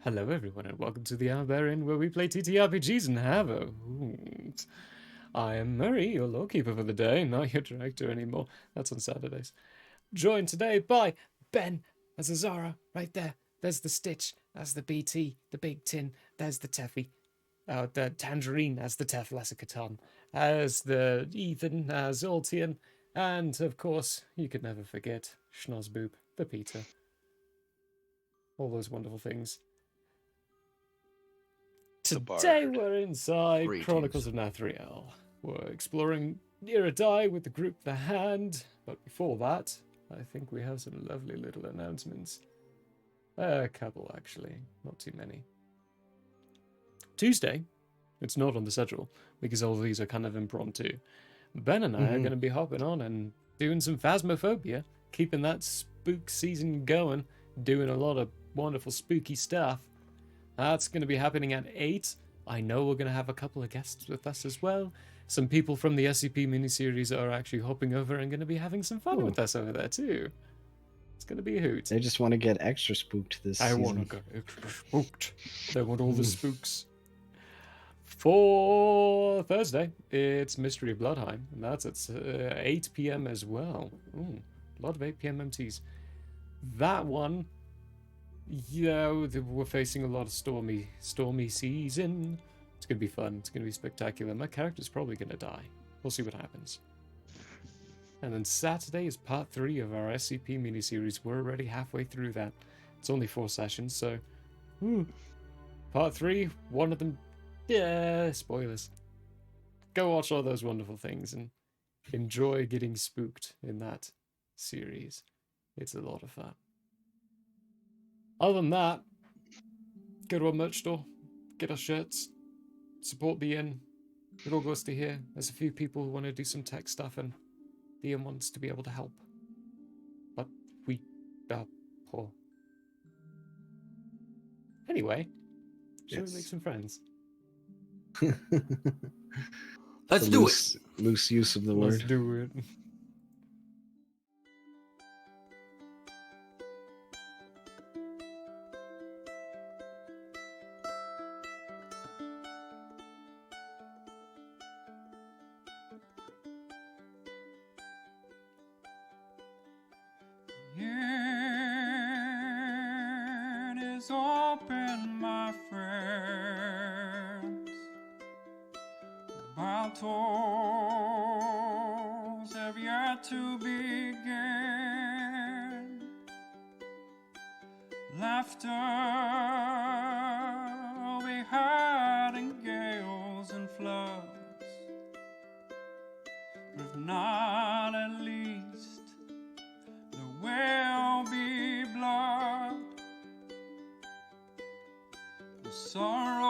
Hello everyone and welcome to the Barbarian where we play TTRPGs and have a hoot. I am Murray, your lawkeeper for the day, not your director anymore. That's on Saturdays. Joined today by Ben as Azara, right there. There's the Stitch as the BT, the Big Tin. There's the Teffy, the Tangerine as the Teflasicatan, as the Ethan as Ultian, and of course, you could never forget Schnozboop, the Peter. All those wonderful things. Today we're inside Greetings. Chronicles of Nathriel. We're exploring Iridai with the group The Hand, but before that, I think we have some lovely little announcements. A couple, actually, not too many. Tuesday, it's not on the schedule, because all of these are kind of impromptu. Ben and I are going to be hopping on and doing some Phasmophobia, keeping that spook season going, doing a lot of wonderful spooky stuff. That's going to be happening at 8. I know we're going to have a couple of guests with us as well. Some people from the SCP miniseries are actually hopping over and going to be having some fun with us over there too. It's going to be a hoot. They just want to get extra spooked this season. I want to get extra spooked. They want all the spooks. For Thursday, it's Mystery of Bloodheim, and that's at 8 p.m. as well. Ooh, a lot of 8 p.m. MTs. That one, yeah, we're facing a lot of stormy season. It's going to be fun. It's going to be spectacular. My character's probably going to die. We'll see what happens. And then Saturday is part 3 of our SCP miniseries. We're already halfway through that. It's only 4 sessions, so... Part 3, one of them... Yeah, spoilers. Go watch all those wonderful things and enjoy getting spooked in that series. It's a lot of fun. Other than that, go to our merch store, get our shirts, support the inn. It all goes to here. There's a few people who want to do some tech stuff, and the inn wants to be able to help. But we are poor. Anyway, shall we make some friends? Let's do it. Loose use of the word. Let's do it. It is open, my friends. Battles have yet to begin. Laughter will be heard in gales and floods. If not, at least there will be blood. The sorrow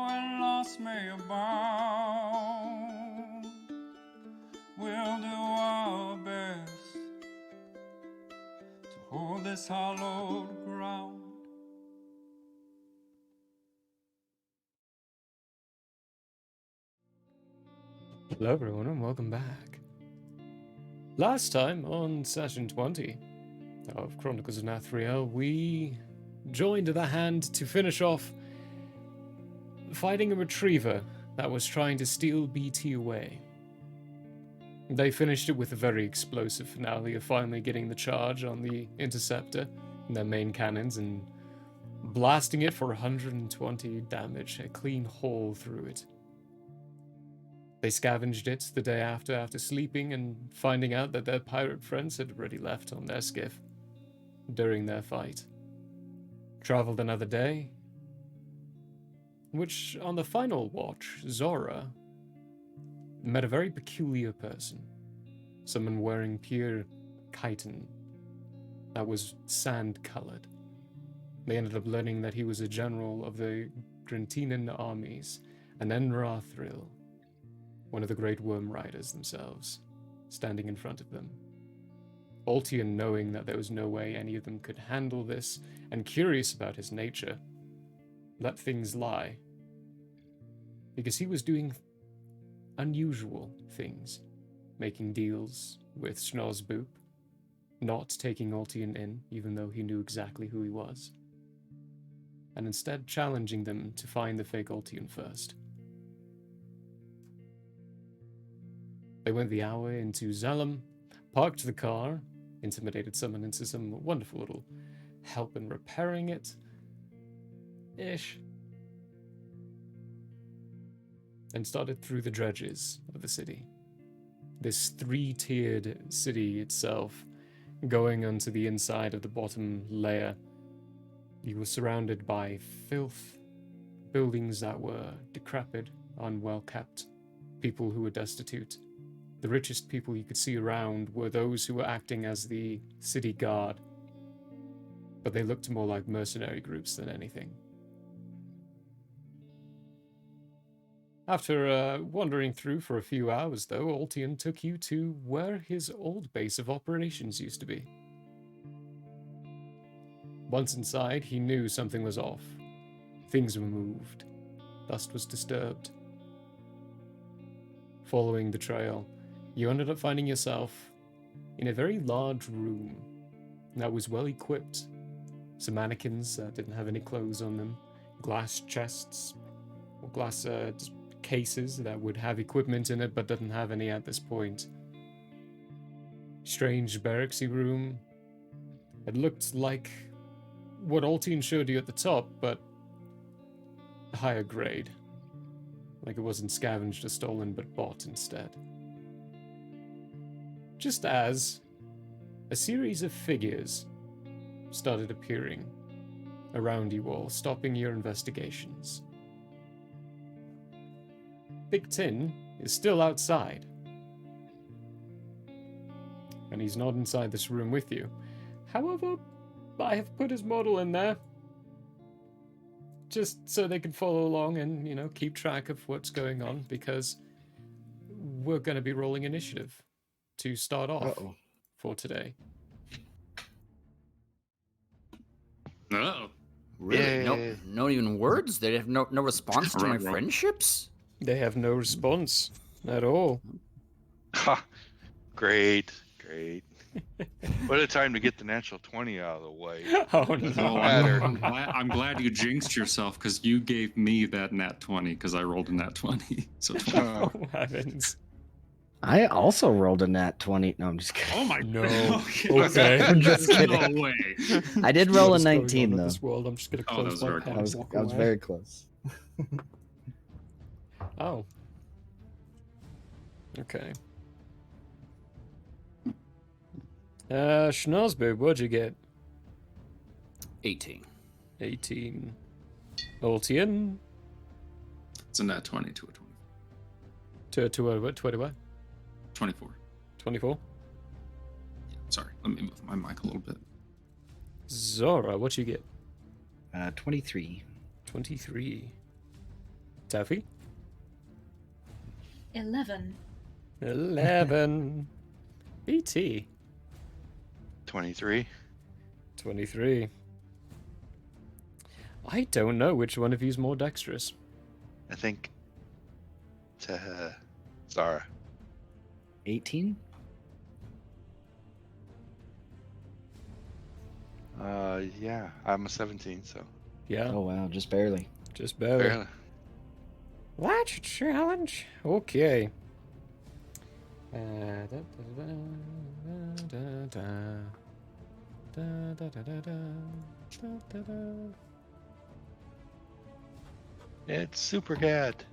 and loss may abound. We'll do our best to hold this hallowed ground. Hello everyone and welcome back. Last time on session 20 of Chronicles of Nathriel, we joined the Hand to finish off fighting a retriever that was trying to steal BT away. They finished it with a very explosive finale of finally getting the charge on the interceptor and their main cannons and blasting it for 120 damage, a clean hole through it. They scavenged it the day after sleeping and finding out that their pirate friends had already left on their skiff during their fight. Traveled another day, which on the final watch, Zora met a very peculiar person. Someone wearing pure chitin that was sand-colored. They ended up learning that he was a general of the Grentinan armies, and then Nathriel, one of the great worm riders themselves, standing in front of them. Ultian, knowing that there was no way any of them could handle this, and curious about his nature, let things lie. Because he was doing unusual things, making deals with Schnozboop, not taking Altian in, even though he knew exactly who he was, and instead challenging them to find the fake Altian first. They went the hour into Zalem, parked the car, intimidated someone into some wonderful little help in repairing it, ish, and started through the dredges of the city. This three-tiered city itself, going onto the inside of the bottom layer, you were surrounded by filth, buildings that were decrepit, unwell-kept, people who were destitute. The richest people you could see around were those who were acting as the city guard, but they looked more like mercenary groups than anything. After wandering through for a few hours, though, Altian took you to where his old base of operations used to be. Once inside, he knew something was off. Things were moved. Dust was disturbed. Following the trail, you ended up finding yourself in a very large room that was well equipped. Some mannequins didn't have any clothes on them, glass chests, or glass cases that would have equipment in it but didn't have any at this point. Strange barracksy room. It looked like what Altian showed you at the top, but higher grade. Like it wasn't scavenged or stolen, but bought instead. Just as a series of figures started appearing around you all, stopping your investigations. Big Tin is still outside. And he's not inside this room with you. However, I have put his model in there just so they can follow along and, you know, keep track of what's going on, because we're going to be rolling initiative to start off for today. Oh, really? Yay. No even words? They have no response to my friendships? They have no response at all. Ha! Great. What a time to get the natural 20 out of the way. Oh Doesn't no! matter. I'm glad you jinxed yourself, because you gave me that nat 20 because I rolled a nat 20. So 20. Oh heavens! I also rolled a nat 20. No, I'm just kidding. Oh my No. Okay. I'm just kidding. No way. I did roll a What is going 19 on in though. this world? I'm just gonna Oh, that close was my very pen I and was walk I was away. very close. Oh. Okay. Schnozberg, what'd you get? 18. 18. Altian? It's a nat 20 to a 20. To a what? 20 what? 24. 24? Yeah, sorry. Let me move my mic a little bit. Zora, what'd you get? 23. 23. Taffy? 11. 11. BT? 23. 23. I don't know which one of you's more dexterous. I think Zara. 18? Yeah, I'm a 17, so Yeah, Oh wow, just barely. just barely. barely. That's a challenge. Okay. It's Super Cat.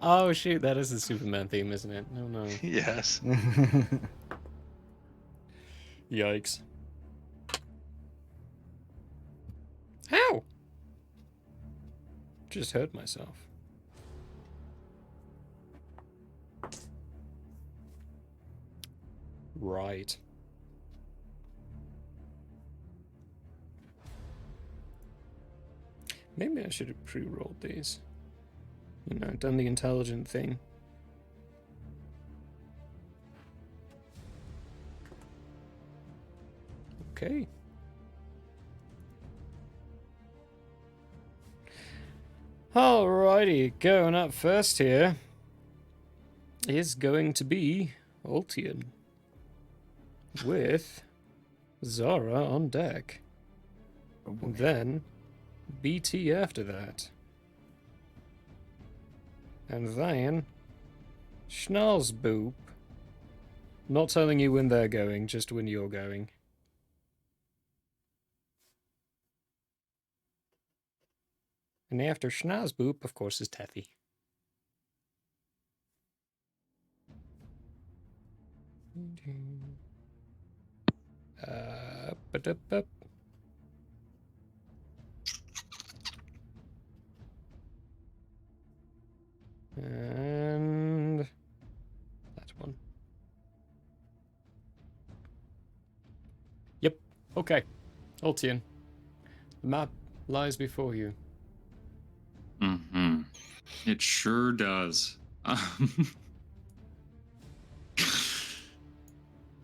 Oh shoot, that is the Superman theme, isn't it? Oh no. Yes. Yikes. How? Just hurt myself. Right. Maybe I should have pre-rolled these. You know, done the intelligent thing. Okay. Alrighty, going up first here is going to be Ultian with Zara on deck. And then BT after that. And then Schnalzboop. Not telling you when they're going, just when you're going. And after Schnalzboop, of course, is Teffy. Ba-da-ba. And that one. Yep. Okay. Ultian. The map lies before you. Mm-hmm. It sure does.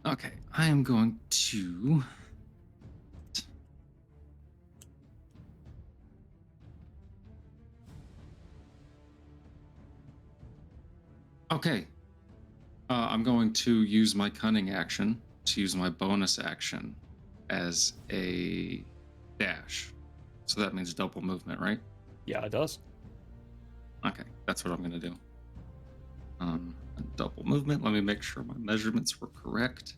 Okay, I am going to... Okay. I'm going to use my cunning action to use my bonus action as a dash. So that means double movement, right? Yeah, it does. Okay, that's what I'm going to do. Double movement. Let me make sure my measurements were correct.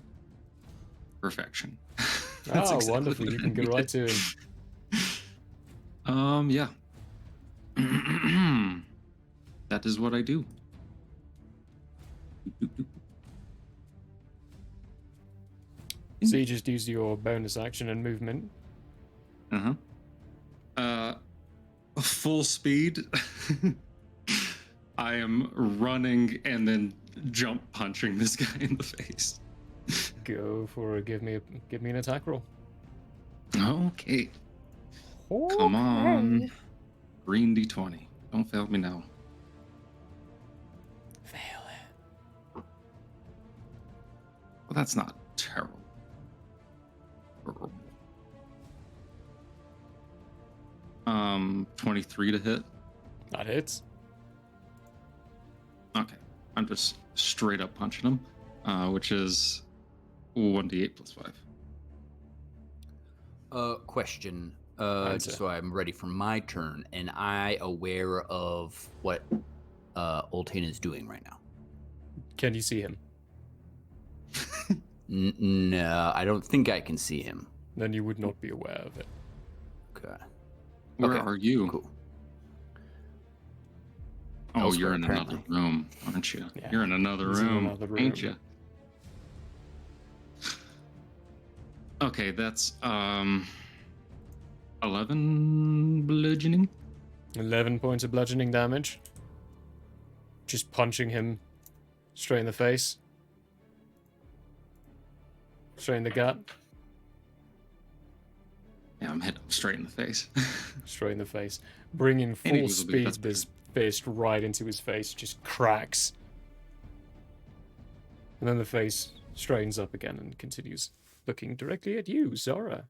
Perfection. That's Oh, exactly wonderful. what You I can get right to him. needed. Yeah. That is what I do. So you just use your bonus action and movement. Full speed. I am running and then jump punching this guy in the face. Go for it. Give me an attack roll. Okay. Come on. Green D20. Don't fail me now. Fail it. Well, that's not terrible. 23 to hit. That hits. Okay. I'm just straight up punching him, which is 1d8 plus 5. Question. Answer. Just so I'm ready for my turn. And I aware of what Ultane is doing right now? Can you see him? No, I don't think I can see him. Then you would not be aware of it. Okay. Where Okay, are you? Cool. Oh, Elsewhere, you're in apparently. another room, aren't you? Yeah, You're in another he's in room, another ain't room. you? Okay, that's 11 bludgeoning. 11 points of bludgeoning damage. Just punching him straight in the face. Straight in the gut. Yeah, I'm hitting him straight in the face. Straight in the face. Bringing And he full was a bit speed, desperate. this fist right into his face. Just cracks. And then the face straightens up again and continues looking directly at you, Zora.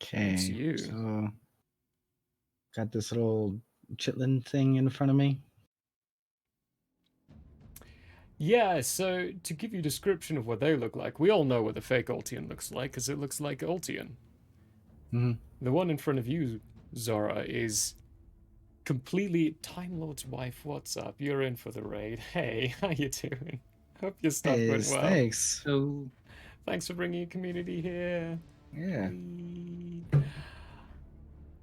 Okay. It's you. So, got this little chitlin thing in front of me. Yeah, so to give you a description of what they look like, we all know what the fake Ultian looks like, because it looks like Ultian. Mhm. The one in front of you, Zora, is completely... Time Lord's wife, what's up? You're in for the raid. Hey, how you doing? Hope your stuff went well. Thanks. So, Thanks for bringing a community here. Yeah.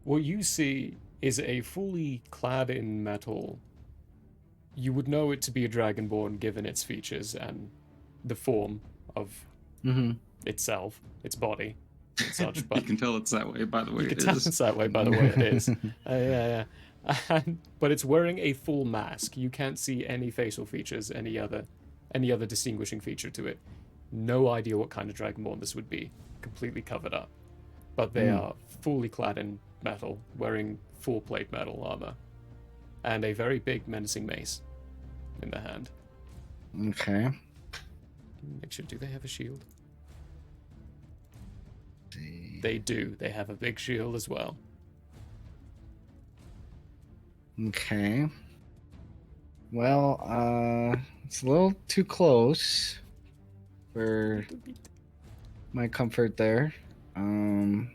What you see is a fully clad in metal. You would know it to be a Dragonborn given its features and the form of itself, its body, and such. you But can tell it's that way by the way you it can tell is. it's that way by the way it is. Yeah. But it's wearing a full mask. You can't see any facial features, any other distinguishing feature to it. No idea what kind of Dragonborn this would be. Completely covered up. But they are fully clad in metal, wearing full plate metal armor. And a very big menacing mace in their hand. Okay. Make sure, do they have a shield? See. They do. They have a big shield as well. Okay. Well, it's a little too close for my comfort there. And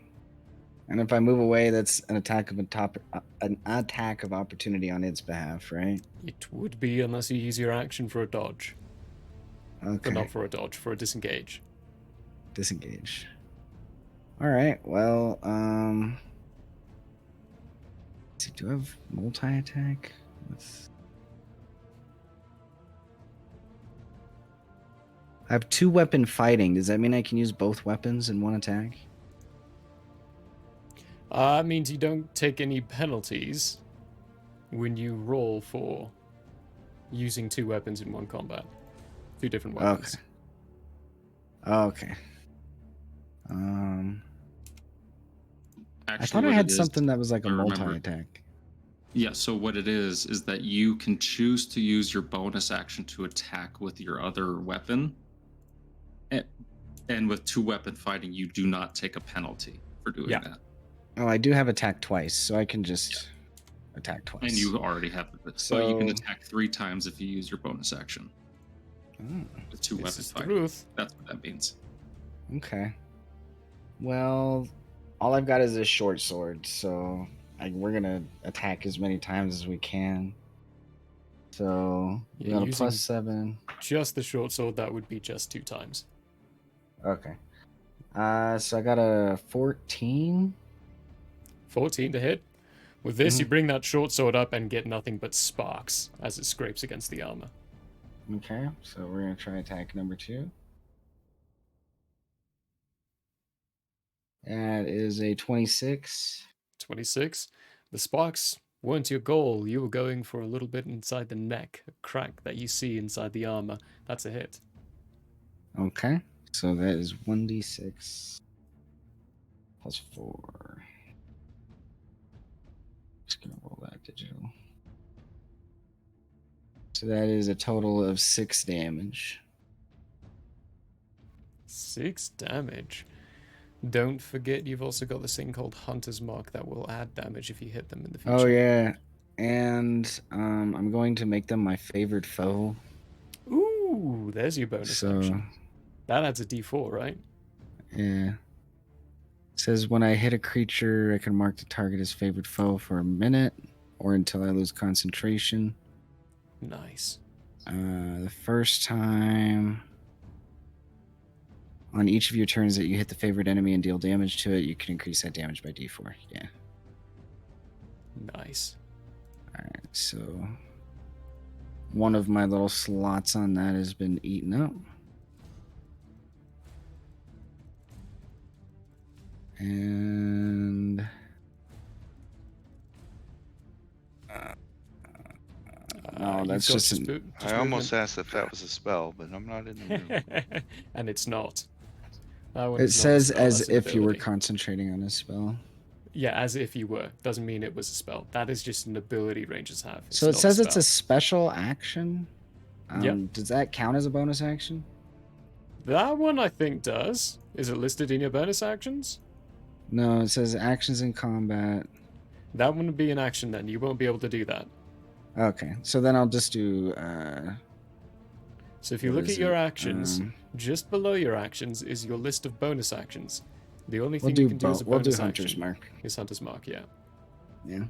if I move away, that's an attack of opportunity on its behalf, right? It would be unless you use your action for a dodge. Okay. But not for a dodge, for a disengage. Disengage. All right. Well, let's see, do I have multi-attack? I have 2-weapon fighting. Does that mean I can use both weapons in one attack? That means you don't take any penalties when you roll for using 2 weapons in one combat. 2 different weapons. Okay. Actually, I thought I what had it is- something that was like a I remember. multi-attack. Yeah, so what it is that you can choose to use your bonus action to attack with your other weapon. And with 2-weapon fighting, you do not take a penalty for doing Yeah. that. Oh, I do have attack twice, so I can just attack twice. And you already have it. So you can So- attack 3 times if you use your bonus action. Oh, With 2-weapon This is the fighting. truth. That's what that means. okay. Well, all I've got is a short sword, so we're gonna attack as many times as we can. So we Yeah, got a using- +7. Just the short sword, that would be just 2 times. Okay. So I got a 14. 14 to hit. With this, you Mhm. bring that short sword up and get nothing but sparks as it scrapes against the armor. Okay, so we're gonna try attack number 2. That is a 26. 26. The sparks weren't your goal. You were going for a little bit inside the neck, a crack that you see inside the armor. That's a hit. Okay, so that is 1d6 plus 4. Just gonna roll that digital. So that is a total of 6 damage. 6 damage. Don't forget you've also got this thing called Hunter's Mark that will add damage if you hit them in the future. Oh yeah, and I'm going to make them my favorite foe. Ooh, there's your bonus So action. That adds a d4, right? yeah. It says when I hit a creature, I can mark the target as favorite foe for a minute or until I lose concentration. Nice. The first time on each of your turns that you hit the favorite enemy and deal damage to it, you can increase that damage by d4. Yeah. Nice. Alright, so one of my little slots on that has been eaten up. And no, You've that's got just an, just I almost asked if that was a spell, but I'm not in the mood. movement. And it's not. That one it is not a says spell, as that's an if you were ability. concentrating on a spell. Yeah, as if you were. Doesn't mean it was a spell. That is just an ability rangers have. So it not says it's a spell. special action. Yep. Does that count as a bonus action? That one I think does. Is it listed in your bonus actions? No, it says actions in combat. That wouldn't be an action then. You won't be able to do that. Okay, so then I'll just do. So if you What look is at your it? actions, just below your actions is your list of bonus actions. The only We'll thing do you can do as a we'll do bonus Hunter's action Mark. is Hunter's Mark, yeah. Yeah.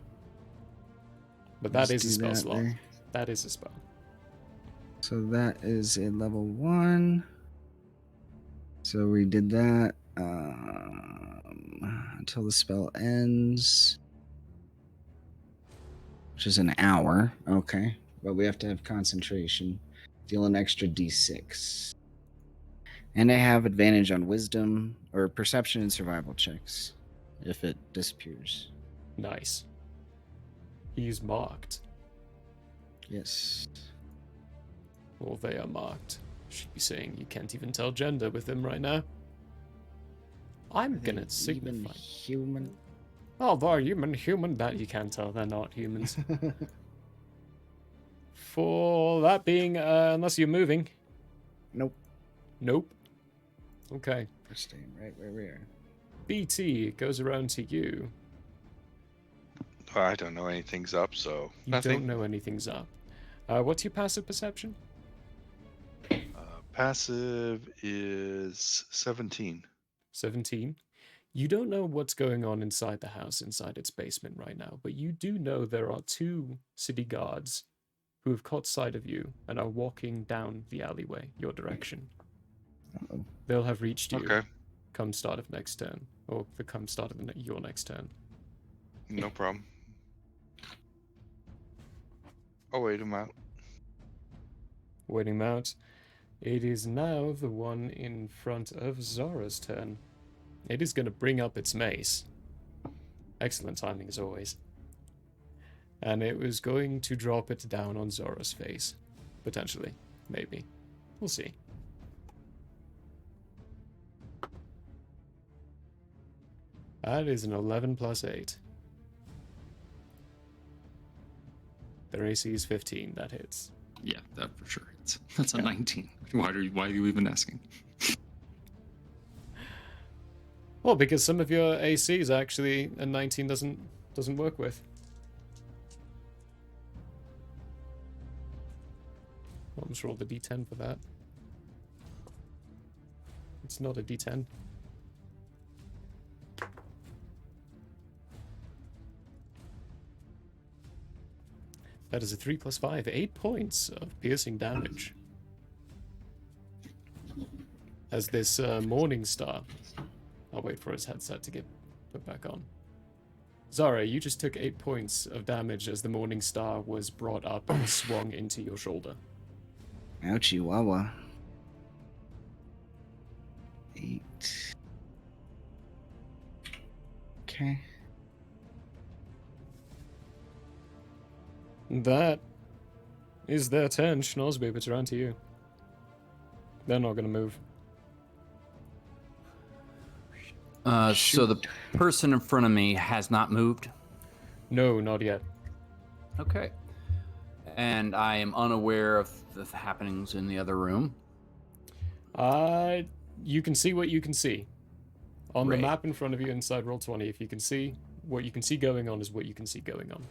But that Let's is a do spell that slot. there. That is a spell. So that is a level 1. So we did that until the spell ends, which is an hour. Okay, but we have to have concentration. Deal an extra d6. And I have advantage on wisdom or perception and survival checks if it disappears. Nice. He's marked. Yes. Or they are marked. Should be saying you can't even tell gender with them right now. I'm gonna Even signify. human. Oh, they're human. That you can tell they're not humans. For that being, unless you're moving. Nope. Nope. Okay. We're staying right where we are. BT, it goes around to you. I don't know anything's up, so You nothing. don't know anything's up. What's your passive perception? Passive is 17. 17. You don't know what's going on inside the house, inside its basement right now, but you do know there are 2 city guards who have caught sight of you and are walking down the alleyway, your direction. Uh-oh. They'll have reached you Okay, come start of next turn, or the come start of your next turn. no problem. Oh, wait, I'm out. Waiting them out. It is now the one in front of Zara's turn. It is going to bring up its mace. Excellent timing as always. And it was going to drop it down on Zora's face. Potentially. Maybe. We'll see. That is an 11 plus 8. Their AC is 15. That hits. Yeah, that for sure hits. That's a 19. Why are you even asking? Well, because some of your AC is actually a 19 doesn't work with. I'll just roll the d10 for that. It's not a d10. That is a 3 plus 5. 8 points of piercing damage. As this Morning Star... I'll wait for his headset to get put back on. Zara, you just took 8 points of damage as the Morning Star was brought up and swung into your shoulder. Ouchie wawa. 8. Okay. That is their turn. Schnorsbeep, it's around to you. They're not going to move. So the person in front of me has not moved? No, not yet. Okay. And I am unaware of the happenings in the other room. You can see what you can see. On the Great. map in front of you inside Roll20, if you can see, what you can see going on is what you can see going on.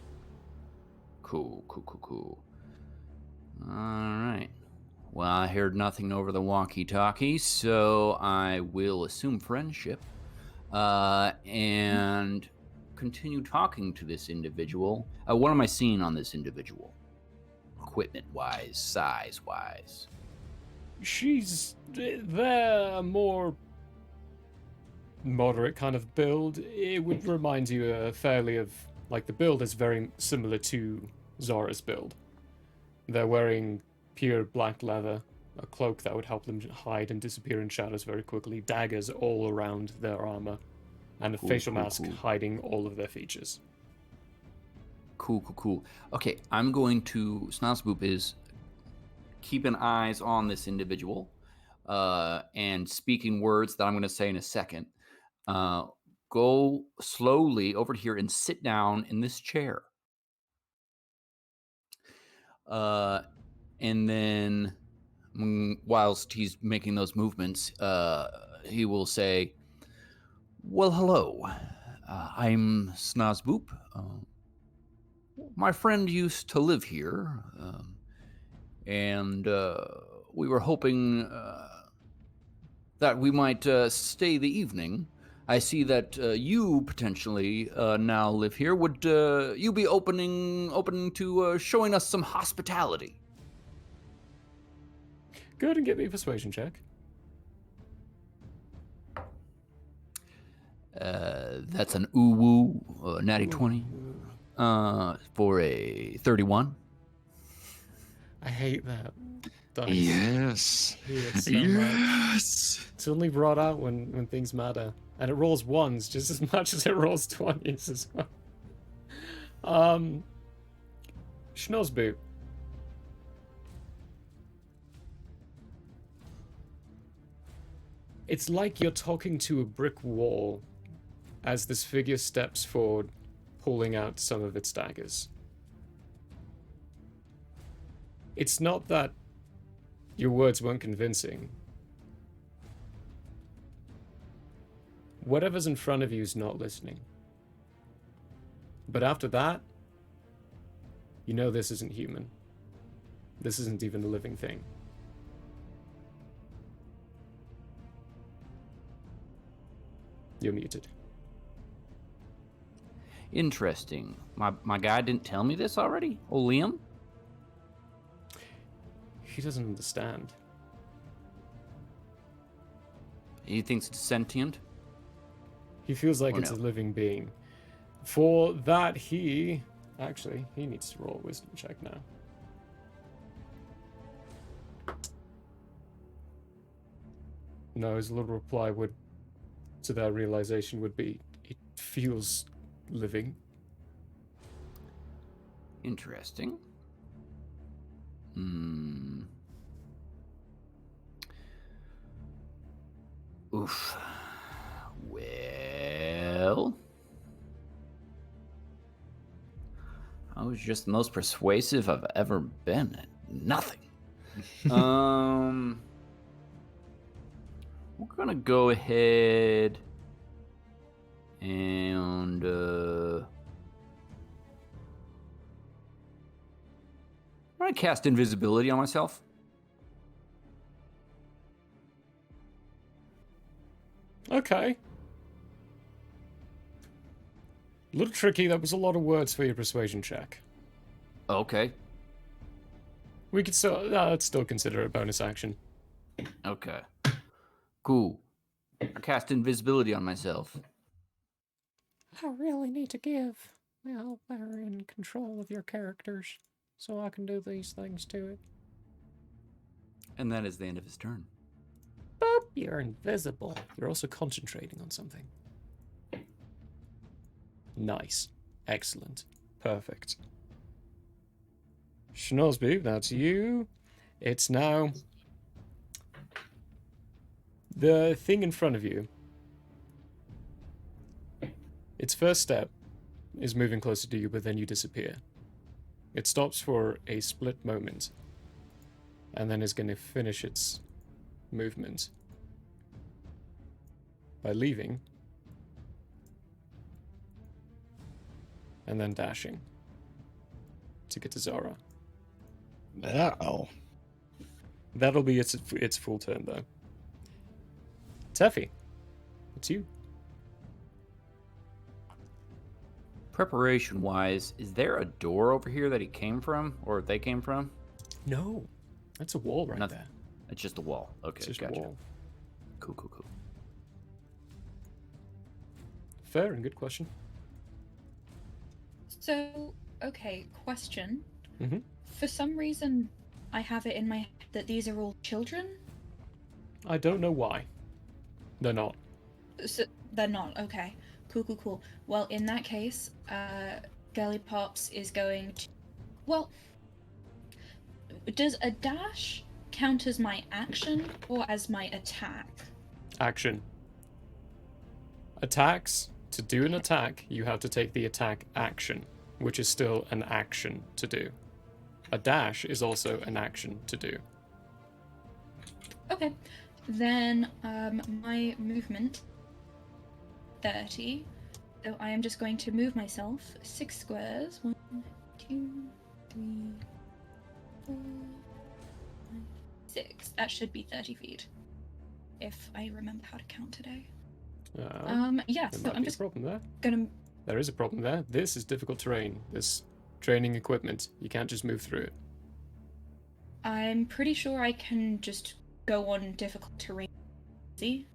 Cool. All right. Well, I heard nothing over the walkie-talkie, so I will assume friendship and continue talking to this individual. What am I seeing on this individual? Equipment-wise, size-wise. They're a more moderate kind of build. It would remind you fairly of, like, the build is very similar to Zara's build. They're wearing pure black leather, a cloak that would help them hide and disappear in shadows very quickly, daggers all around their armor, and a facial mask hiding all of their features. Cool. Okay, I'm going to... Snozboop is keeping eyes on this individual and speaking words that I'm going to say in a second. Go slowly over here and sit down in this chair. And then whilst he's making those movements, he will say, well, hello. I'm Snozboop. My friend used to live here, and we were hoping that we might stay the evening. I see that you potentially now live here. Would you be open to showing us some hospitality? Go ahead and give me a persuasion check. That's an ooh-woo, natty 20 for a 31. I hate that dice. Yes. I hate it so Yes. much. It's only brought out when things matter. And it rolls ones just as much as it rolls 20s as well. Schnorsboop. It's like you're talking to a brick wall as this figure steps forward, pulling out some of its daggers. It's not that your words weren't convincing. Whatever's in front of you is not listening. But after that, you know this isn't human. This isn't even a living thing. You're muted. Interesting. My guy didn't tell me this already? Oh, Liam? He doesn't understand. He thinks it's sentient? He feels like Or it's no? a living being. For that, he needs to roll a wisdom check now. No, his little reply to that realization would be, it feels living. Interesting. Oof. Well, I was just the most persuasive I've ever been at nothing. We're gonna go ahead and I'm gonna cast invisibility on myself. Okay. A little tricky. That was a lot of words for your persuasion check. Okay. We could still, let's still consider it a bonus action. Okay. Cool. I cast invisibility on myself. I really need to give well, they're in control of your characters, so I can do these things to it. And that is the end of his turn. Boop, you're invisible. You're also concentrating on something. Nice. Excellent. Perfect. Schnosby, that's you. It's now the thing in front of you. Its first step is moving closer to you, but then you disappear. It stops for a split moment, and then is going to finish its movement by leaving, and then dashing to get to Zara. Uh-oh. That'll be its full turn, though. Teffy, it's you. Preparation wise, is there a door over here that he came from, or they came from? No, that's a wall right Nothing. there. It's just a wall. Okay, It's just gotcha. a wall. Cool, cool, cool. Fair and good question. So, okay, question. Mhm. For some reason, I have it in my head that these are all children. I don't know why. They're not. So, they're not. Okay. Cool, cool, cool. Well, in that case, Girly Pops is going to... Well, does a dash count as my action or as my attack? Action. Attacks. To do an attack, you have to take the attack action, which is still an action to do. A dash is also an action to do. Okay. Then, my movement... 30. So I am just going to move myself 6 squares. 1, 2, 3, 4, 5, 6. That should be 30 feet. If I remember how to count today. Yeah, There so might I'm be just a problem there. gonna... There is a problem there. This is difficult terrain. This training equipment. You can't just move through it. I'm pretty sure I can just go on difficult terrain. See?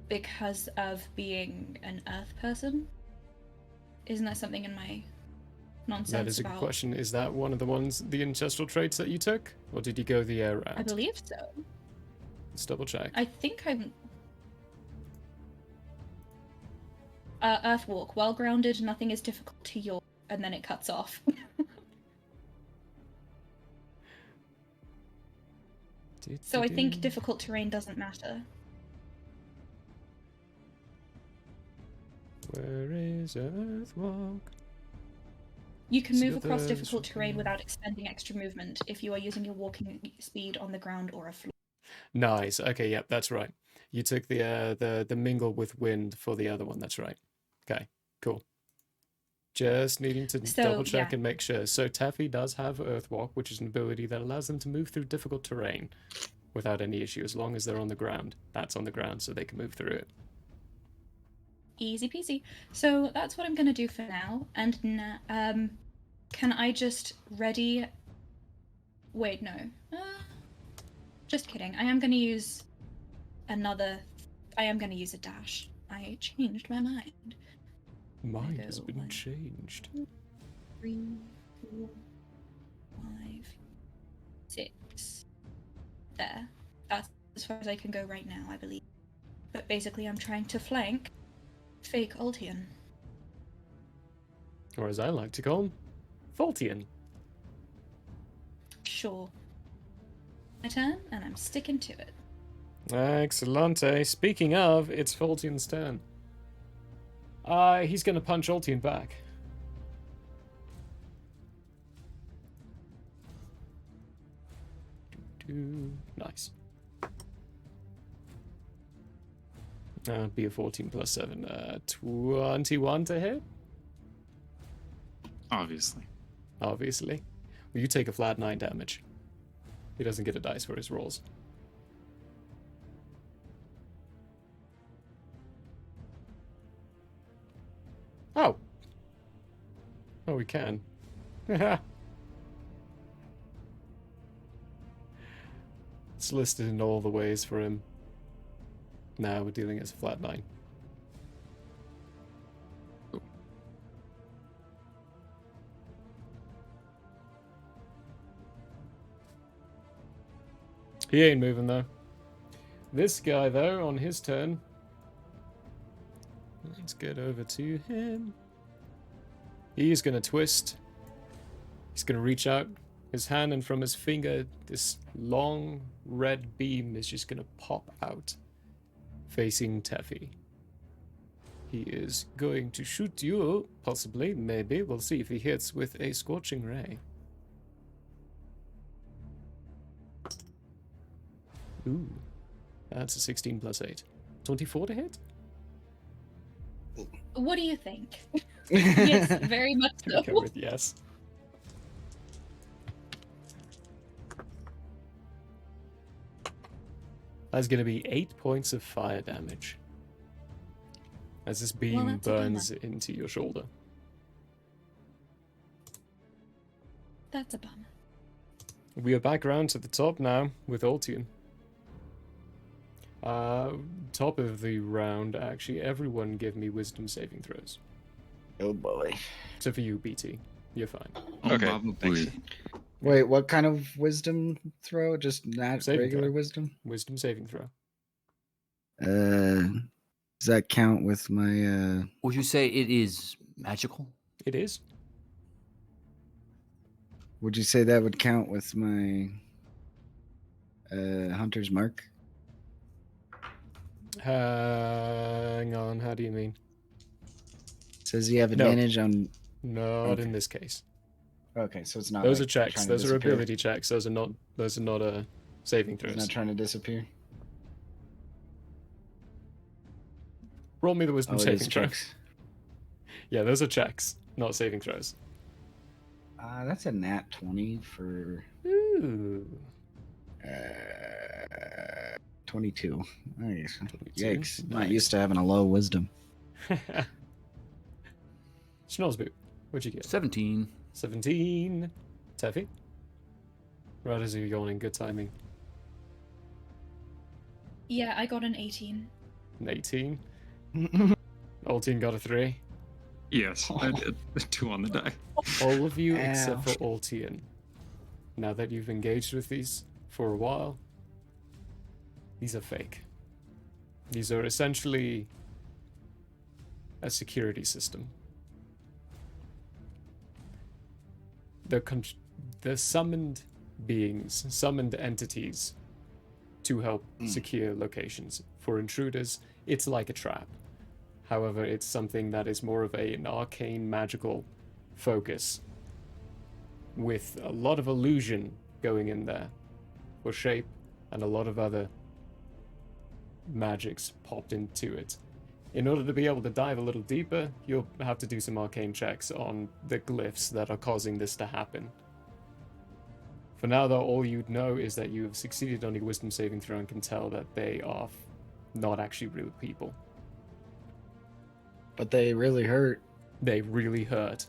Because of being an earth person? Isn't that something in my nonsense That is a good about... question. Is that one of the ones, the ancestral traits that you took? Or did you go the air route? I believe so. Let's double check. I think I'm... Earthwalk. Well grounded, nothing is difficult to your... And then it cuts off. So I think difficult terrain doesn't matter. Where is Earthwalk? You can See move what across the- difficult terrain without expending extra movement if you are using your walking speed on the ground or a floor. Nice. Okay, yep, that's right. You took the mingle with wind for the other one. That's right. Okay, cool. Just needing to So, double check yeah. and make sure. So Teffy does have Earthwalk, which is an ability that allows them to move through difficult terrain without any issue, as long as they're on the ground. That's on the ground, so they can move through it. Easy peasy. So that's what I'm gonna do for now. And can I just ready? Wait, no. Just kidding. I am gonna use another. I am gonna use a dash. I changed my mind. Mind go has been one. changed. 3, 4, 5, 6. There. That's as far as I can go right now, I believe. But basically, I'm trying to flank fake Ultian. Or as I like to call him, Faultian. Sure. My turn, and I'm sticking to it. Excellente. Speaking of, it's Faultian's turn. He's going to punch Ultian back. Nice. Be a 14 plus 7. 21 to hit? Obviously. Obviously. Well, you take a flat 9 damage. He doesn't get a dice for his rolls. Oh! Oh, we can. It's listed in all the ways for him. Now we're dealing as a flat 9. He ain't moving though. This guy though, on his turn. Let's get over to him. He's gonna twist. He's gonna reach out his hand, and from his finger, this long red beam is just gonna pop out, facing Teffy. He is going to shoot you, possibly, maybe. We'll see if he hits with a Scorching Ray. Ooh, that's a 16 plus 8. 24 to hit? What do you think? Yes, very much We so. go with yes. That's going to be 8 points of fire damage as this beam that's a bummer. burns into your shoulder. That's a bummer. We are back around to the top now with Ultian. Top of the round, actually, everyone give me wisdom saving throws. Oh boy. Except for you, BT. You're fine. Oh, Okay, Baba thanks. Booey. Wait, what kind of wisdom throw? Just not Saving regular throw. wisdom? Wisdom saving throw. Does that count with my Would you say it is magical? It is. would you say that would count with my hunter's mark? Hang on, how do you mean? Says you have No. advantage on Not Okay. in this case. Okay, so it's not Those like are checks. trying to Those are disappear. ability checks. Those are not saving It's throws. not trying to disappear. Roll me the wisdom Oh, it saving is throw. checks. Yeah, those are checks, not saving throws. That's a nat 20 for Ooh. 22. Nice. 22. Yikes. Not Nice. used to having a low wisdom. Schnozzboot, what'd you get? 17. 17. Teffy? Right as you're yawning, good timing. Yeah, I got an 18. An 18. Ultian got a 3. Yes, I did. 2 on the die. All of you Ow. except for Ultian. Now that you've engaged with these for a while, these are fake. These are essentially a security system. They're summoned beings, summoned entities to help secure locations. For intruders, it's like a trap. However, it's something that is more of an arcane magical focus with a lot of illusion going in there for shape and a lot of other magics popped into it. In order to be able to dive a little deeper, you'll have to do some arcane checks on the glyphs that are causing this to happen. For now, though, all you'd know is that you have succeeded on your wisdom saving throw and can tell that they are not actually real people. But they really hurt. They really hurt.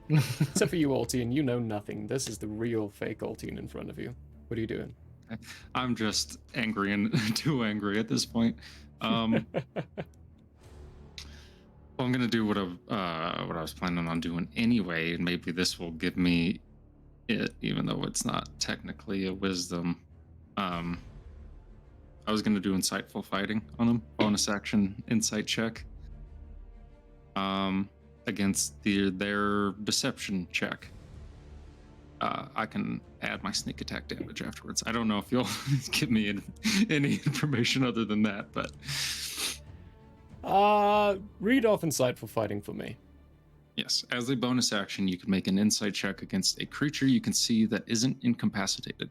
Except for you, Altian, you know nothing. This is the real fake Altian in front of you. What are you doing? I'm just angry and too angry at this point. Well, I'm gonna do what I was planning on doing anyway, and maybe this will give me it, even though it's not technically a wisdom. I was gonna do insightful fighting on him, bonus action insight check. Against their deception check. I can add my sneak attack damage afterwards. I don't know if you'll give me any information other than that, but read off insightful fighting for me. yes, as a bonus action, you can make an insight check against a creature you can see that isn't incapacitated,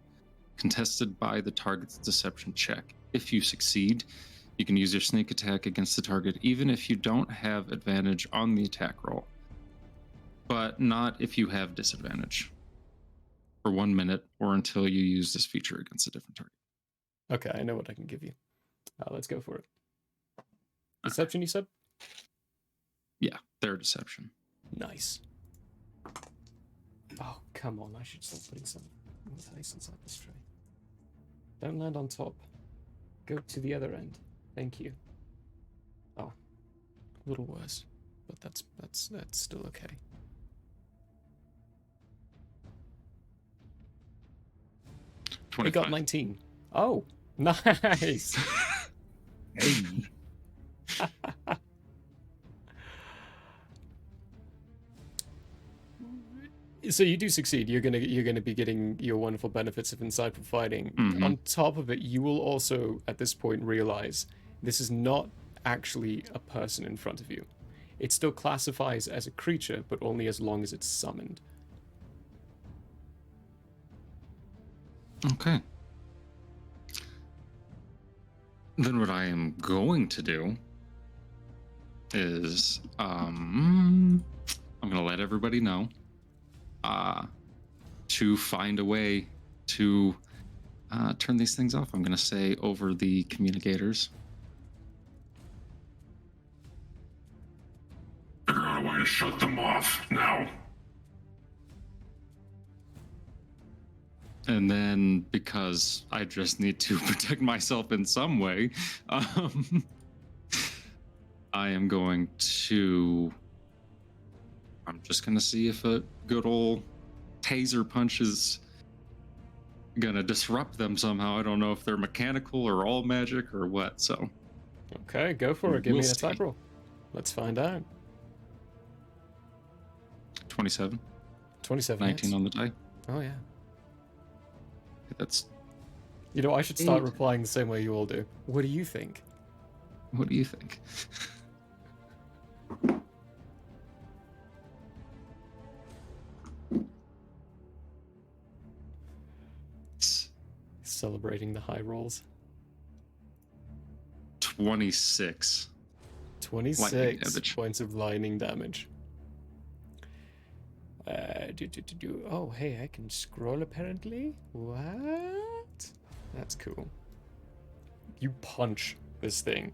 contested by the target's deception check. If you succeed, you can use your sneak attack against the target even if you don't have advantage on the attack roll, but not if you have disadvantage, for 1 minute or until you use this feature against a different target. Okay, I know what I can give you. Let's go for it. Deception, you said? Yeah, their deception. Nice. Oh, come on. I should start putting some dice inside this tray. Don't land on top. Go to the other end. Thank you. Oh, a little worse, but that's still okay. It got 19. Oh, nice. Hey. So you do succeed. You're gonna be getting your wonderful benefits of insightful fighting. Mhm. On top of it, you will also at this point realize this is not actually a person in front of you. It still classifies as a creature, but only as long as it's summoned. Okay. Then what I am going to do is I'm going to let everybody know to find a way to turn these things off. I'm going to say over the communicators. Figure out a way to shut them off now. And then, because I just need to protect myself in some way, I am going to... I'm just going to see if a good old taser punch is going to disrupt them somehow. I don't know if they're mechanical or all magic or what, so... Okay, go for it. Give me We'll an attack see. roll. Let's find out. 27, 27 19 hits. on the die. Oh, yeah. That's... You know, I should start 8. replying the same way you all do. What do you think? What do you think? Celebrating the high rolls. 26. 26 damage. points of lightning damage. Oh, hey, I can scroll apparently? What? That's cool. You punch this thing.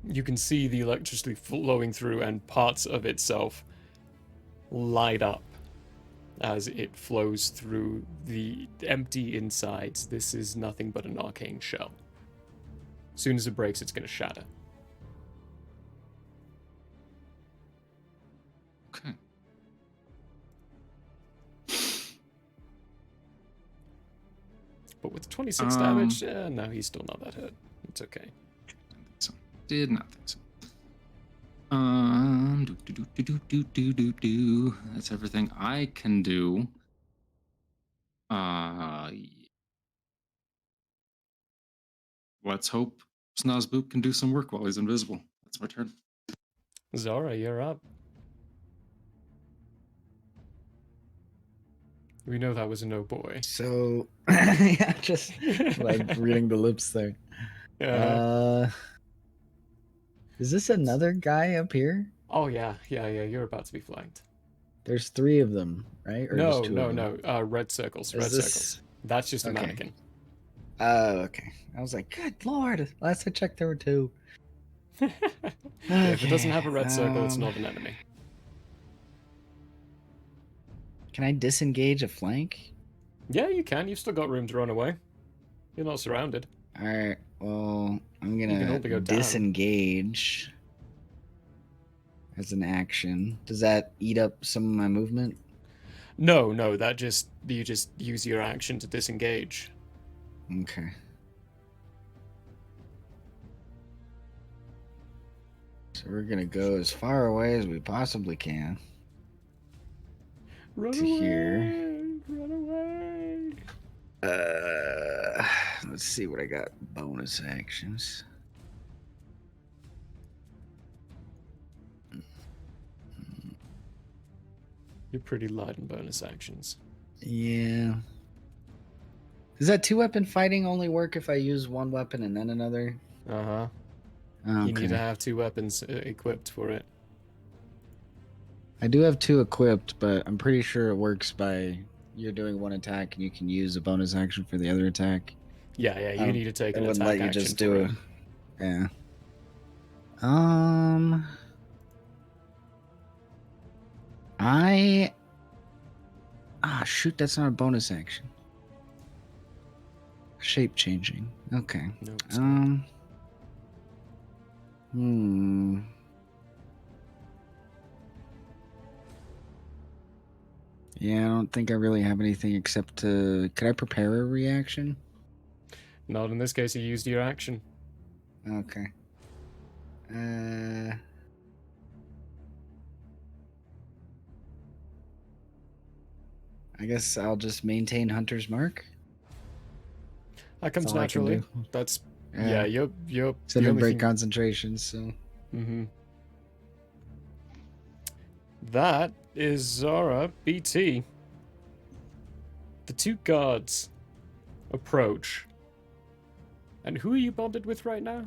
You can see the electricity flowing through and parts of itself light up as it flows through the empty insides. This is nothing but an arcane shell. As soon as it breaks, it's going to shatter. Okay. But with 26 damage, no, he's still not that hurt. It's okay. So, did not think so. That's everything I can do. Let's hope Snozboop can do some work while he's invisible. That's my turn. Zara, you're up. We know that was a no boy. So, yeah, just like reading the lips there. Is this another guy up here? Oh yeah, you're about to be flanked. There's 3 of them, right? Or just 2 of them? No. Red circles. Is Red this- circles. That's just a Okay. mannequin. Oh, okay. I was like, good lord. Last I checked, there were 2. Yeah, if it doesn't Okay, have a red circle, it's um, not an enemy. Can I disengage a flank? Yeah, you can. You've still got room to run away. You're not surrounded. Alright, well, I'm can gonna only go down. disengage as an action. Does that eat up some of my movement? No, you just use your action to disengage. Okay. So we're gonna go as far away as we possibly can. Run To away! here. Run away! Let's see what I got. Bonus actions. You're pretty light in bonus actions. Yeah. Does that 2-weapon fighting only work if I use one weapon and then another? Uh-huh. Okay. You need to have 2 weapons equipped for it. I do have 2 equipped, but I'm pretty sure it works by you're doing one attack and you can use a bonus action for the other attack. Yeah, you need to take It an wouldn't attack let you action just for do it. it. Yeah. Shoot, that's not a bonus action. Shape changing. Okay. No, it's not. Yeah, I don't think I really have anything except to. Could I prepare a reaction? Not in this case, you used your action. Okay. I guess I'll just maintain Hunter's Mark. That comes That's all I can naturally. do. That's yeah, you're So the to only break thing. concentration. So Mm-hmm. That is Zara BT. The 2 guards approach. And who are you bonded with right now?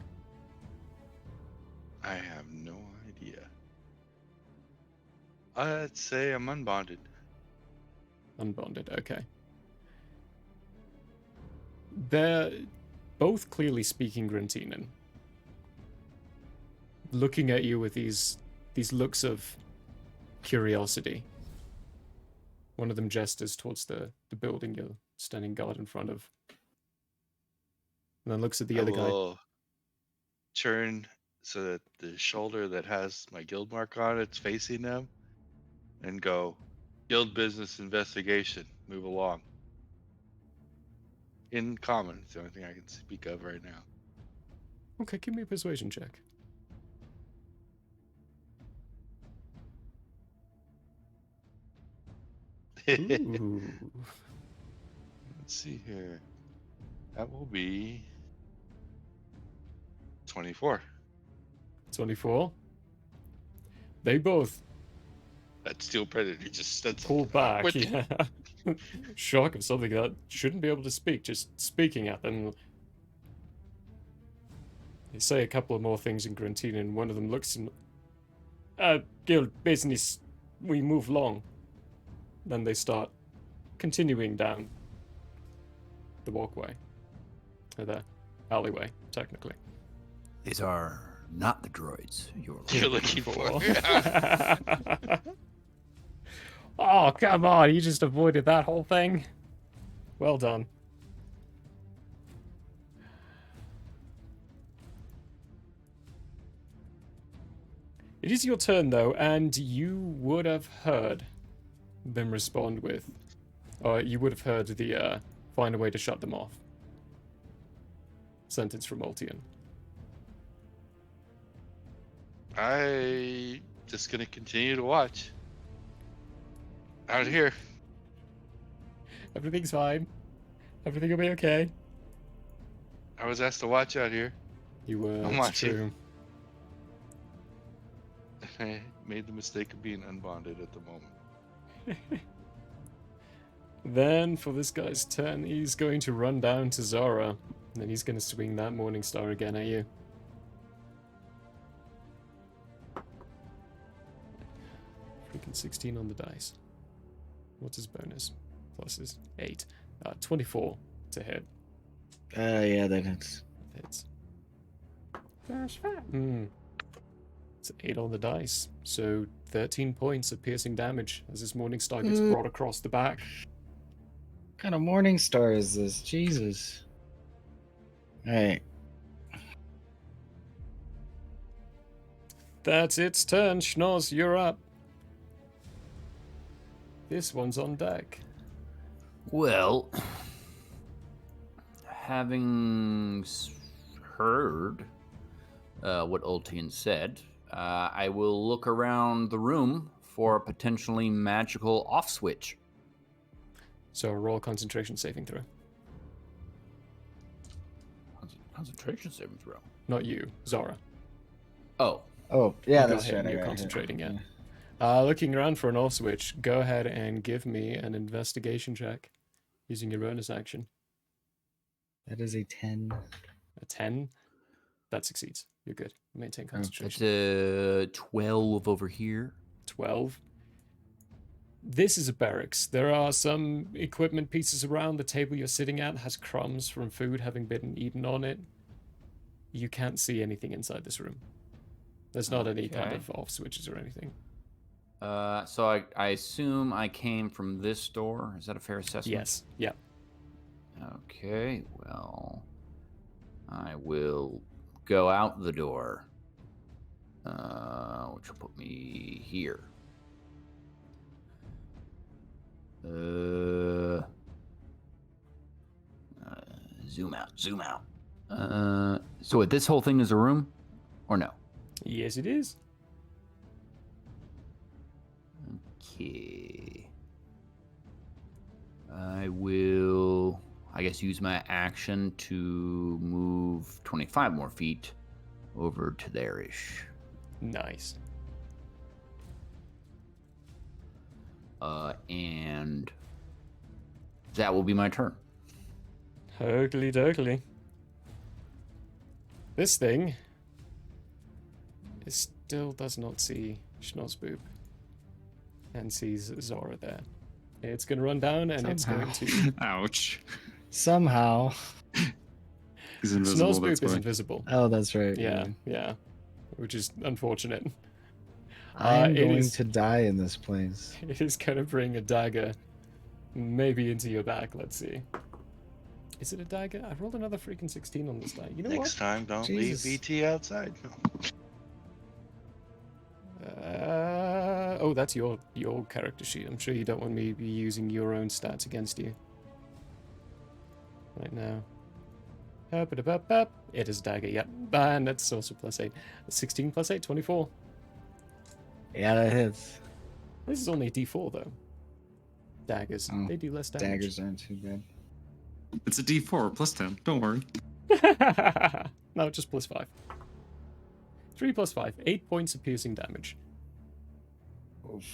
I have no idea. I'd say I'm unbonded. Unbonded, okay. They're both clearly speaking Grantinen. Looking at you with these looks of curiosity. One of them gestures towards the building you're standing guard in front of. And then looks at the I other guy. will turn so that the shoulder that has my guild mark on it's facing them and go, guild business investigation, move along. In common, it's the only thing I can speak of right now. Okay, give me a persuasion check. Ooh. Let's see here. That will be 24. 24. They both That steel predator just said pull something back. awkward. Yeah. Shock of something that shouldn't be able to speak, just speaking at them. They say a couple of more things in Grantina, and one of them looks and guild business, we move along. Then they start continuing down the walkway. Or the alleyway, technically. These are not the droids You're looking for. Oh, come on, you just avoided that whole thing. Well done. It is your turn, though, and you would have heard them respond with... Or you would have heard the, find a way to shut them off. Sentence from Ultian. I just gonna continue to watch. Out here. Everything's fine. Everything will be okay. I was asked to watch out here. You were, I'm it's watching. true. I made the mistake of being unbonded at the moment. Then, for this guy's turn, he's going to run down to Zara. And then he's going to swing that Morning Star again at you. freaking 16 on the dice. What's his bonus? Plus is 8. 24 to hit. Yeah, that hits. Hits. It's 8 on the dice. So 13 points of piercing damage as this Morning Star gets brought across the back. What kind of Morning Star is this? Jesus. Alright. That's its turn. Schnoz, you're up. This one's on deck. Well, having heard what Ultian said, I will look around the room for a potentially magical off switch. So roll concentration saving throw. Concentration saving throw. Not you, Zora. Oh, Oh, yeah, You got that's hit right. and I you're got hit. concentrating, yeah. Looking around for an off switch, go ahead and give me an investigation check using your bonus action. That is a 10. A 10. That succeeds. You're good. Maintain that's concentration. a 12 over here. 12. This is a barracks. There are some equipment pieces around. The table you're sitting at has crumbs from food having been eaten on it. You can't see anything inside this room. There's not any kind Okay. of off switches or anything. So I assume I came from this door. Is that a fair assessment? Yes. Yeah. Okay, well, I will go out the door, which will put me here. Zoom out. So wait, this whole thing is a room, or no? Yes, it is. Okay. I will, I guess, use my action to move 25 more feet over to there-ish. Nice. And that will be my turn. Oakley dokley. This thing still does not see Schnozboob and sees Zora there. It's going to run down and it's going to... Ouch. Somehow. He's invisible. That's Schnozboob is why. invisible. Oh, that's right. Yeah. Which is unfortunate. I'm it going is- to die in this place. It is going to bring a dagger maybe into your back. Let's see. Is it a dagger? I rolled another freaking 16 on this die. You know Next time, don't Jesus. leave VT outside. what? Oh, that's your character sheet. I'm sure you don't want me to be using your own stats against you. Right now. It is a dagger, yep. And that's also plus 8. 16 plus 8, 24. Yeah, that hits. This is only a d4, though. Daggers. Oh, They do less damage. Daggers aren't too bad. It's a D4 plus 10. Don't worry. No, just plus 5. 3 plus 5. 8 points of piercing damage. Oof.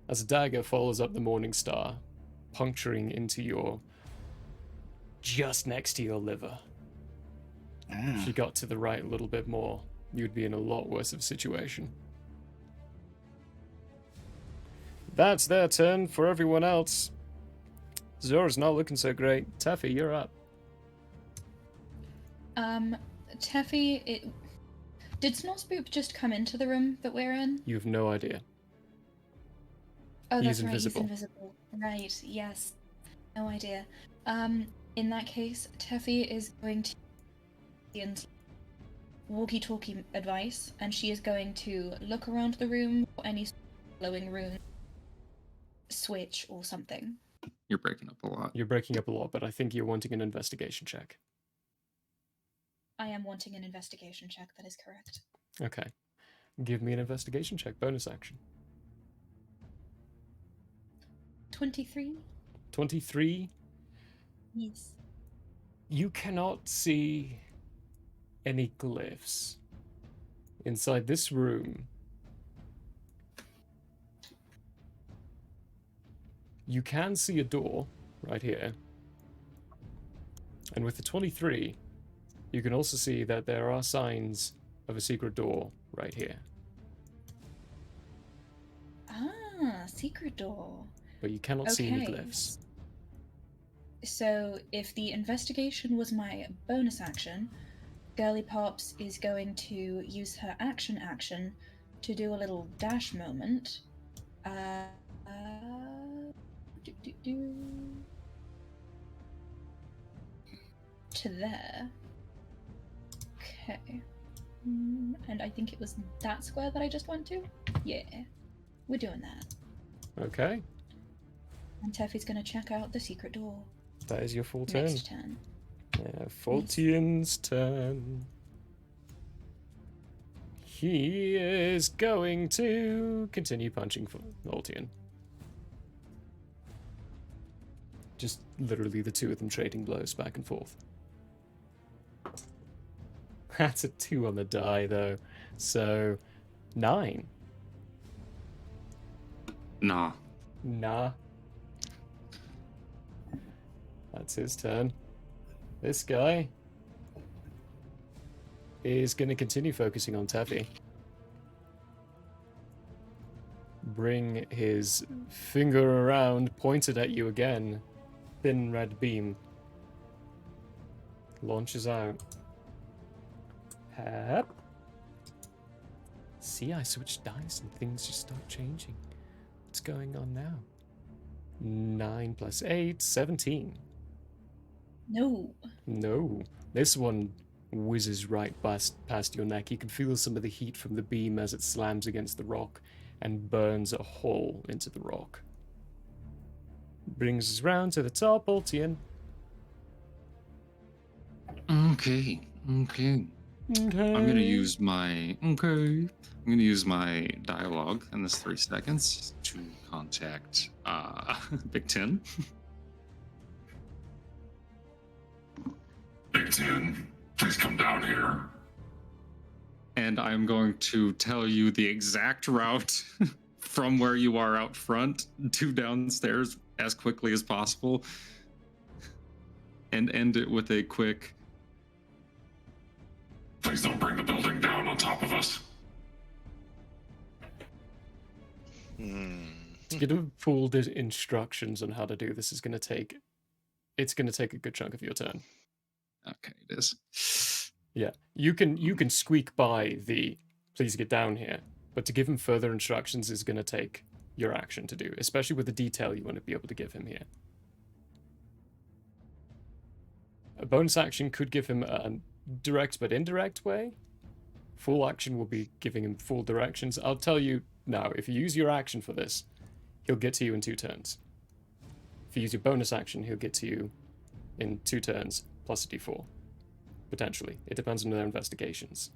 As a dagger follows up the Morning Star, puncturing into your... just next to your liver. If you got to the right a little bit more, you'd be in a lot worse of a situation. That's their turn. For everyone else, Zora's not looking so great. Taffy, you're up. Teffy, did Snorsboop just come into the room that we're in? You have no idea. Oh, He's that's right, invisible. he's invisible. Right, yes. No idea. In that case, Teffy is going to and walkie-talkie advice, and she is going to look around the room for any glowing rune, switch, or something. You're breaking up a lot. You're breaking up a lot, but I think you're wanting an investigation check. I am wanting an investigation check, that is correct. Okay. Give me an investigation check. Bonus action. 23? 23. Yes. You cannot see any glyphs inside this room. You can see a door right here. And with the 23, you can also see that there are signs of a secret door right here. Ah. secret door. but you cannot see any Okay. glyphs. So if the investigation was my bonus action, Girly Pops is going to use her action to do a little dash moment. To there. Okay. And I think it was that square that I just went to? Yeah. We're doing that. Okay, And Teffy's gonna check out the secret door. that is your full turn. Next turn. Yeah, Faultian's turn. He is going to continue punching Faultian. Just literally the two of them trading blows back and forth. That's a 2 on the die, though. So, 9. Nah. Nah. That's his turn. This guy is going to continue focusing on Teffy. Bring his finger around, pointed at you again. Thin red beam. Launches out. Hep. See, I switched dice and things just start changing. What's going on now? 9 plus 8, 17. No. No. This one whizzes right past your neck. You can feel some of the heat from the beam as it slams against the rock and burns a hole into the rock. Brings us round to the top, Ultian. Okay. I'm gonna use my dialogue in this 3 seconds to contact Big Ten. Big Ten, please come down here. And I'm going to tell you the exact route from where you are out front to downstairs as quickly as possible. And end it with a quick, Please don't bring the building down on top of us. To get a full instructions on how to do this is going to take... It's going to take a good chunk of your turn. okay, it is. Yeah, you can squeak by the please get down here, but to give him further instructions is going to take your action to do, especially with the detail you want to be able to give him here. A bonus action could give him a direct but indirect way. Full action will be giving him full directions. I'll tell you now, if you use your action for this, he'll get to you in 2 turns. If you use your bonus action, he'll get to you in 2 turns, plus a d4. Potentially. It depends on their investigations.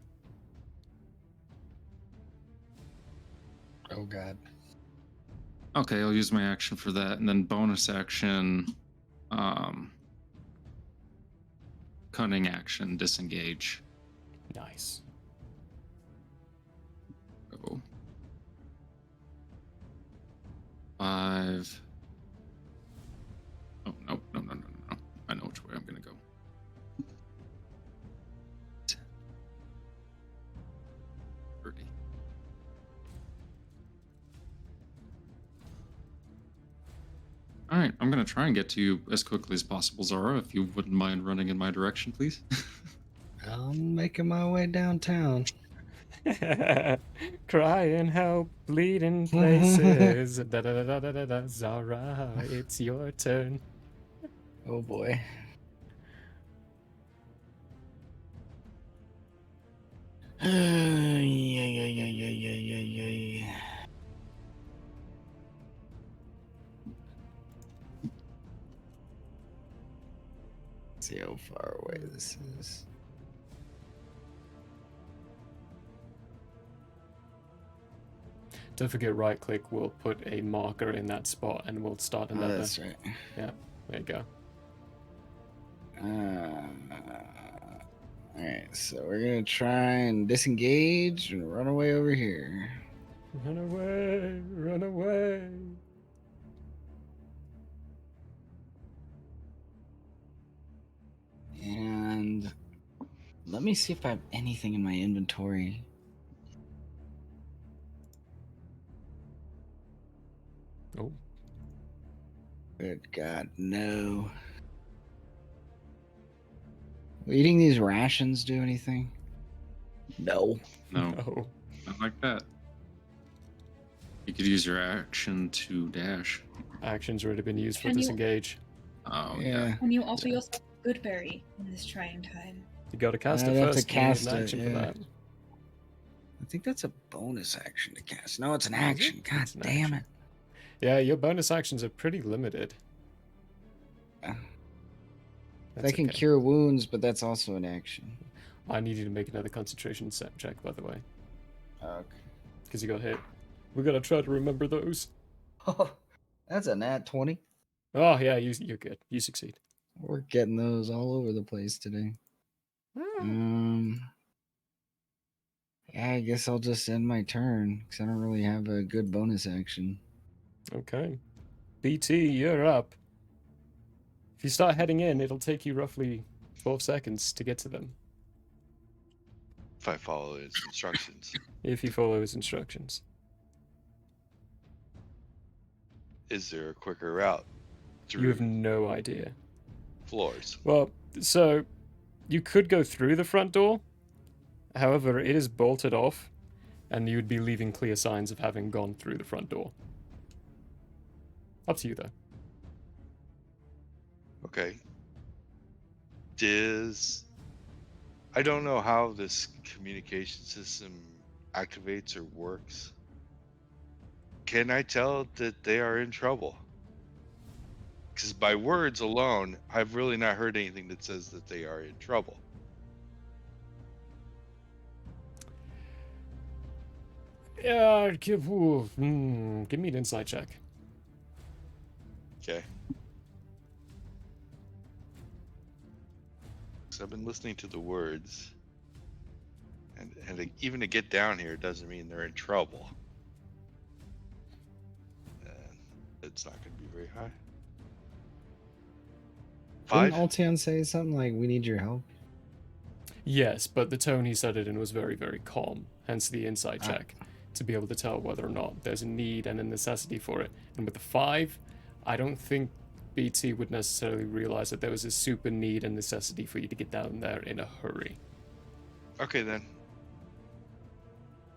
Oh god. Okay, I'll use my action for that, and then bonus action, cunning action, disengage. Nice. Go. 5. Oh, no. I know which way I'm gonna go. 10. 30. All right, I'm gonna try and get to you as quickly as possible, Zara. If you wouldn't mind running in my direction, please. I'm making my way downtown. Crying help, bleeding places. Da da da da da da. Zara, it's your turn. Oh boy. Yeah. See how far away this is. Don't forget, right click will put a marker in that spot and we'll start Oh, another. that's right. Yeah, there you go. Alright, so we're gonna try and disengage and run away over here. Run away, run away. And let me see if I have anything in my inventory. Good God, no. Will eating these rations do anything? No. No, No. not like that. You could use your action to dash. Action's already been used for Can you- disengage. Oh, Yeah. Can you offer yourself a good berry in this trying time? You gotta cast it I'd have to first. You need cast an it, action yeah. for that. I think that's a bonus action to cast. No, it's an Is it? action. God It's an damn action. it. Yeah, your bonus actions are pretty limited. I That's can okay. cure wounds, but that's also an action. I need you to make another concentration set check, by the way, Okay. because you got hit. We gotta try to remember those. Oh, that's a nat 20. Oh yeah, you're good. You succeed. We're getting those all over the place today. Yeah, I guess I'll just end my turn because I don't really have a good bonus action. Okay. BT, you're up. If you start heading in, it'll take you roughly 12 seconds to get to them If I follow his instructions. if you follow his instructions. Is there a quicker route You have through no idea. floors? Well, so you could go through the front door. However, it is bolted off, and you would be leaving clear signs of having gone through the front door. Up to you, though. Okay. I don't know how this communication system activates or works. Can I tell that they are in trouble? Because by words alone, I've really not heard anything that says that they are in trouble. Yeah, give me an insight check. Okay. So I've been listening to the words, and even to get down here doesn't mean they're in trouble. And it's not going to be very high. Didn't 5? Altion say something like, we need your help? Yes, but the tone he said it in was very, very calm, hence the insight Ah. check, to be able to tell whether or not there's a need and a necessity for it. And with the 5, I don't think BT would necessarily realize that there was a super need and necessity for you to get down there in a hurry. Okay then.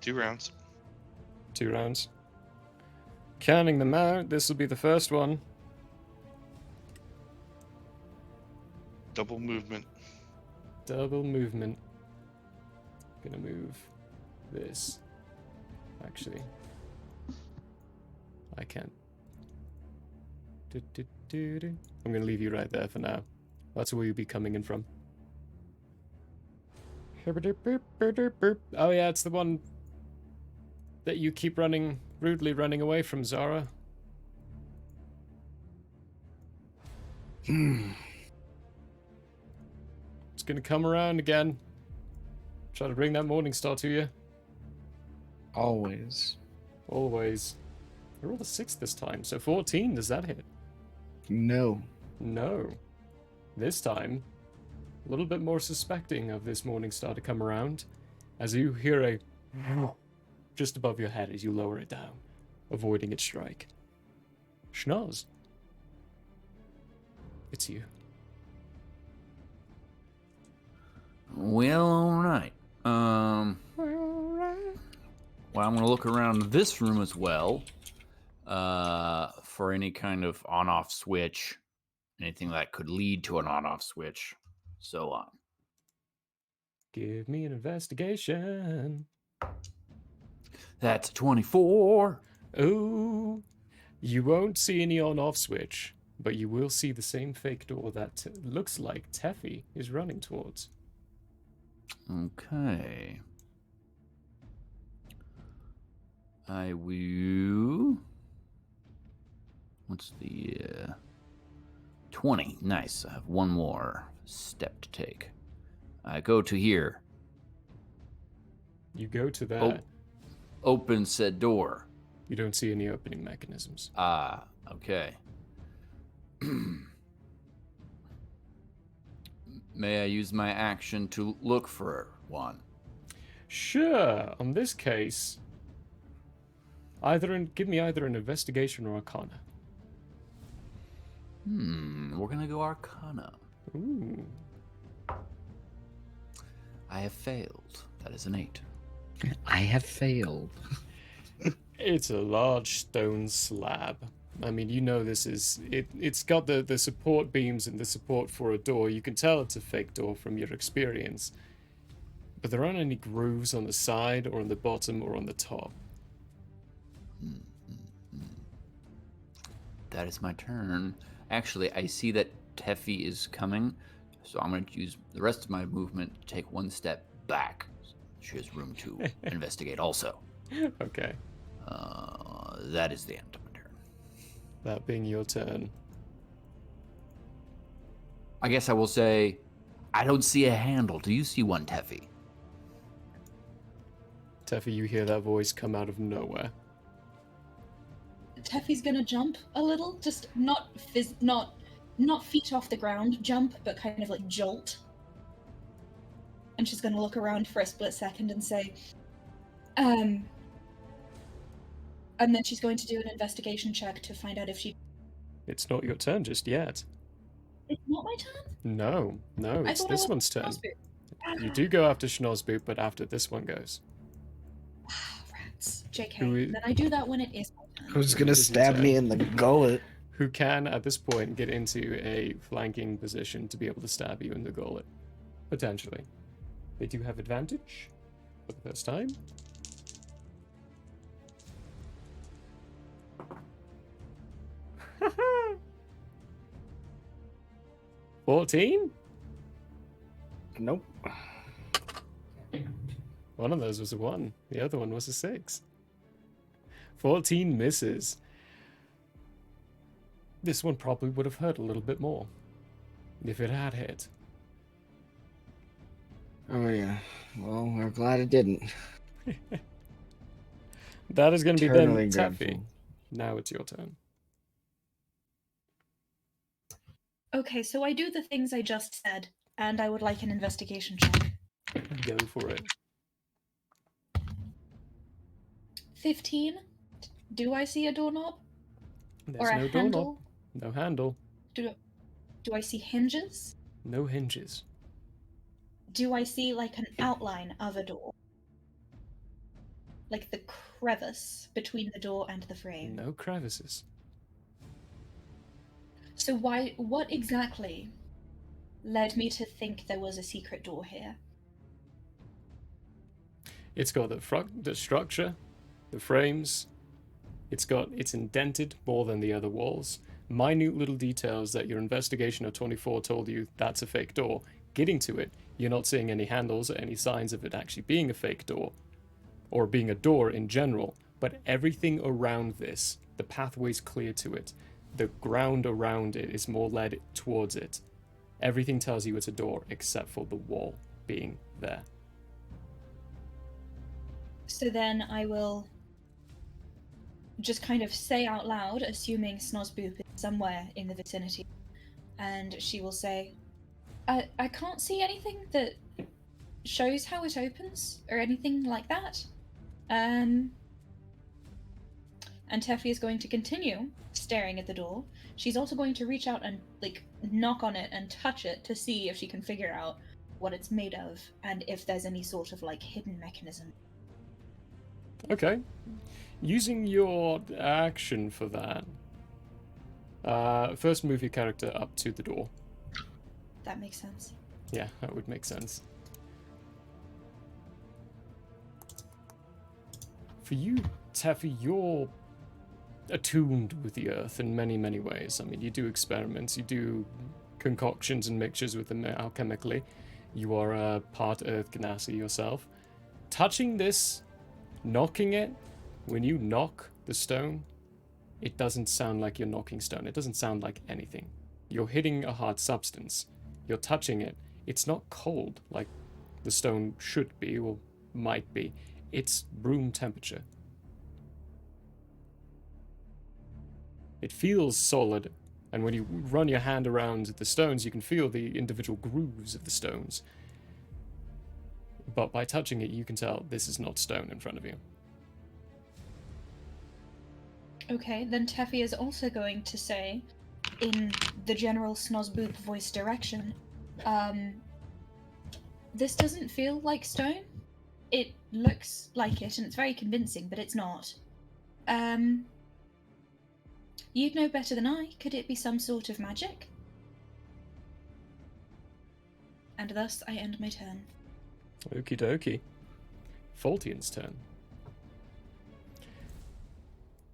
2 rounds. 2 rounds. Counting them out, this will be the first one. Double movement. Double movement. Gonna move this. Actually, I can't. I'm gonna leave you right there for now. That's where you'll be coming in from. Oh yeah, it's the one that you keep rudely running away from, Zara. It's gonna come around again. Try to bring that morning star to you. Always. Always. I rolled a 6 this time, so 14, does that hit? No. No. This time, a little bit more suspecting of this morning star to come around, as you hear a just above your head as you lower it down, avoiding its strike. Schnoz. It's you. Well, all right. Well, I'm going to look around this room as well for any kind of on-off switch, anything that could lead to an on-off switch, so on. Give me an investigation. That's 24. Oh, you won't see any on-off switch, but you will see the same fake door that looks like Teffy is running towards. Okay. I will. What's the 20? Nice. I have one more step to take. I go to here. You go to that. Open said door. You don't see any opening mechanisms. Ah, okay. May I use my action to look for one? Sure. On this case, give me either an investigation or arcana. We're gonna go Arcana. Ooh. I have failed. That is an 8. I have failed. It's a large stone slab. I mean, you know this is... It's got the support beams and the support for a door. You can tell it's a fake door from your experience. But there aren't any grooves on the side or on the bottom or on the top. That is my turn. Actually, I see that Teffy is coming, so I'm going to use the rest of my movement to take one step back. She has room to investigate also. Okay. That is the end of my turn. That being your turn. I guess I will say, I don't see a handle. Do you see one, Teffy? Teffy, you hear that voice come out of nowhere. Teffy's gonna jump a little, just not feet off the ground, jump, but kind of like jolt. And she's gonna look around for a split second and say, and then she's going to do an investigation check to find out if she... It's not your turn just yet. It's not my turn? No, I it's thought this I one's turn. Schnozzboot. You do go after Schnozzboot, but after this one goes. Rats. JK. Who is- Then I do that when it is my turn. Who's gonna This is your stab me turn. in the gullet? Who can, at this point, get into a flanking position to be able to stab you in the gullet. Potentially. They do have advantage for the first time. $14? Nope. One of those was a 1. The other one was a 6. 14 misses. This one probably would have hurt a little bit more if it had hit. Oh yeah. Well, we're glad it didn't. That is going to be Eternally then Taffy. grateful. Now it's your turn. Okay, so I do the things I just said, and I would like an investigation check. Go for it. 15. Do I see a doorknob? There's Or a no handle? doorknob. No handle. Do I see hinges? No hinges. Do I see like an outline of a door? Like the crevice between the door and the frame? No crevices. So what exactly led me to think there was a secret door here? It's got the structure, the frames. It's indented more than the other walls. Minute little details that your investigation of 24 told you that's a fake door. Getting to it, you're not seeing any handles or any signs of it actually being a fake door, or being a door in general. But everything around this, the pathway's clear to it. The ground around it is more led towards it. Everything tells you it's a door except for the wall being there. So then I will just kind of say out loud, assuming Snozzboop is somewhere in the vicinity, and she will say, I can't see anything that shows how it opens, or anything like that. And Teffy is going to continue staring at the door. She's also going to reach out and, like, knock on it and touch it to see if she can figure out what it's made of, and if there's any sort of, like, hidden mechanism. Okay. Using your action for that, first move your character up to the door. That makes sense. Yeah, that would make sense. For you, Taffy, you're attuned with the earth in many, many ways. I mean, you do experiments, you do concoctions and mixtures with them alchemically. You are a part earth ganassi yourself. Touching this, knocking it, when you knock the stone, it doesn't sound like you're knocking stone. It doesn't sound like anything. You're hitting a hard substance. You're touching it. It's not cold like the stone should be or might be. It's room temperature. It feels solid, and when you run your hand around the stones, you can feel the individual grooves of the stones. But by touching it, you can tell this is not stone in front of you. Okay, then Teffy is also going to say, in the general Snozboop voice direction. This doesn't feel like stone. It looks like it, and it's very convincing, but it's not. You'd know better than I. Could it be some sort of magic? And thus I end my turn. Okie dokie. Faultian's turn.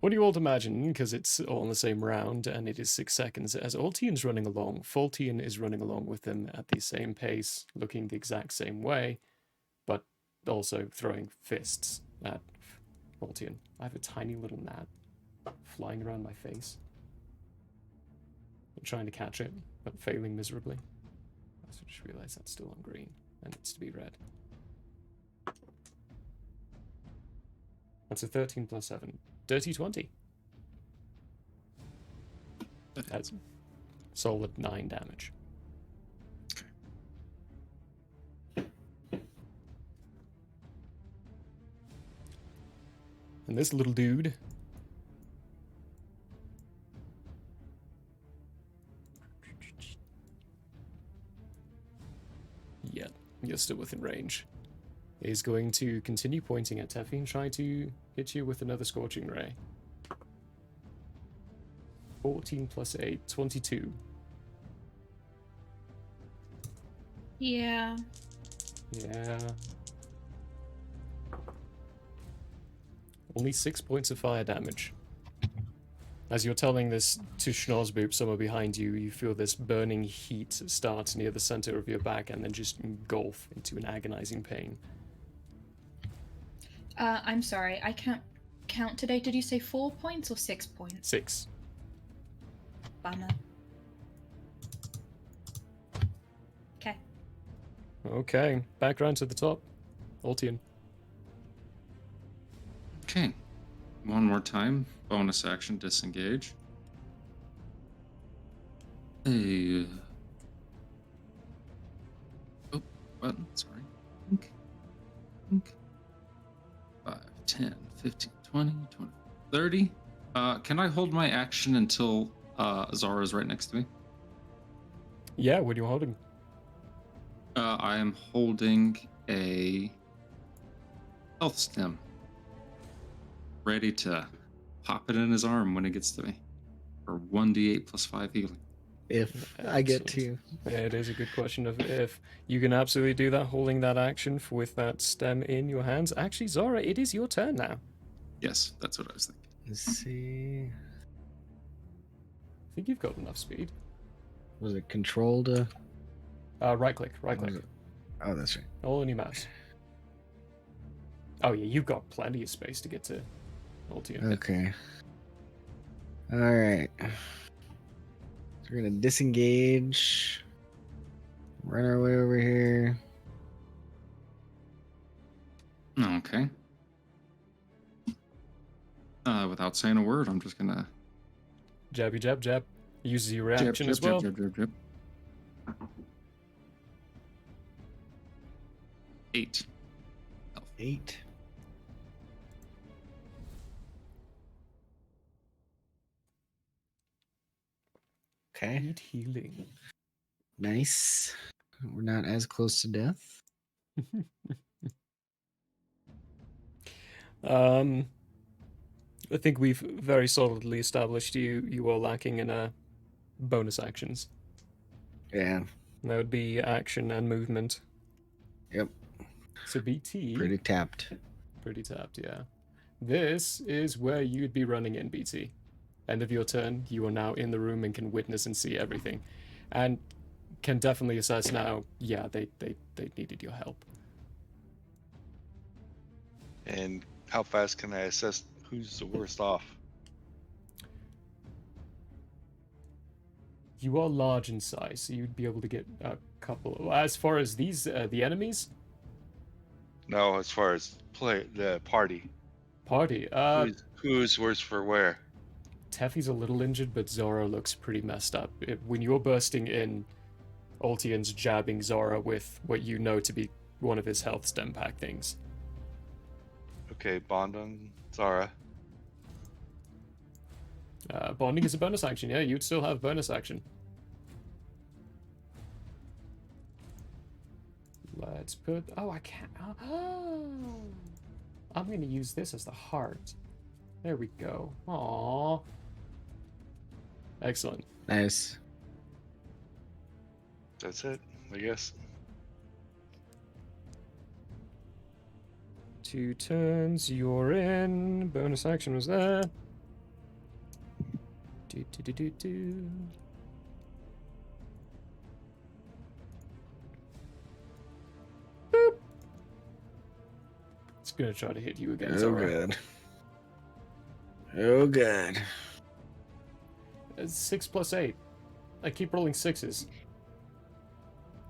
What do you all imagine? Because it's all in the same round and it is 6 seconds. As Altian's running along, Faultian is running along with them at the same pace, looking the exact same way, but also throwing fists at Faultian. I have a tiny little gnat flying around my face. I'm trying to catch it, but failing miserably. I just realized that's still on green and needs to be red. That's a 13 plus 7. Dirty 20. That's solid 9 damage. And this little dude yeah, you're still within range. Is going to continue pointing at Teffy and try to hit you with another Scorching Ray. 14 plus 8, 22. Yeah. Yeah. Only 6 points of fire damage. As you're telling this to Schnozboop, somewhere behind you, you feel this burning heat start near the center of your back and then just engulf into an agonizing pain. I'm sorry, I can't count today. Did you say 4 points or 6 points? 6. Bummer. Okay. Okay, back round to the top. Altian. Okay. One more time. Bonus action, disengage. Hey. Oh, button, sorry. Ink. Ink. 5, 10, 15, 20, 20, 30. Can I hold my action until Zara's right next to me? Yeah, what are you holding? I am holding a health stem. Ready to pop it in his arm when it gets to me. For 1d8 plus 5 healing. If I get to. Yeah, it is a good question of if you can absolutely do that, holding that action with that stem in your hands. Actually, Zara, it is your turn now. Yes, that's what I was thinking. Let's see. I think you've got enough speed. Was it control to? Right click, right click. Oh, that's right. All on your mouse. Oh yeah, you've got plenty of space to get to Altian. Okay. All right. So we're gonna disengage. Run our way over here. Okay. Without saying a word, I'm just gonna Jabby jab jab. Uses your jab, reaction jab, as well. jab, jab, jab, jab. 8. 8. Okay. Need healing. Nice. We're not as close to death. I think we've very solidly established you are lacking in bonus actions. Yeah. That would be action and movement. Yep. So BT. Pretty tapped. Pretty tapped, yeah. This is where you'd be running in, BT. End of your turn, you are now in the room and can witness and see everything. And can definitely assess now, yeah, they needed your help. And how fast can I assess who's the worst off? You are large in size, so you'd be able to get a couple. As far as these, the enemies? No, as far as the party. Party. Who's worse for wear? Teffy's a little injured, but Zora looks pretty messed up. When you're bursting in, Altian's jabbing Zora with what you know to be one of his health stem pack things. Okay, bond on Zara. Bonding is a bonus action. Yeah, you'd still have bonus action. Let's put... Oh, I can't... Oh. I'm going to use this as the heart. There we go. Aww. Excellent. Nice. That's it, I guess. 2 turns, you're in. Bonus action was there. Do. Boop. It's gonna try to hit you again. Oh, Zora. good. Oh, good. It's 6 plus 8. I keep rolling 6s.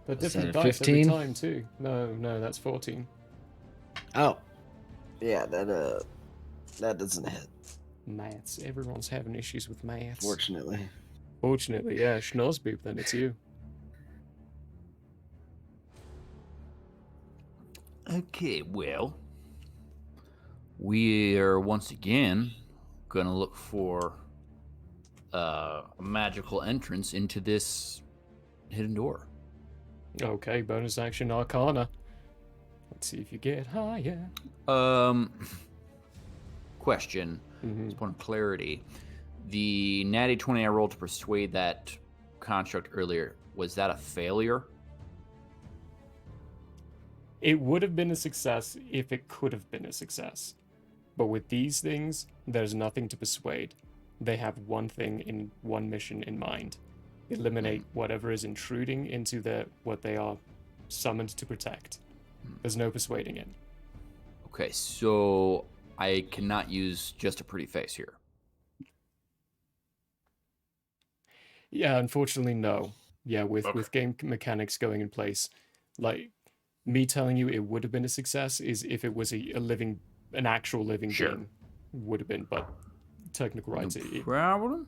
They're Is different that a dice every 15? time too. No, that's 14. Oh. Yeah, that doesn't hit, Maths. Everyone's having issues with maths. fortunately. Fortunately, yeah. Schnozzboop, then it's you. Okay, well, we are once again going to look for a magical entrance into this hidden door. Okay, bonus action Arcana. Let's see if you get higher. Question, Mhm. just point of clarity. The natty 20 I rolled to persuade that construct earlier, was that a failure? It would have been a success if it could have been a success. But with these things, there's nothing to persuade. They have one thing in one mission in mind. Eliminate whatever is intruding into what they are summoned to protect. There's no persuading it. Okay, so I cannot use just a pretty face here. Yeah, unfortunately, no. Yeah, with Okay. game mechanics going in place, like me telling you it would have been a success is if it was an actual living Sure. being, would have been. But technical No rights, problem.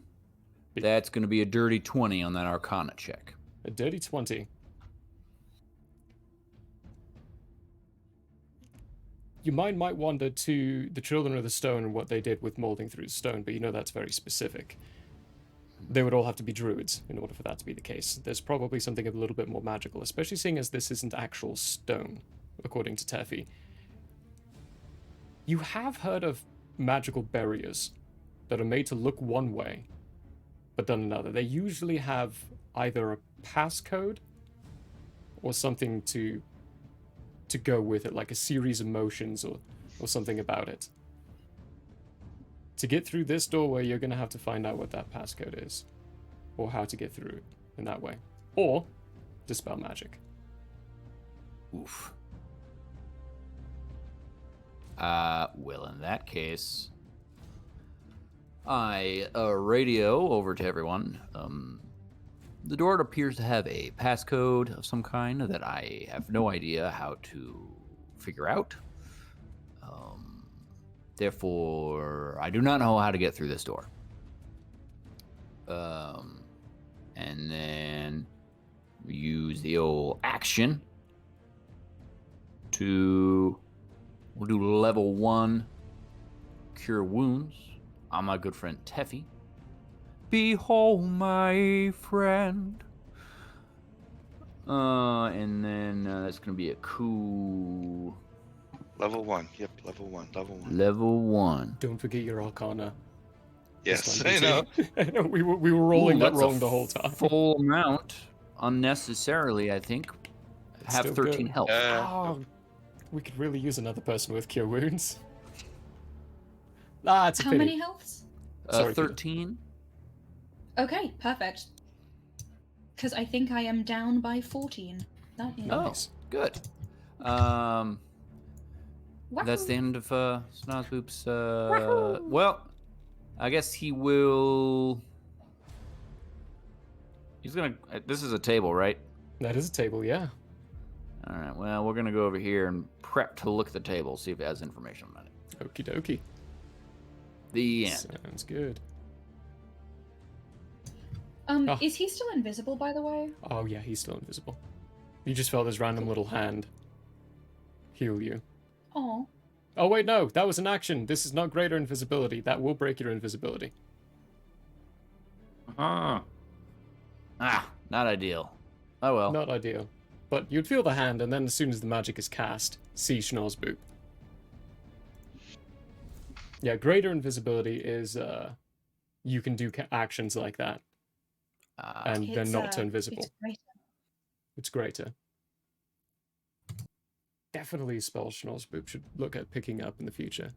It- That's going to be a dirty 20 on that Arcana check. a dirty 20. Your mind might wander to the Children of the Stone and what they did with molding through stone, but you know that's very specific. They would all have to be druids in order for that to be the case. There's probably something a little bit more magical, especially seeing as this isn't actual stone, according to Teffy. You have heard of magical barriers that are made to look one way, but done another. They usually have either a passcode or something to go with it, like a series of motions or something about it. To get through this doorway, you're going to have to find out what that passcode is, or how to get through it in that way, or dispel magic. Oof. Well, in that case, I radio over to everyone. The door appears to have a passcode of some kind that I have no idea how to figure out. Therefore, I do not know how to get through this door. And then we use the old action to... We'll do level 1 Cure Wounds on my good friend Teffy. Behold, my friend. And then that's going to be a cool... Level 1. Yep, level 1. Level 1. Don't forget your Arcana. Yes, This I time, know. BT. I know we were rolling Ooh, that that's a wrong the whole time. Full amount, unnecessarily, I think. It's Have still 13 good. health. Oh, we could really use another person with Cure Wounds. Ah, it's a How pity. many healths? Sorry, Peter. 13. Okay, perfect. Because I think I am down by 14. That is. Nice. Good. That's the end of Snozboop's. Well, I guess he will. He's gonna. This is a table, right? That is a table, yeah. All right. Well, we're gonna go over here and prep to look at the table, see if it has information on it. Okie dokie. The end. Sounds good. Oh. Is he still invisible, by the way? Oh yeah, he's still invisible. You just felt his random little hand heal you. Oh. Oh wait, no, that was an action. This is not greater invisibility. That will break your invisibility. Ah, Not ideal. Oh well. Not ideal. But you'd feel the hand, and then as soon as the magic is cast, see Schnorzboop. Yeah, greater invisibility is you can do actions like that, and they're not invisible. It's greater. It's greater. Definitely a spell Schnorzboop should look at picking up in the future.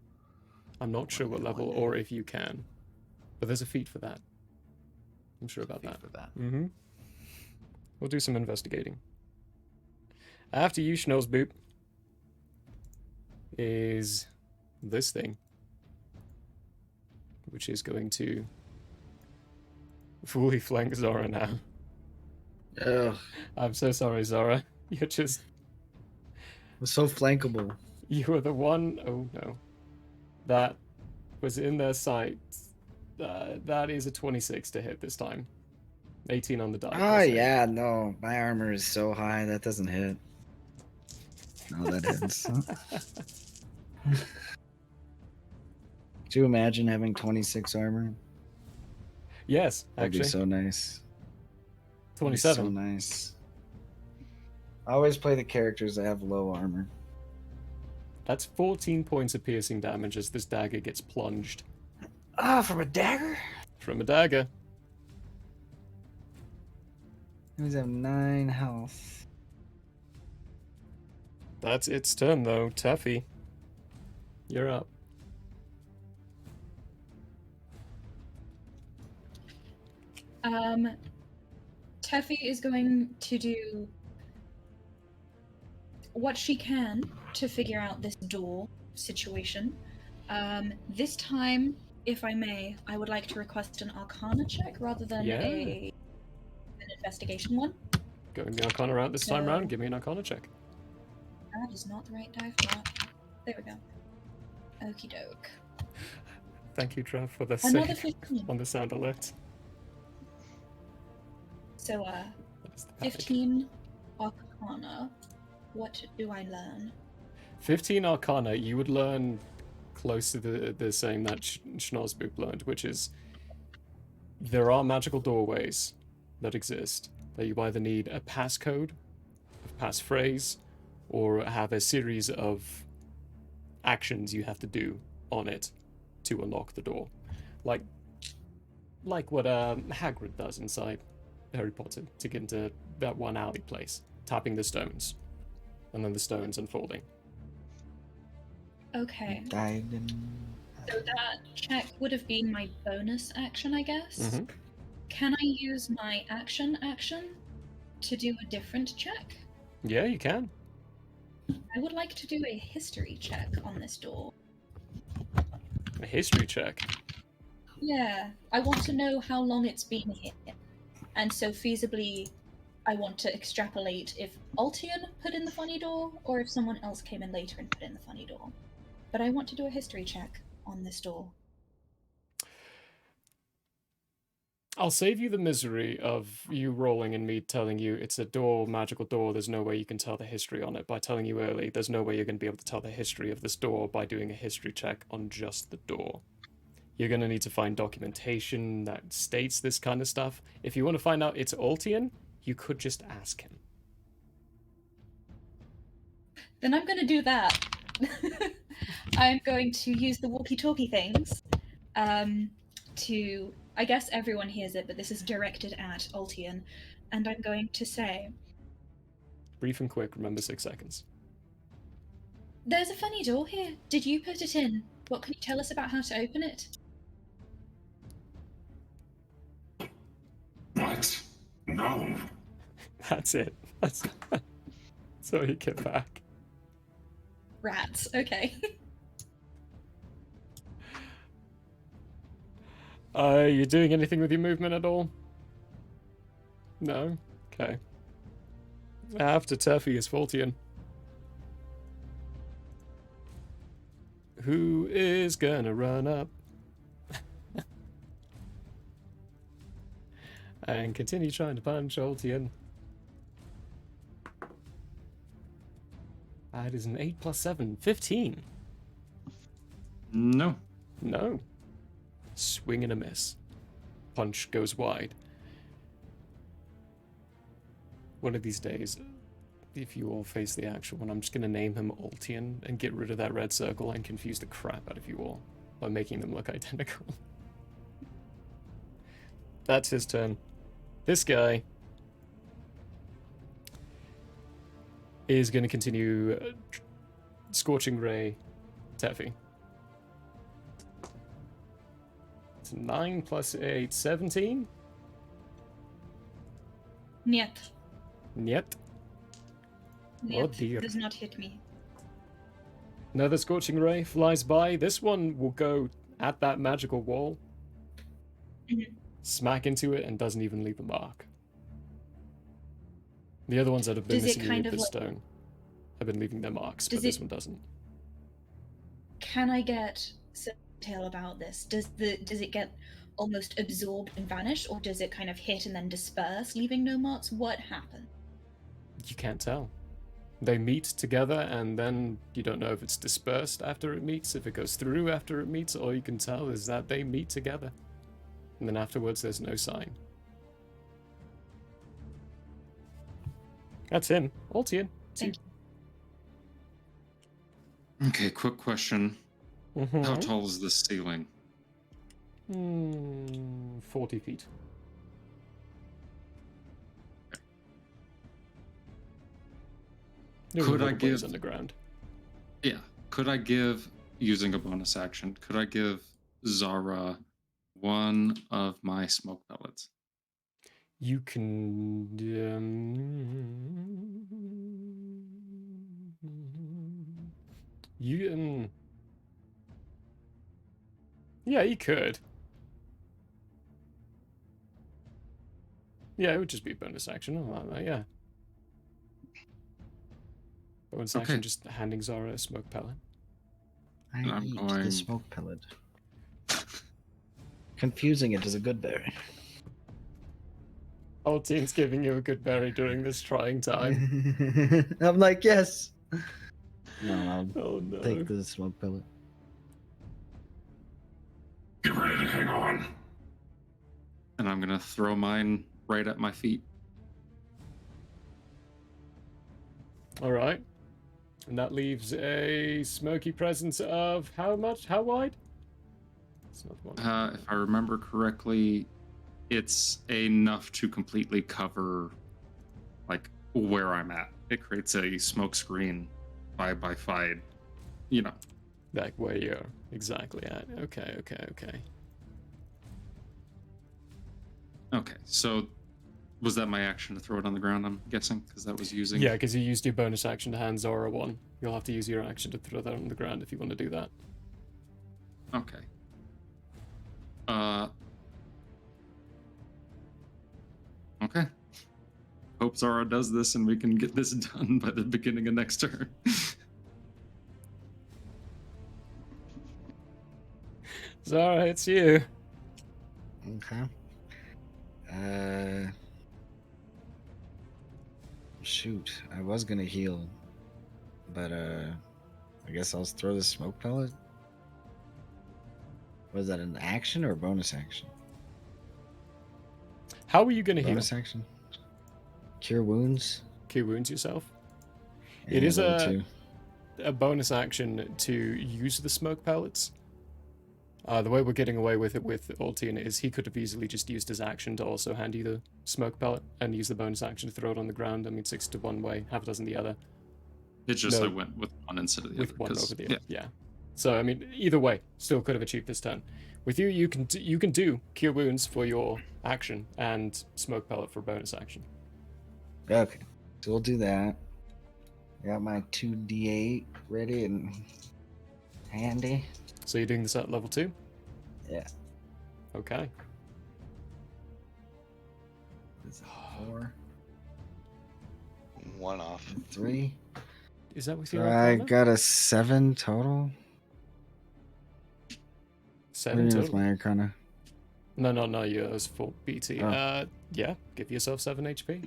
I'm not sure what level or if you can, but there's a feat for that. I'm sure about that. Mm-hmm. We'll do some investigating. After you, Schnorzboop, is this thing, which is going to fully flank Zora now. Ugh. I'm so sorry, Zora. You're just... It was so flankable. You were the one... Oh, no. That was in their sight. That is a 26 to hit this time. 18 on the die. Oh, yeah, no. My armor is so high, that doesn't hit. No, that hits. Could you imagine having 26 armor? Yes, That'd actually. be so nice. 27. So nice. I always play the characters that have low armor. That's 14 points of piercing damage as this dagger gets plunged. Ah, from a dagger? From a dagger. He's have 9 health. That's its turn, though. Tuffy. You're up. Teffy is going to do what she can to figure out this door situation. This time, if I may, I would like to request an Arcana check rather than an investigation one. Going the Arcana route this time round. Give me an Arcana check. That is not the right die for that. There we go. Okie doke. Thank you, Trev, for the Another save 15. on the sound alert. So, 15 Arcana. What do I learn? 15 Arcana, you would learn close to the same that Schnorzboop learned, which is there are magical doorways that exist that you either need a passcode, a passphrase, or have a series of actions you have to do on it to unlock the door. Like what Hagrid does inside Harry Potter to get into that one alley place, tapping the stones, and then the stones unfolding. Okay. Died. So that check would have been my bonus action, I guess. Mm-hmm. Can I use my action to do a different check? Yeah, you can. I would like to do a history check on this door. A history check. Yeah, I want to know how long it's been here. And so feasibly, I want to extrapolate if Altian put in the funny door, or if someone else came in later and put in the funny door. But I want to do a history check on this door. I'll save you the misery of you rolling and me telling you it's a door, magical door, there's no way you can tell the history on it by telling you early. There's no way you're going to be able to tell the history of this door by doing a history check on just the door. You're going to need to find documentation that states this kind of stuff. If you want to find out it's Altian, you could just ask him. Then I'm going to do that. I'm going to use the walkie-talkie things to... I guess everyone hears it, but this is directed at Altian. And I'm going to say... Brief and quick, remember 6 seconds. There's a funny door here. Did you put it in? What can you tell us about how to open it? What? No. That's it. That's all you get back. Rats. Okay. You doing anything with your movement at all? No? Okay. After Tuffy is Faltian. Who is gonna run up? And continue trying to punch Altian. That is an 8 plus 7. 15. No. No. Swing and a miss. punch goes wide. One of these days, if you all face the actual one, I'm just going to name him Ultian and get rid of that red circle and confuse the crap out of you all by making them look identical. That's his turn. This guy is going to continue Scorching Ray Teffy. It's 9 plus 8, 17? Niet. Niet. Niet. dear. Does not hit me. Another Scorching Ray flies by. This one will go at that magical wall, Mhm. smack into it, and doesn't even leave a mark. The other ones that have been Does it missing kind the of like- stone have been leaving their marks, but Does this it- one doesn't. Can I get some detail about this? Does it get almost absorbed and vanish, or does it kind of hit and then disperse, leaving no marks? What happened? You can't tell. They meet together, and then you don't know if it's dispersed after it meets, if it goes through after it meets. All you can tell is that they meet together. And then afterwards, there's no sign. That's him. Ultian. Thank Okay, quick question. Mm-hmm. How tall is this ceiling? 40 feet. There's a Could I little place give- underground? Yeah. Could I give, using a bonus action, could I give Zara one of my smoke pellets? You can. You. Yeah, you could. Yeah, it would just be a bonus action. Yeah. Bonus action, Okay. just handing Zara a smoke pellet. I I'm eat going- the smoke pellet. Confusing it is a good berry. Ultian's giving you a good berry during this trying time. I'm like, yes. No, I'll Oh no. take the smoke pellet. Get ready to hang on. And I'm gonna throw mine right at my feet. Alright. And that leaves a smoky presence of how much? How wide? It's not the one. If I remember correctly, it's enough to completely cover like where I'm at. It creates a smoke screen 5x5, you know. Like where you're exactly at. Okay. Okay, so was that my action to throw it on the ground, I'm guessing? Because that was using... Yeah, because you used your bonus action to hand Zora one. You'll have to use your action to throw that on the ground if you want to do that. Okay. Okay. Hope Zara does this and we can get this done by the beginning of next turn. Zara, it's you. Okay. Shoot, I was gonna heal, but I guess I'll throw the smoke pellet. Was that an action or a bonus action? How are you going to heal? Bonus action. Cure wounds. Cure wounds yourself? Yeah, It is level a bonus action to use the smoke pellets. The way we're getting away with it with Ultian is he could have easily just used his action to also hand you the smoke pellet and use the bonus action to throw it on the ground. I mean, 6 to 1 way, half a dozen the other. It's just No. I went with one instead of the With other. one 'cause- over the other, yeah. So, I mean, either way, still could have achieved this turn. With you, you can do Cure Wounds for your action and Smoke Pellet for bonus action. Okay, so we'll do that. Got my 2d8 ready and handy. So you're doing this at level 2? Yeah. Okay. This is 4, One off. 3. Is that with So your I Arcana? got a 7 total. 7 With total? my Arcana. No, yours for BT. Oh. Yeah, give yourself 7 HP.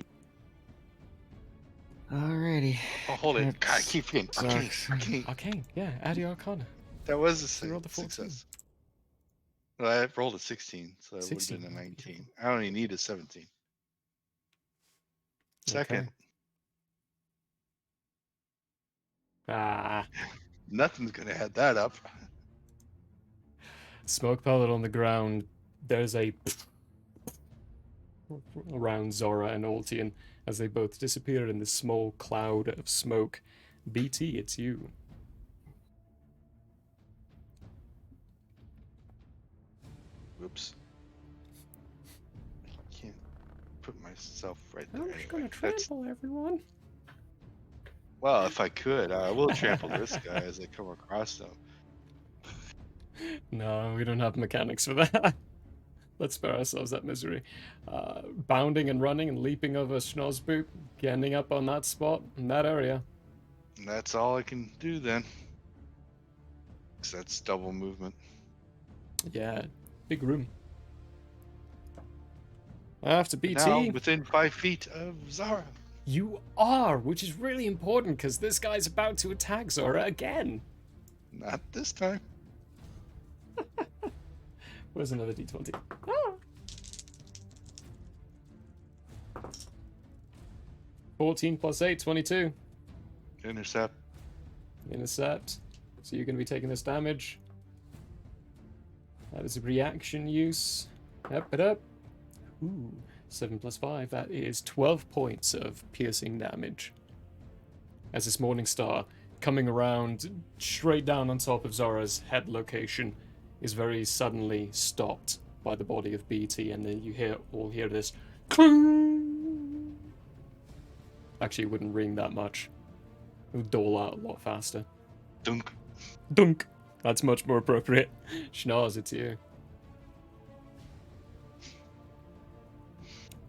Alrighty. Oh, hold it. That God, I keep hitting. sucks. Arcane. Arcane, yeah, add your Arcana. That was a So roll the 14. success. Well, I rolled a 16, so that would have 16, been a oh, 19. beautiful. I only need a 17. Second. Okay. Ah, Nothing's gonna add that up. smoke pellet on the ground. There's a around Zora and Altian as they both disappear in this small cloud of smoke. BT, it's you. Oops. I can't put myself right there. I'm just Anyway, gonna trample everyone. well, if I could, I will trample this guy as I come across them. No, we don't have mechanics for that. Let's spare ourselves that misery. Bounding and running and leaping over Schnozboop, ending up on that spot in that area. And that's all I can do then. 'Cause that's double movement. Yeah, big room. After BT, Now within 5 feet of Zara. you are, which is really important because this guy's about to attack Zora again. Not this time. Where's another d20? Ah. 14 plus 8, 22. Intercept. Intercept. So you're going to be taking this damage. That is a reaction use. Up it up. Ooh, 7 plus 5. That is 12 points of piercing damage. As this morning star coming around straight down on top of Zora's head location is very suddenly stopped by the body of BT, and then you all hear this cling. Actually, it wouldn't ring that much. It would dole out a lot faster. Dunk. Dunk. That's much more appropriate. Schnoz, it's you.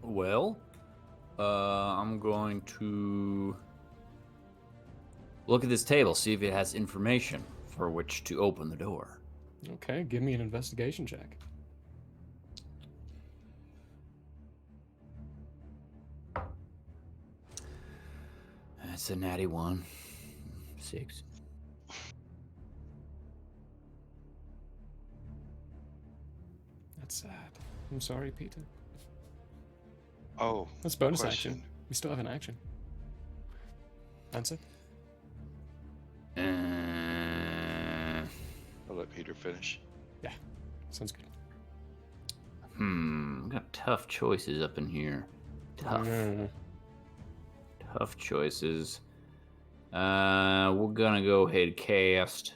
Well, I'm going to look at this table, see if it has information for which to open the door. Okay, give me an investigation check. That's a natty 1. 6. That's sad. I'm sorry, Peter. Oh. That's bonus question. action. We still have an action. Answer? I'll let Peter finish. Yeah, sounds good. Got tough choices up in here. Tough. Tough choices. We're gonna go ahead and cast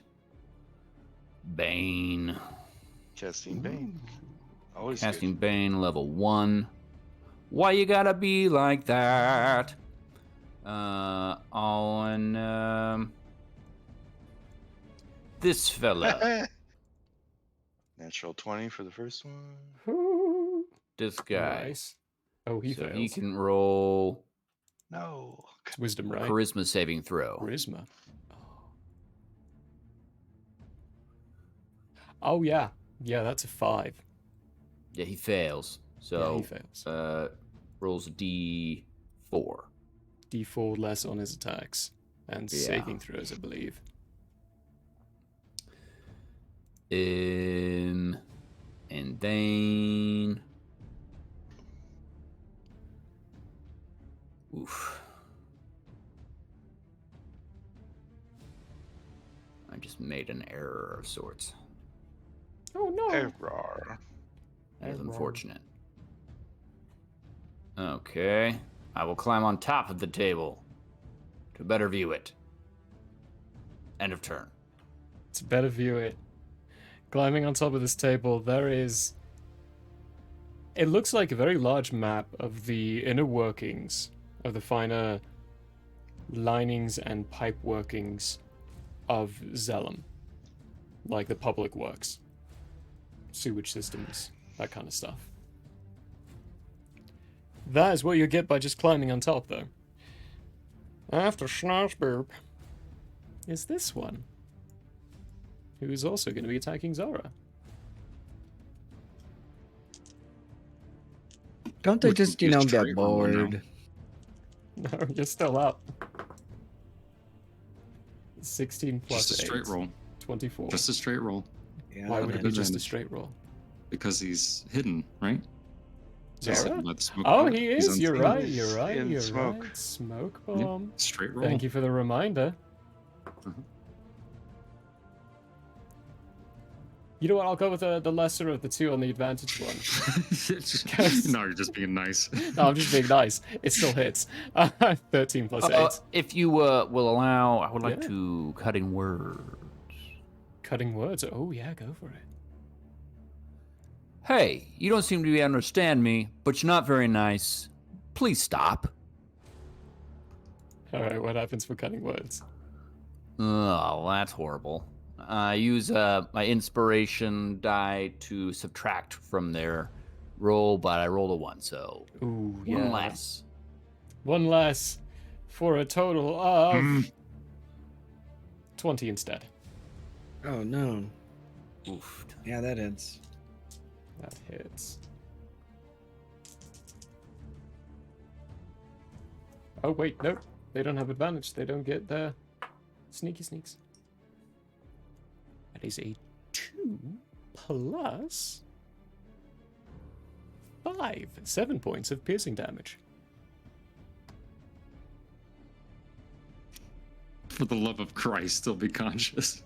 Bane. Casting Bane. Always Casting good. Bane level 1. Why you gotta be like that? On this fella. Natural 20 for the first one. Ooh. This guy. Nice. Oh, he So fails. he can roll No. It's wisdom, right? charisma saving throw. Charisma. Oh, yeah. Yeah, that's a 5. Yeah, he fails. So Yeah, he fails. Rolls a D4. D4 less on his attacks. And Yeah. saving throws, I believe. And then oof. I just made an error of sorts. Oh, no. Error. That is Error. unfortunate. Okay. I will climb on top of the table to better view it. End of turn. To better view it. Climbing on top of this table, there is... It looks like a very large map of the inner workings of the finer linings and pipe workings of Zellum. Like the public works. Sewage systems, that kind of stuff. That is what you get by just climbing on top, though. After Schnozboop is this one, who is also going to be attacking Zora. Don't they We can just, use get trait roll now. bored? No, you're still up. 16 plus Just a straight 8. roll. 24. Just a straight roll. Yeah, Why that would it is- be just a advantage. straight roll? because he's hidden, right? So he's Zara? hidden by the smoke Oh, cloud. he He's is. You're unseen. right. He's You're right. in You're smoke. right. Smoke Yep, bomb. straight roll. Thank you for the reminder. Mhm. You know what? I'll go with the lesser of the two on the advantage one. No, you're just being nice. No, I'm just being nice. It still hits. 13 plus 8. If you will allow, I would like Yeah. to cutting words. Cutting words. Oh, yeah, go for it. Hey, you don't seem to understand me, but you're not very nice. Please stop. All right, what happens for cutting words? Oh, that's horrible. I use my inspiration die to subtract from their roll, but I rolled a 1, so Ooh, one yeah. less. One less for a total of Mm. 20 instead. Oh no. Oof. Yeah, that hits. That hits. Oh, wait, nope. They don't have advantage. They don't get the sneaky sneaks. That is a 2 plus 5. 7 points of piercing damage. For the love of Christ, still be conscious.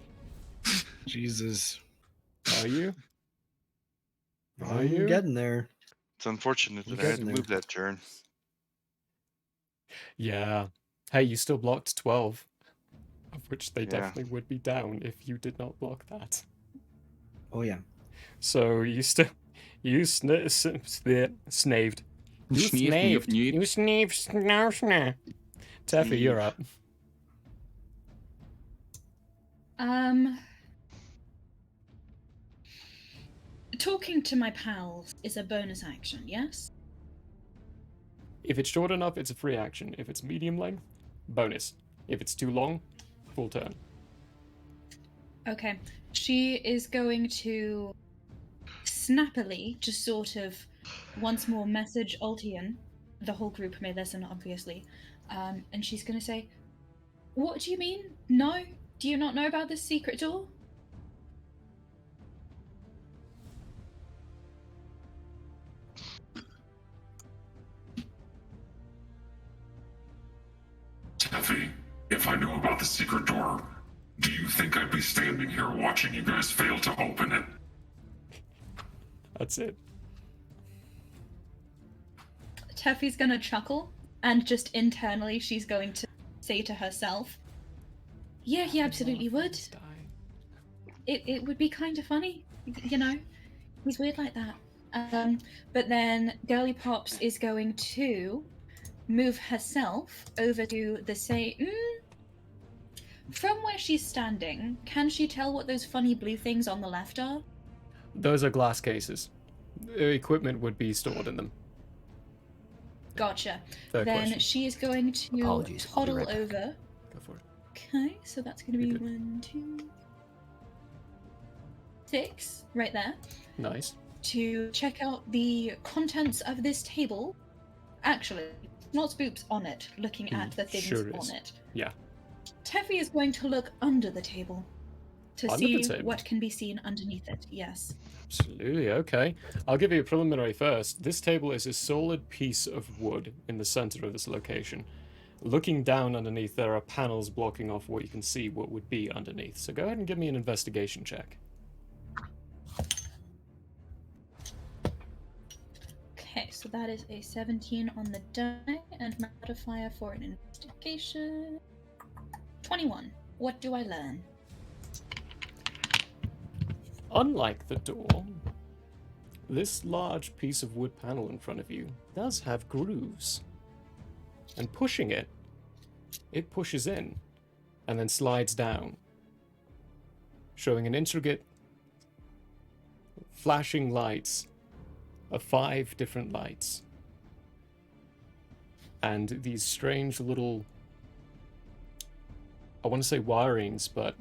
Jesus. Are you? Are I'm you? getting there. It's unfortunate I'm that I had to getting move that turn. Yeah. Hey, you still blocked 12. Of which they Yeah. definitely would be down if you did not block that. Oh yeah. So you still... You snaved. You snaved. You snaved. Teffy, you're up. Talking to my pals is a bonus action, yes? If it's short enough, it's a free action. If it's medium length, bonus. If it's too long, full turn. Okay. She is going to snappily just sort of once more message Altian. The whole group may listen, obviously. And she's going to say, "What do you mean? No? Do you not know about this secret door?" Teffy, if I knew about the secret door, do you think I'd be standing here watching you guys fail to open it? That's it. Teffy's going to chuckle, and just internally she's going to say to herself, "Yeah, he absolutely would. It would be kind of funny, you know? He's weird like that." But then Girly Pops is going to move herself over to the from where she's standing, can she tell what those funny blue things on the left are? Those are glass cases. Equipment would be stored in them. Gotcha. Fair Then question. she is going to Apologies, I'll be toddle right back. over. Go for it. Okay, so that's going to be You're good. 1, 2, 6, right there, Nice. to check out the contents of this table. Actually, not Spoop's on it, looking at the things sure is. on it. Yeah. Teffy is going to look under the table to Under the see table? what can be seen underneath it. Yes. Absolutely, okay. I'll give you a preliminary first. This table is a solid piece of wood in the center of this location. Looking down underneath, there are panels blocking off what you can see what would be underneath. So go ahead and give me an investigation check. Okay, so that is a 17 on the die, and modifier for an investigation. 21. What do I learn? Unlike the door, this large piece of wood panel in front of you does have grooves. And pushing it, it pushes in and then slides down, showing an intricate flashing lights of 5 different lights. And these strange little, I want to say wirings, but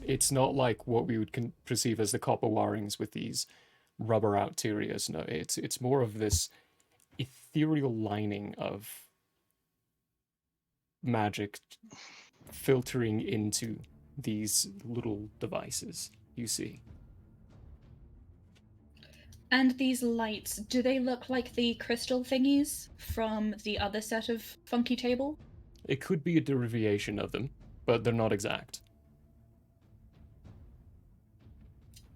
it's not like what we would perceive as the copper wirings with these rubber outeriors. No, it's more of this ethereal lining of magic filtering into these little devices you see. And these lights, do they look like the crystal thingies from the other set of funky table? It could be a derivation of them, but they're not exact.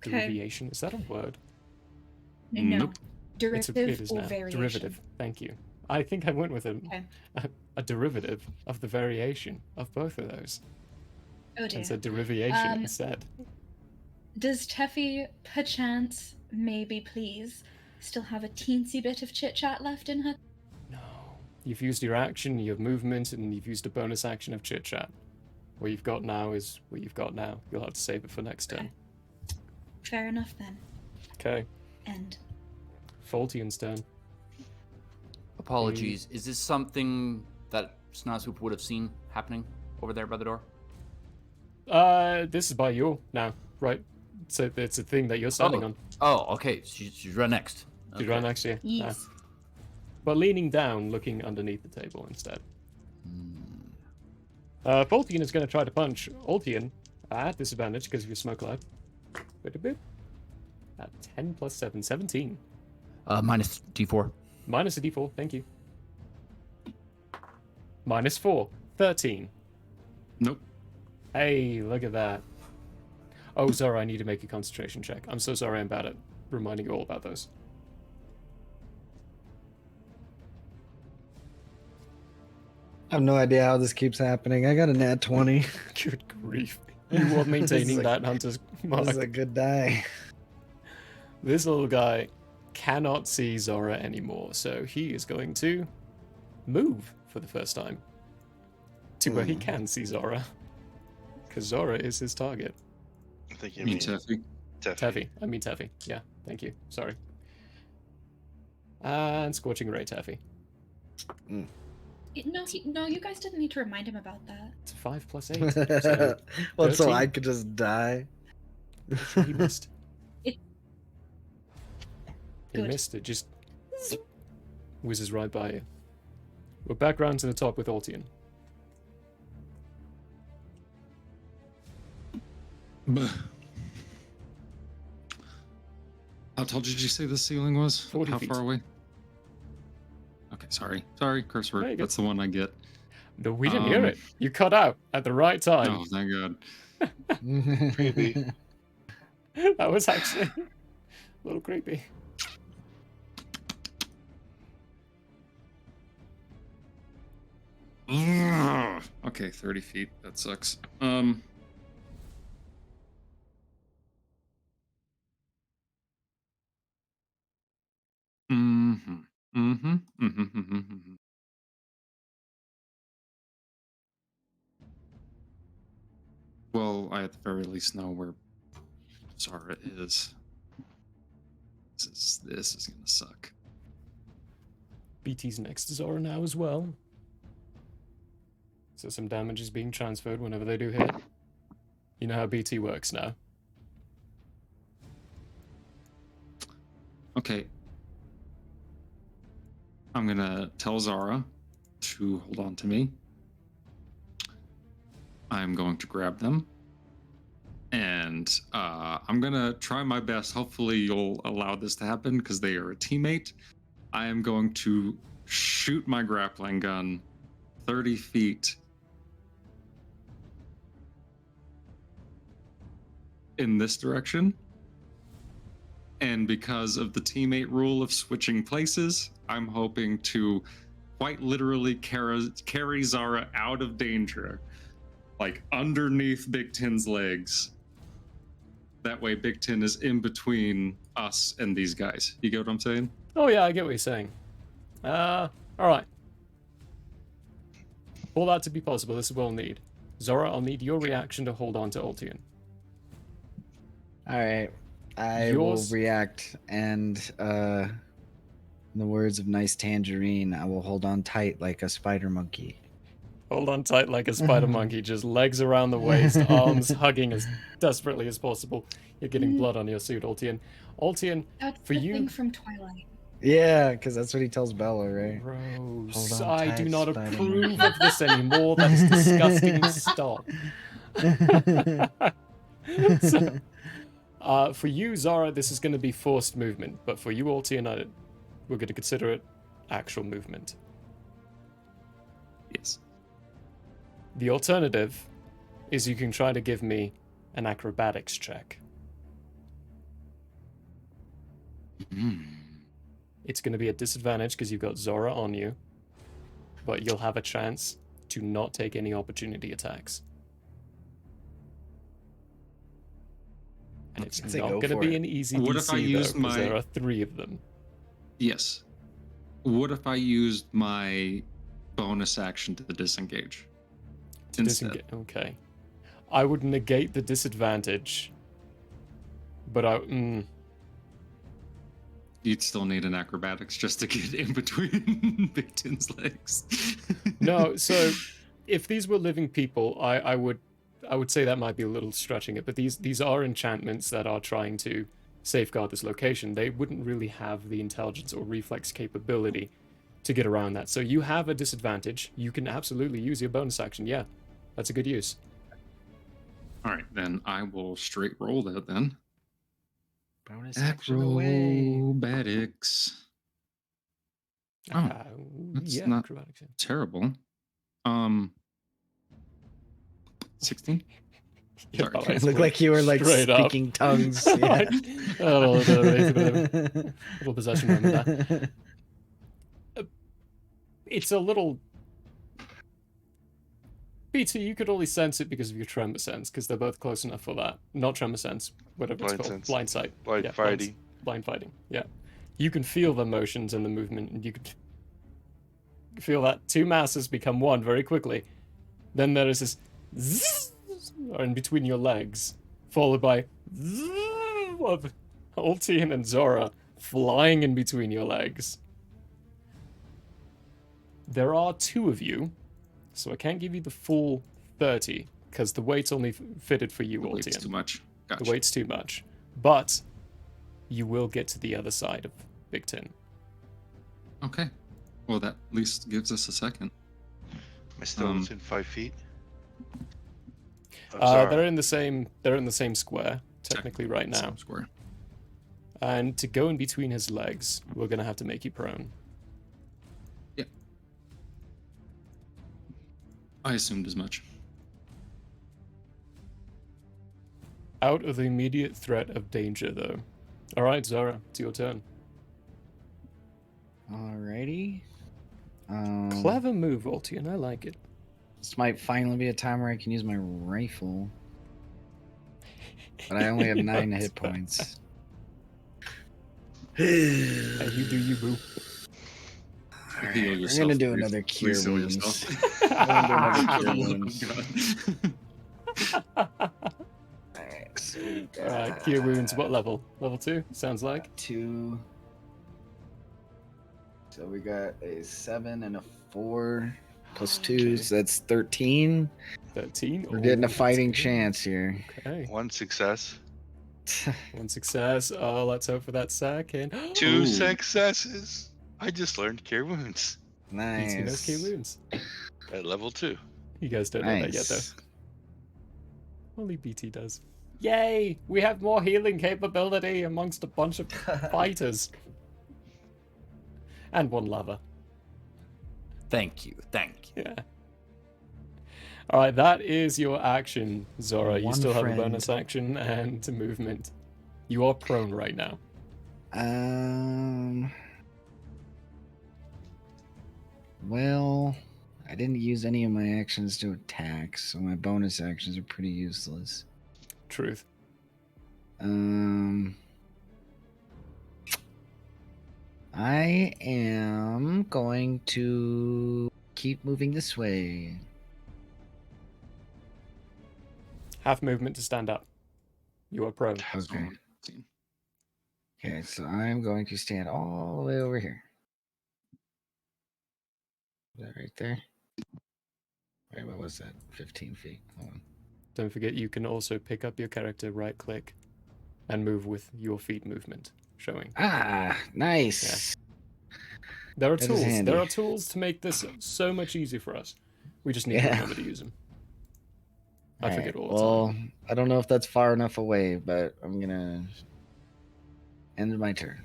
Okay. Derivation, is that a word? No. Nope. Derivative It is or now. variation? Derivative. Thank you. I think I went with Okay. a derivative of the variation of both of those. Oh dear. And said derivation instead. Does Teffy, perchance, maybe please, still have a teensy bit of chit-chat left in her? No. You've used your action, your movement, and you've used a bonus action of chit chat. What you've got now is what you've got now. You'll have to save it for next turn. Fair enough then. Okay. End. Faultian's turn. Apologies. Is this something that Snazhoop would have seen happening over there by the door? This is by you now, right? So it's a thing that you're standing on. Oh, okay. She's right next. She's right next to you. Yes. But leaning down, looking underneath the table instead. Faultian is going to try to punch Ultian at disadvantage because of your smoke light. At 10 plus 7, 17. Minus D4. Minus a d4, thank you. Minus 4, 13. Nope. Hey, look at that. Oh, Zora, I need to make a concentration check. I'm so sorry I'm bad at reminding you all about those. I have no idea how this keeps happening. I got a nat 20. Good grief. You are maintaining This is a- that hunter's mark. This is a good die. This little guy cannot see Zora anymore, so he is going to move for the first time to where he can see Zora. Because Zora is his target. I think you You mean mean Teffy? Teffy. I mean Teffy. Yeah, thank you. Sorry. And Scorching Ray Teffy. No, you guys didn't need to remind him about that. It's 5 plus 8. So Well, so 13. I could just die. He missed. It- He Good. missed it. Just whizzes right by you. We're back round to the top with Ultian. How tall did you say the ceiling was? 40 How feet. far away? Okay, sorry, curse There you word. go. That's the one I get. No, we didn't hear it. You cut out at the right time. Oh, thank God. Creepy. That was actually a little creepy. Okay, 30 feet. That sucks. Mm-hmm. Well, I at the very least know where Zara is. This is gonna suck. BT's next to Zora now as well. So some damage is being transferred whenever they do hit. You know how BT works now. Okay. I'm gonna tell Zara to hold on to me. I'm going to grab them. And I'm gonna try my best. Hopefully you'll allow this to happen because they are a teammate. I am going to shoot my grappling gun 30 feet in this direction. And because of the teammate rule of switching places, I'm hoping to quite literally carry Zara out of danger, like underneath Big Tin's legs. That way Big Tin is in between us and these guys. You get what I'm saying? Oh yeah, I get what you're saying. Alright. For that to be possible, this is what we'll need. Zora, I'll need your reaction to hold on to Ultian. All right. I Yours- will react, and in the words of Nice Tangerine, I will hold on tight like a spider monkey. Hold on tight like a spider monkey, just legs around the waist, arms hugging as desperately as possible. You're getting blood on your suit, Ultian. Ultian, That's for the you... thing from Twilight. Yeah, because that's what he tells Bella, right? Rose, Hold on I tight, do not Spider-Man. approve of this anymore. That is disgusting. Stop. So, For you, Zara, this is going to be forced movement, but for you, Alti, and I, we're going to consider it actual movement. Yes. The alternative is you can try to give me an acrobatics check. It's going to be a disadvantage because you've got Zora on you, but you'll have a chance to not take any opportunity attacks. And it's I'd say not go going to for be it. an easy What DC, if I though, used 'cause my- there are 3 of them. Yes. What if I used my bonus action to disengage? To Instead. Okay. I would negate the disadvantage, but You'd still need an acrobatics just to get in between Victon's legs. no. So, if these were living people, I would say that might be a little stretching it. But these are enchantments that are trying to safeguard this location. They wouldn't really have the intelligence or reflex capability to get around that. So you have a disadvantage. You can absolutely use your bonus action. Yeah, that's a good use. All right, then I will straight roll that then. Bonus action away. Acrobatics. Oh, that's yeah, not acrobatics. Yeah. terrible. 16? Yeah, Sorry. but I It looked like you were like straight up. speaking tongues. Yeah. Little possession room with that. It's a little. BT, you could only sense it because of your tremor sense, because they're both close enough for that. Not tremor sense, whatever Blind it's called. sense. Blind sight. Blind Yeah, fighting. Blind fighting. Yeah. You can feel the motions and the movement, and you could feel that 2 masses become 1 very quickly. Then there is this zzz in between your legs, followed by zzz of Ultian and Zora flying in between your legs. There are 2 of you, so I can't give you the full 30, because the weight's only fitted for you, The weight's Ultian. too much. Gotcha. The weight's too much. But you will get to the other side of Big Tin. Okay. Well, that at least gives us a second. Am I still within 5 feet? They're in the same square, technically right now. Same square. And to go in between his legs, we're gonna have to make you prone. Yeah. I assumed as much. Out of the immediate threat of danger, though. Alright, Zara, it's your turn. Alrighty. Clever move, Ultian, I like it. This might finally be a time where I can use my rifle. But I only have 9 hit points. And you do you, boo. Alright, Heal we're yourself, gonna do please. another cure Please heal wounds. yourself. We're gonna do another For the cure love wounds. of God. Alright, so we Alright, cure wounds, what level? Level 2, sounds like. 2. So we got a 7 and a 4 plus 2, so that's 13. 13. We're getting a Oh, fighting that's good. chance here. Okay. 1 success. 1 success. Oh, let's hope for that second. 2 Ooh. successes. I just learned Cure Wounds BT knows cure Nice. wounds. at level 2. You guys don't know that yet, Nice. though. Only BT does. Yay! We have more healing capability amongst a bunch of fighters. And 1 lava. Thank you. Yeah. Alright, that is your action, Zora. You One still have friend. a bonus action and movement. You are prone right now. Well, I didn't use any of my actions to attack, so my bonus actions are pretty useless. Truth. I am going to keep moving this way. Half movement to stand up. You are prone. Okay. Okay, so I'm going to stand all the way over here. Is that right there? Wait, what was that? 15 feet. Hold on. Don't forget you can also pick up your character, right click, and move with your feet movement showing. Ah, nice. There are That is tools. handy. There are tools to make this so much easier for us. We just need to Yeah. remember to use them. I forget all the well, time. I don't know if that's far enough away, but I'm gonna end my turn.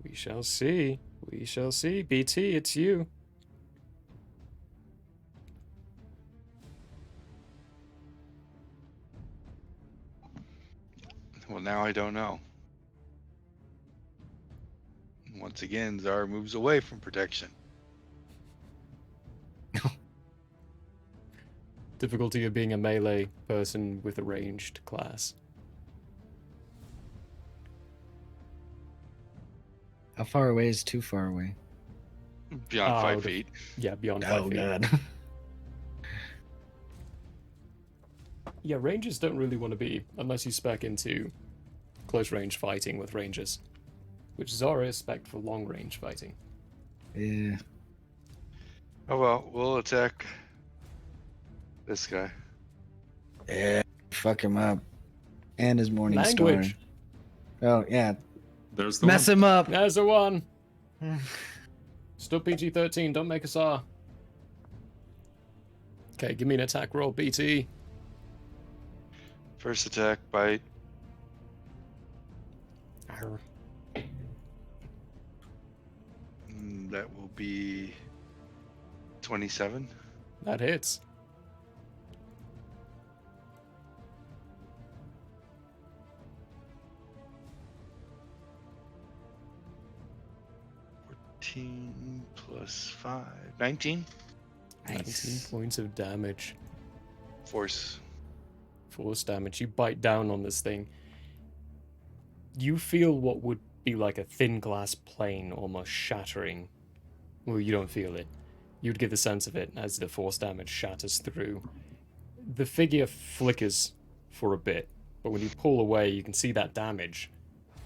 We shall see. We shall see. BT, it's you. Well, now I don't know. Once again, Zara moves away from protection. Difficulty of being a melee person with a ranged class. How far away is too far away? Beyond Oh, 5 the- feet. Yeah, beyond 5 feet. God. Yeah, rangers don't really want to be, unless you spec into close range fighting with rangers. Which Zara is spec for long range fighting. Yeah. Oh well, we'll attack this guy. Yeah. Fuck him up. And his morning Language. star. Oh yeah. There's the Mess one. him up. There's a one. Still PG-13, don't make us R. Okay, give me an attack roll, BT. First attack, bite. Arr. That will be 27. That hits. Plus 5. 19. 19 points of damage. Force. Force damage. You bite down on this thing. You feel what would be like a thin glass plane almost shattering. Well, you don't feel it. You'd get the sense of it as the force damage shatters through. The figure flickers for a bit, but when you pull away, you can see that damage,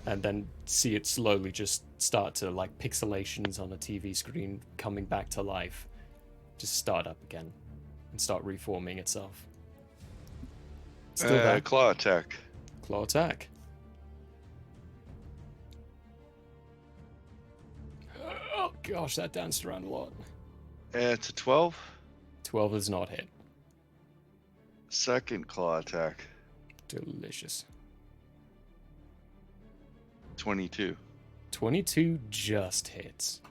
and then see it slowly just start to, like pixelations on a TV screen coming back to life, just start up again and start reforming itself. Still there. Claw attack. Claw attack. Oh gosh, that danced around a lot. It's a 12. 12 is not hit. Second claw attack. Delicious. 22. 22 just hits.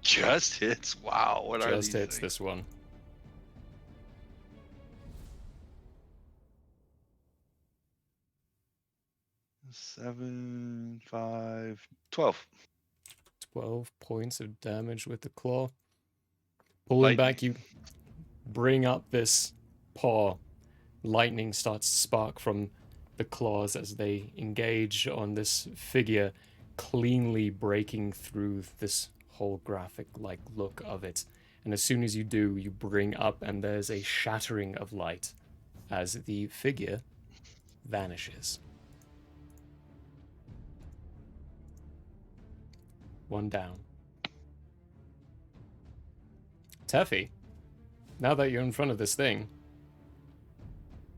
Just hits. Wow. What are these Just hits things? this one. Seven, 5, 12. 12 points of damage with the claw. Pulling Lightning. back, you bring up this paw. Lightning starts to spark from the claws as they engage on this figure, cleanly breaking through this holographic-like look of it. And as soon as you do, you bring up, and there's a shattering of light as the figure vanishes. One down. Teffy, now that you're in front of this thing,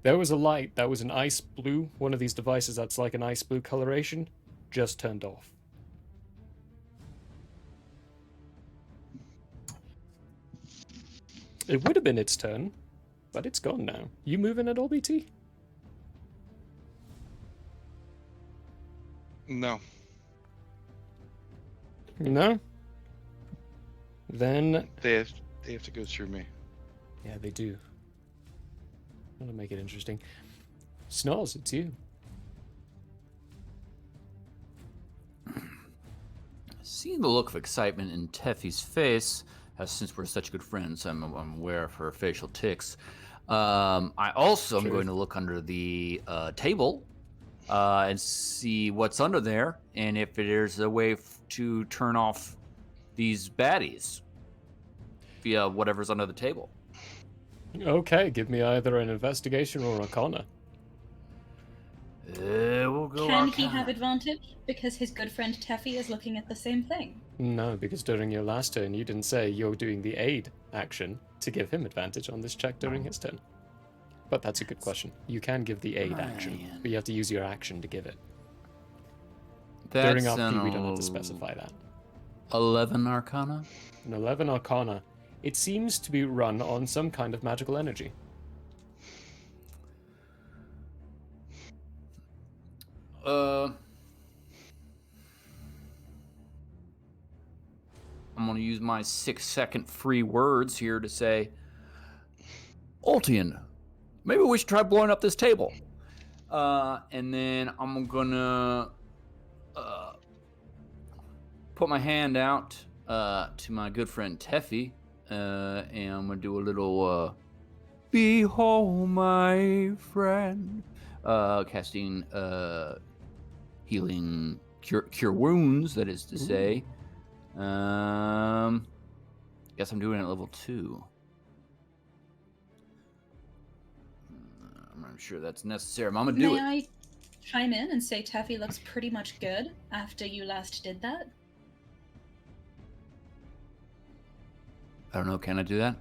there was a light that was an ice blue, one of these devices that's like an ice blue coloration, just turned off. It would have been its turn, but it's gone now. You moving at all, BT? No. No? Then... They have to go through me. Yeah, they do. That'll make it interesting. Snarls, it's you. Seeing the look of excitement in Teffy's face, since we're such good friends, I'm aware of her facial tics. I also am Sure. going to look under the table and see what's under there, and if there's a way to turn off these baddies via whatever's under the table. Okay, give me either an investigation or Arcana. We'll go Can he Arcana. have advantage because his good friend Teffy is looking at the same thing? No, because during your last turn, you didn't say you're doing the aid action to give him advantage on this check during his turn. But that's a good question. You can give the aid action, Man. but you have to use your action to give it. That's During RP, we don't have to an specify that. 11 Arcana. An 11 Arcana. It seems to be run on some kind of magical energy. I'm going to use my 6-second free words here to say, Ultian, maybe we should try blowing up this table. And then I'm going to put my hand out to my good friend Teffy, and I'm going to do a little behold my friend, casting healing cure wounds, that is to say. Guess I'm doing it at level 2. I'm not sure that's necessary. I'm gonna do May it. I chime in and say Teffy looks pretty much good after you last did that? I don't know. Can I do that?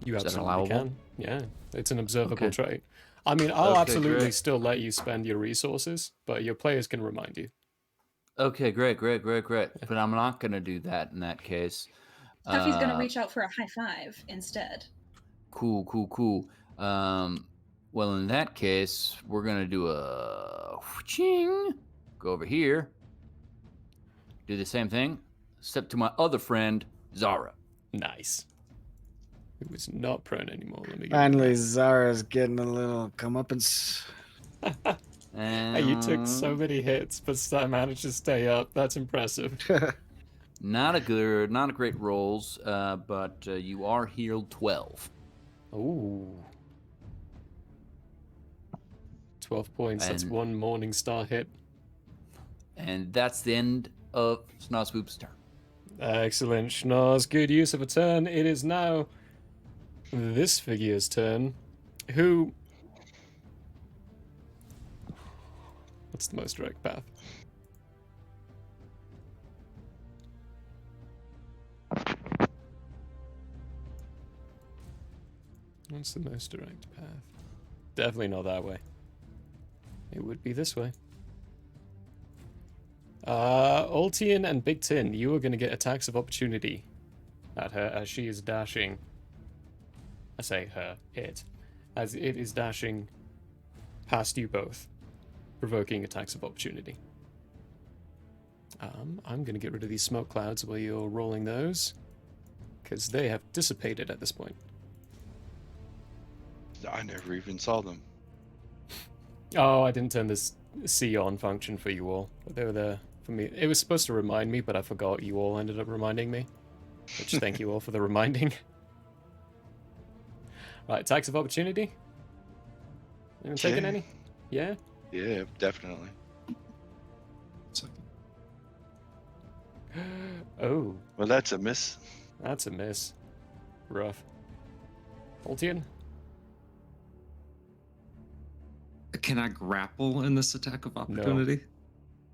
You Is that absolutely allowable? can. Yeah, it's an observable Okay. trait. I mean, I'll Okay, absolutely great. still let you spend your resources, but your players can remind you. Okay, great. But I'm not gonna do that in that case. Teffy's gonna reach out for a high five instead. Cool. Well, in that case, we're gonna do a ching. Go over here. Do the same thing. Step to my other friend, Zara. Nice. It was not prone anymore. Let me get Finally, Zara's getting a little comeuppance. Hey, you took so And many hits, but still managed to stay up. That's impressive. not a great rolls, but you are healed 12. Ooh. 12 points. That's And- one Morning Star hit. And that's the end of Snozwoop's turn. Excellent, Schnoz. Good use of a turn. It is now this figure's turn. Who... What's the most direct path? What's the most direct path? Definitely not that way. It would be this way. Ultian and Big Tin, you are going to get attacks of opportunity at her as she is dashing. I say her, it. As it is dashing past you both, provoking attacks of opportunity. I'm going to get rid of these smoke clouds while you're rolling those, because they have dissipated at this point. I never even saw them. Oh, I didn't turn this see on function for you all. But they were there for me. It was supposed to remind me, but I forgot you all ended up reminding me. Which, thank you all for the reminding. Right, attacks of opportunity? Anyone taking Yeah. any? Yeah? Yeah, definitely. Second. Oh, Well, that's a miss. that's a miss. Rough. Ultian? Can I grapple in this attack of opportunity?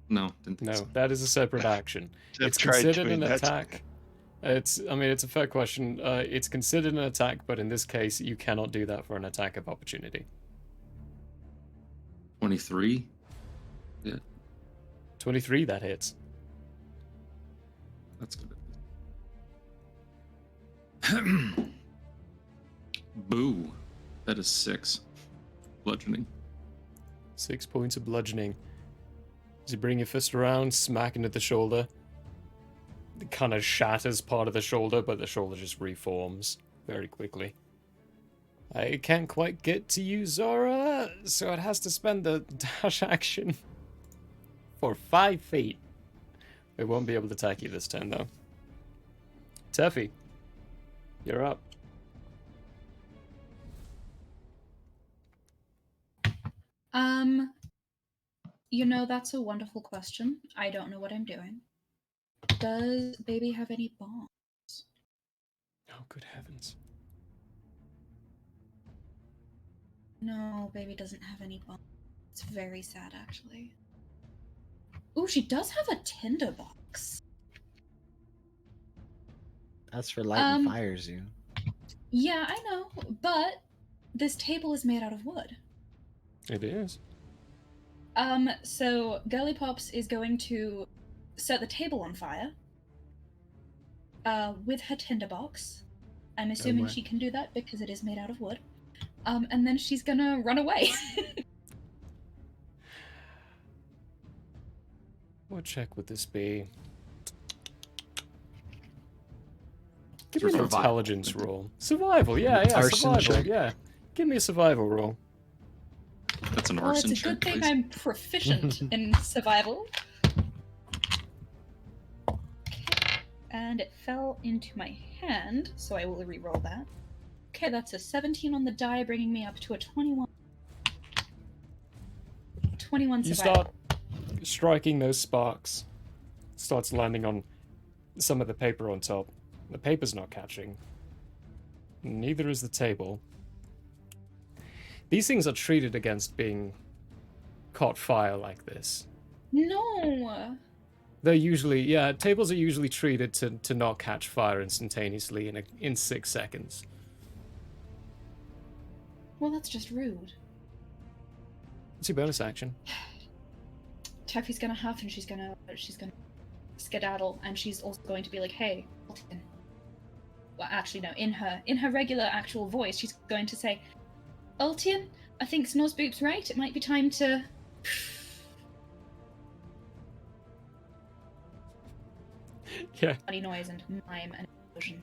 No, didn't think No, so. that is a separate action. I've It's tried considered doing an that. attack. It's a fair question. It's considered an attack, but in this case, you cannot do that for an attack of opportunity. 23. 23, that hits. That's good. Boo. That is 6. Bludgeoning. 6 points of bludgeoning. As you bring your fist around, smack into the shoulder. It kind of shatters part of the shoulder, but the shoulder just reforms very quickly. I can't quite get to you, Zora, so it has to spend the dash action for 5 feet. It won't be able to attack you this turn, though. Teffy, you're up. That's a wonderful question. I don't know what I'm doing. Does baby have any bombs? Oh, good heavens. No, baby doesn't have any bombs. It's very sad, actually. Ooh, she does have a tinderbox. That's for lighting Um, fires, you. Yeah, I know, but this table is made out of wood. It is. So Girly Pops is going to set the table on fire with her tinderbox. I'm assuming my. she can do that because it is made out of wood. And then she's gonna run away. What check would this be? Give me an Survival. intelligence roll. Survival, yeah, Arson survival, check. yeah. Give me a survival roll. That's an Well, it's arson a check, good thing please. I'm proficient in survival. Okay, and it fell into my hand, so I will re-roll that. Okay, that's a 17 on the die, bringing me up to a 21. 21 You survival. start striking those sparks. Starts landing on some of the paper on top. The paper's not catching. Neither is the table. These things are treated against being caught fire like this. No! They're usually, yeah, tables are usually treated to not catch fire instantaneously in 6 seconds. Well, that's just rude. What's your bonus action? Taffy's gonna huff and she's gonna skedaddle, and she's also going to be like, "Hey, Alton." Well, actually, no. In her regular actual voice, she's going to say, "Ultian, I think Snozboop's right. It might be time to." Yeah, Funny noise and mime and explosion.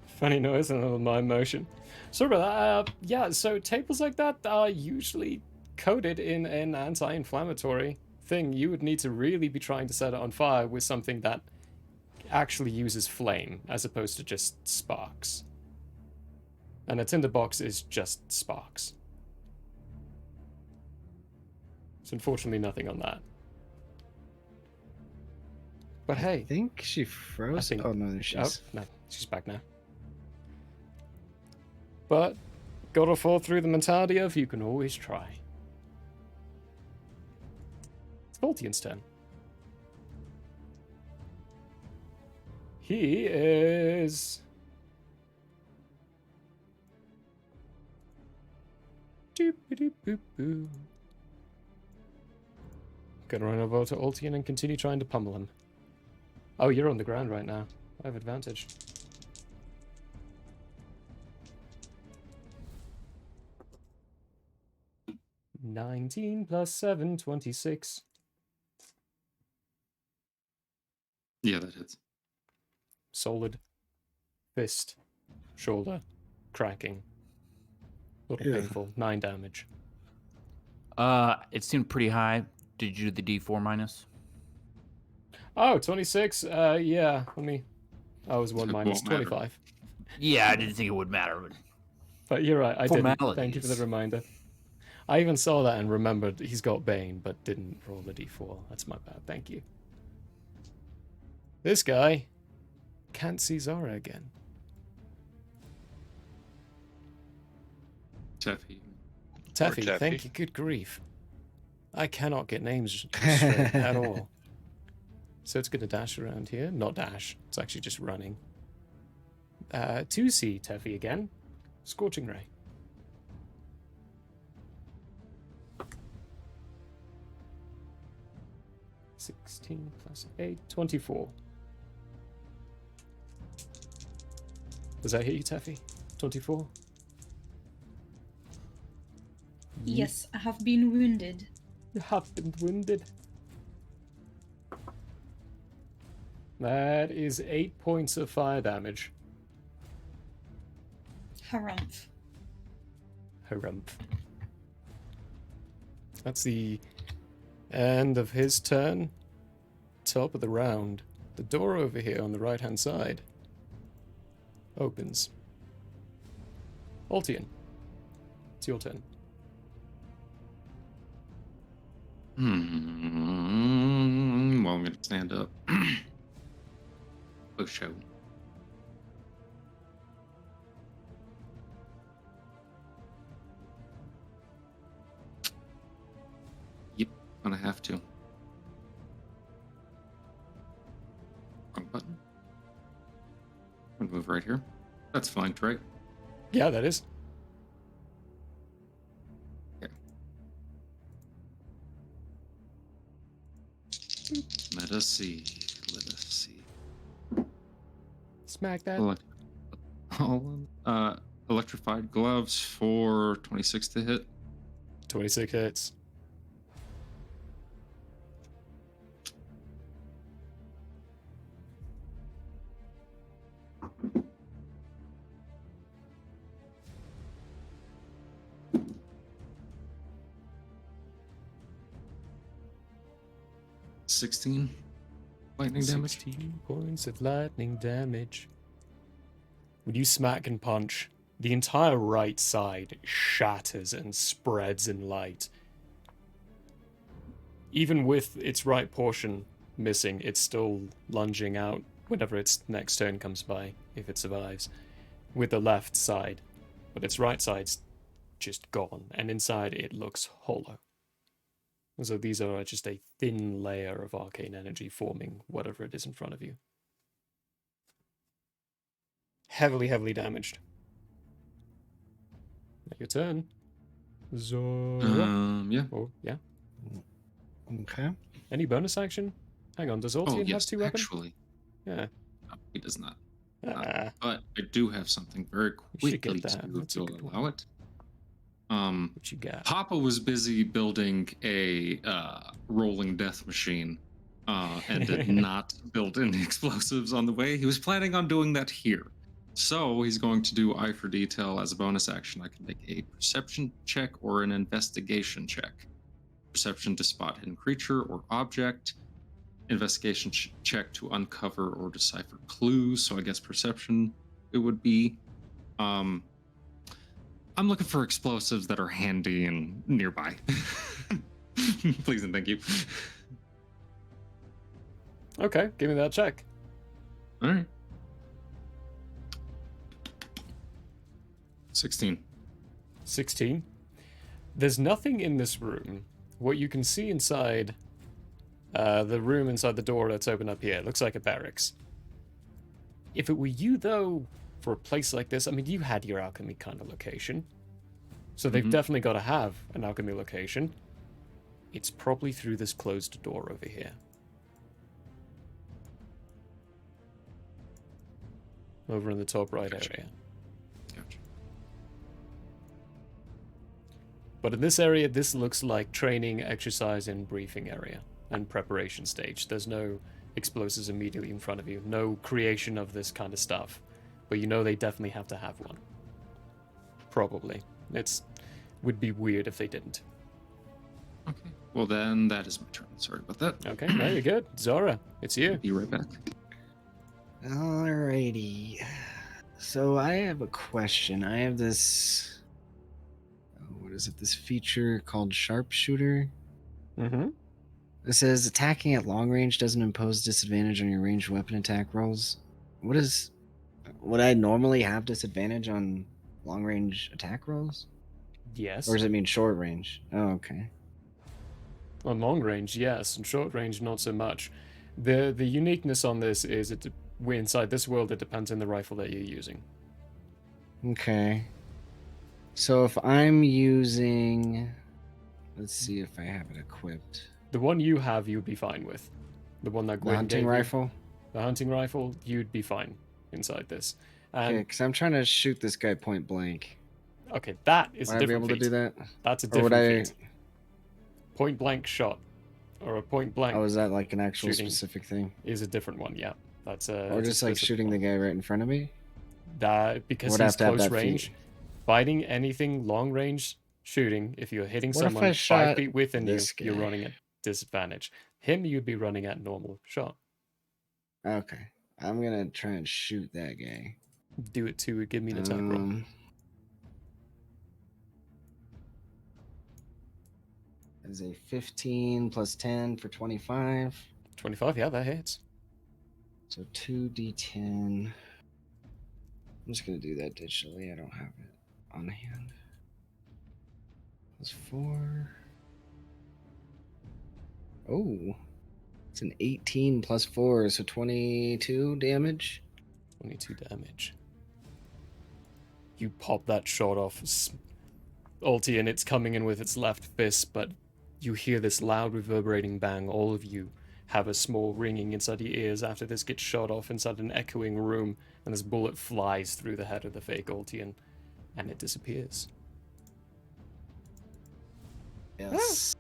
funny noise and a little mime motion. Sorry about that. Yeah, so tables like that are usually coated in an anti-inflammatory thing. You would need to really be trying to set it on fire with something that actually uses flame as opposed to just sparks. And a tinderbox is just sparks. So unfortunately nothing on that. But I hey, think she froze. think- Oh no, there she oh, is. no, she's back now. But gotta fall through the mentality of you can always try. It's Voltian's turn. He is... Doop-a-doop-boop-boo. Gonna run over to Ultian and continue trying to pummel him. Oh, you're on the ground right now. I have advantage. "19 plus 7, 26. Yeah, that hits. Solid. Fist. Shoulder. Cracking. Little Yeah. painful. 9 damage. It seemed pretty high. Did you do the D4 minus? Oh, 26. Yeah. Let me... I was 1 It minus won't matter. 25. Yeah, I didn't think it would matter. But But you're right. I didn't. Thank you for Formalities. the reminder. I even saw that and remembered he's got Bane, but didn't roll the d4. That's my bad. Thank you. This guy can't see Zara again. Teffy. Taffy, Taffy. thank you. Good grief. I cannot get names straight at all. So it's going to dash around here. Not dash. It's actually just running. 2C Taffy again. Scorching Ray. (16 plus 8, 24). Does that hit you, Taffy? 24? Yes, I have been wounded. You have been wounded. That is 8 points of fire damage. Harumph. Harumph. That's the end of his turn. Top of the round. The door over here on the right-hand side opens. Altian, it's your turn. Well, I'm gonna stand up. Oh, show. Yep, gonna have to. Wrong button. I'm gonna move right here. That's flanked, right? Yeah, that is. Let us see. Let us see. Smack that. Electrified gloves for 26 to hit. 26 hits. 16 lightning damage. 16 points of lightning damage. When you smack and punch, the entire right side shatters and spreads in light. Even with its right portion missing, it's still lunging out whenever its next turn comes by, if it survives, with the left side. But its right side's just gone, and inside it looks hollow. So these are just a thin layer of arcane energy forming whatever it is in front of you. Heavily, heavily damaged. Your turn. Zora. Yeah. Oh, yeah. Okay. Any bonus action? Hang on, does Oh, Ultian have yes, two weapons? actually. Yeah. No, he does not. Ah, But I do have something very You should quickly get that. to That's a good allow one. it. what you got? Papa was busy building a rolling death machine and did not build any explosives on the way. He was planning on doing that here. So he's going to do Eye for Detail as a bonus action. I can make a perception check or an investigation check. Perception to spot hidden creature or object. Investigation check to uncover or decipher clues. So I guess perception it would be. I'm looking for explosives that are handy and nearby. Please and thank you. Okay, give me that check. All right. 16. 16. There's nothing in this room. What you can see inside the room inside the door that's open up here, it looks like a barracks. If it were you, though, for a place like this, I mean, you had your alchemy kind of location. So they've definitely got to have an alchemy location. It's probably through this closed door over here. Over in the top right area. Gotcha. But in this area, this looks like training, exercise, and briefing area and preparation stage. There's no explosives immediately in front of you. No creation of this kind of stuff. But you know they definitely have to have one. Probably. Would be weird if they didn't. Okay. Well, then that is my turn. Sorry about that. Okay, no, you're good. Zora, it's you. Be right back. Alrighty. So I have a question. I have this. What is it? This feature called Sharpshooter. Mm-hmm. It says attacking at long range doesn't impose disadvantage on your ranged weapon attack rolls. Would I normally have disadvantage on long range attack rolls? Yes. Or does it mean short range? Oh, okay. On long range, yes. And short range, not so much. The uniqueness on this is inside this world, it depends on the rifle that you're using. Okay. So if I'm using... Let's see if I have it equipped. The one you have, you'd be fine with. The one that The Gwyn hunting gave you, rifle? the hunting rifle, you'd be fine inside this. Okay, And because I'm trying to shoot this guy point blank. okay, that is Would a I be different able feat. to do that? That's a Or would different I... feat. Point blank shot, or a point blank Oh, is that like an actual shooting specific thing? is a different one. Yeah, that's a. Or that's a just like specific shooting the one. guy right in front of me? That because Would I he's have to have close that range. feat? Fighting anything long range shooting, if you're hitting What if someone I 5 shot feet within you, this you're guy? running at disadvantage. Him, you'd be running at normal shot. Okay. I'm gonna try and shoot that guy. Do it too. Give me an attack roll. Is a 15 plus 10 for 25. 25. Yeah, that hits. So 2d10. I'm just gonna do that digitally. I don't have it on hand. Plus 4. Oh, it's an 18 plus 4, so 22 damage. 22 damage. You pop that shot off, Ulti, and it's coming in with its left fist, but you hear this loud reverberating bang. All of you have a small ringing inside your ears after this gets shot off inside an echoing room, and this bullet flies through the head of the fake Ultian, and it disappears. Yes.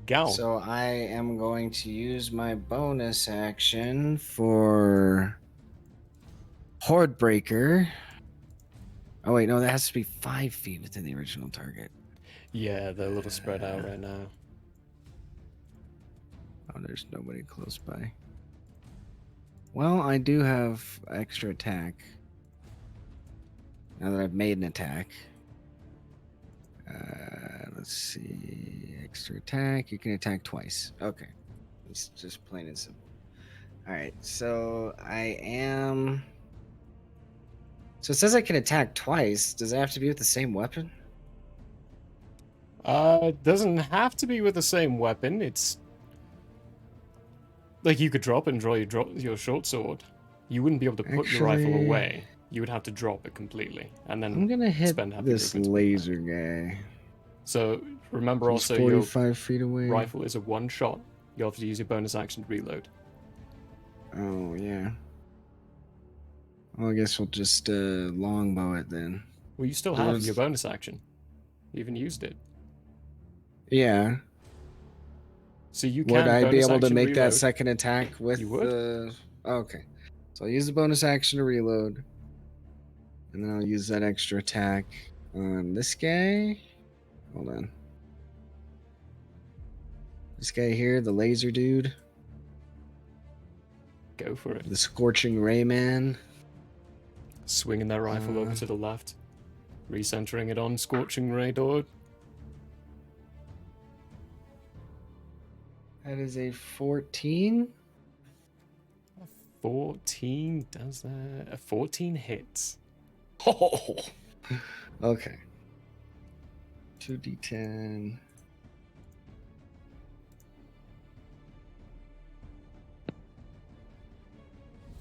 Gal. So I am going to use my bonus action for Horde Breaker. Oh wait, no, that has to be 5 feet within the original target. Yeah, they're a little spread out right now. Oh, there's nobody close by. Well, I do have extra attack. Now that I've made an attack. Let's see. Extra attack. You can attack twice. Okay. It's just plain and simple. Alright, so I am. So it says I can attack twice. Does it have to be with the same weapon? It doesn't have to be with the same weapon. It's like you could drop it and draw your short sword. You wouldn't be able to put your rifle Actually, away. You would have to drop it completely, and then I'm gonna hit spend happy this movements putting it back. laser guy. So remember He's also your 45 feet away. rifle is a one shot. You'll have to use your bonus action to reload. Oh yeah. Well, I guess we'll just longbow it then. Well, you still have your bonus action. You even used it. Yeah. So you can Would I be bonus able to action make reload. that second attack with You would? the? Okay. So I'll use the bonus action to reload, and then I'll use that extra attack on this guy. Hold on. This guy here, the laser dude, Go for it. the scorching ray man. Swinging that rifle over to the left. Recentering it on Scorching Ray Dord. That is a 14. 14 does that. A 14 hits. Oh. Okay. 2d10.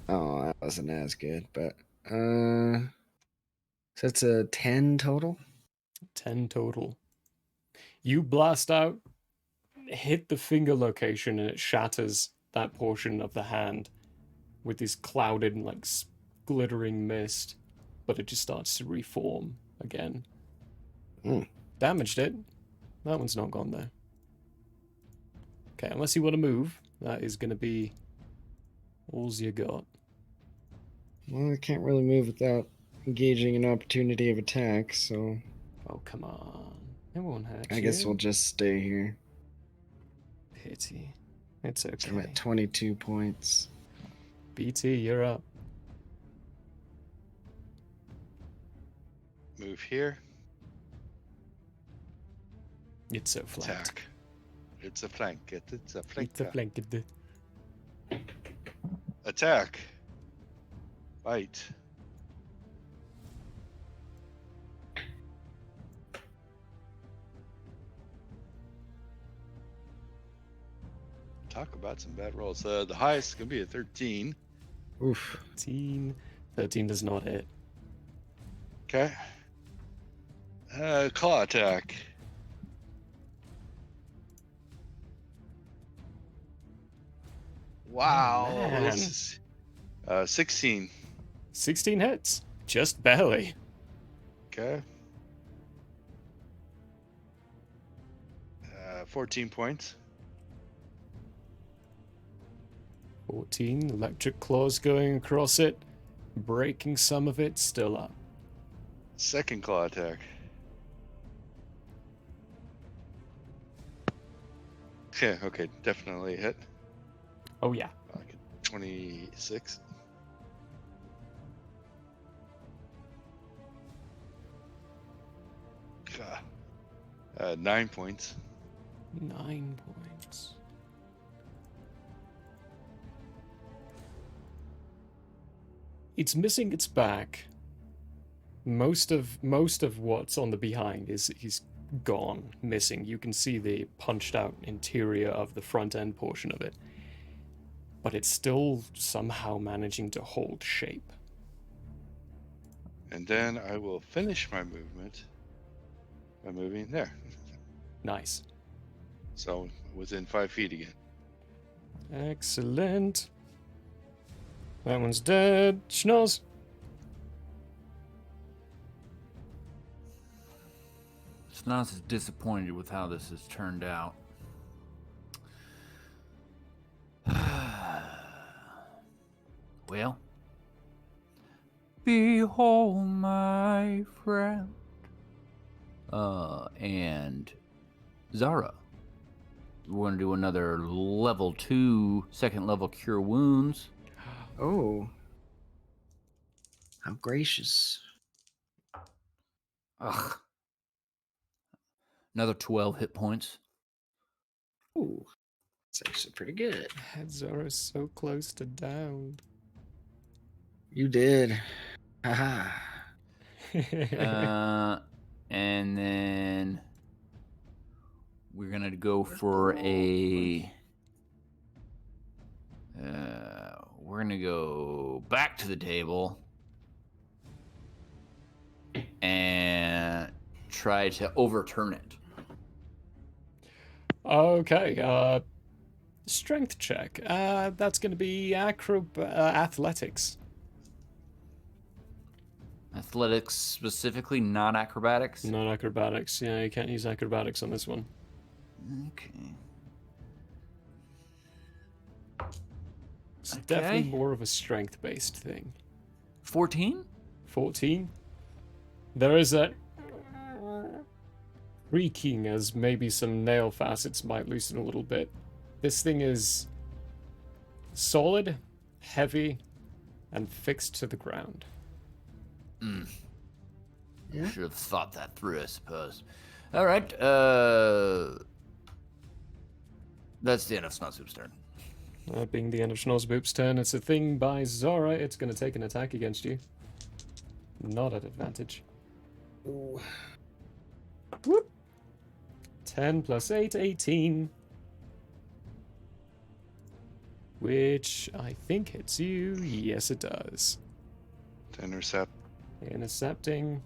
Oh, that wasn't as good, but so it's a 10 total. 10 total. You blast out, hit the finger location, and it shatters that portion of the hand with this clouded, like, glittering mist. But it just starts to reform again. Damaged it. That one's not gone there. Okay, unless you want to move, that is going to be all's you got. Well, I can't really move without engaging an opportunity of attack, so Oh, come on. It won't hurt I you. guess we'll just stay here. Pity. It's I'm okay. at 22 points. BT, you're up. Move here. It's so flanked. Attack. It's a flank. It's a flank. It's a flanked. Attack. Bite. Talk about some bad rolls. The highest is going to be a 13. Oof. 13. 13 does not hit. Okay. Claw attack. Wow. Man. This is 16. 16 hits. Just barely. Okay. 14 points. 14. Electric claws going across it. Breaking some of it. Still up. Second claw attack. Yeah, okay, definitely a hit. Oh, yeah. 26. God. 9 points. 9 points. It's missing its back. Most of what's on the behind is gone, missing. You can see the punched out interior of the front end portion of it. But it's still somehow managing to hold shape. And then I will finish my movement by moving there. Nice. So within 5 feet again. Excellent. That one's dead. Schnoz. Snoz is disappointed with how this has turned out. Well, behold, my friend, And Zara. We're going to do another level 2, second level cure wounds. Oh. How gracious. Ugh. Another 12 hit points. Ooh. It's actually pretty good. Zora's so close to down. You did. Haha. And then we're going to go for a... we're going to go back to the table and try to overturn it. Okay, strength check. That's going to be athletics. Athletics specifically, not acrobatics? Not acrobatics. Yeah, you can't use acrobatics on this one. Okay. It's definitely more of a strength-based thing. 14? 14. There is that creaking as maybe some nail facets might loosen a little bit. This thing is solid, heavy, and fixed to the ground. Yeah. Should have thought that through, I suppose. All right. That's the end of Snozzoop's turn. Being the end of Schnozzboop's turn, it's a thing by Zora. It's going to take an attack against you. Not at advantage. Ooh. Whoop. 10 plus 8, 18. Which I think hits you. Yes, it does. To intercept. Intercepting.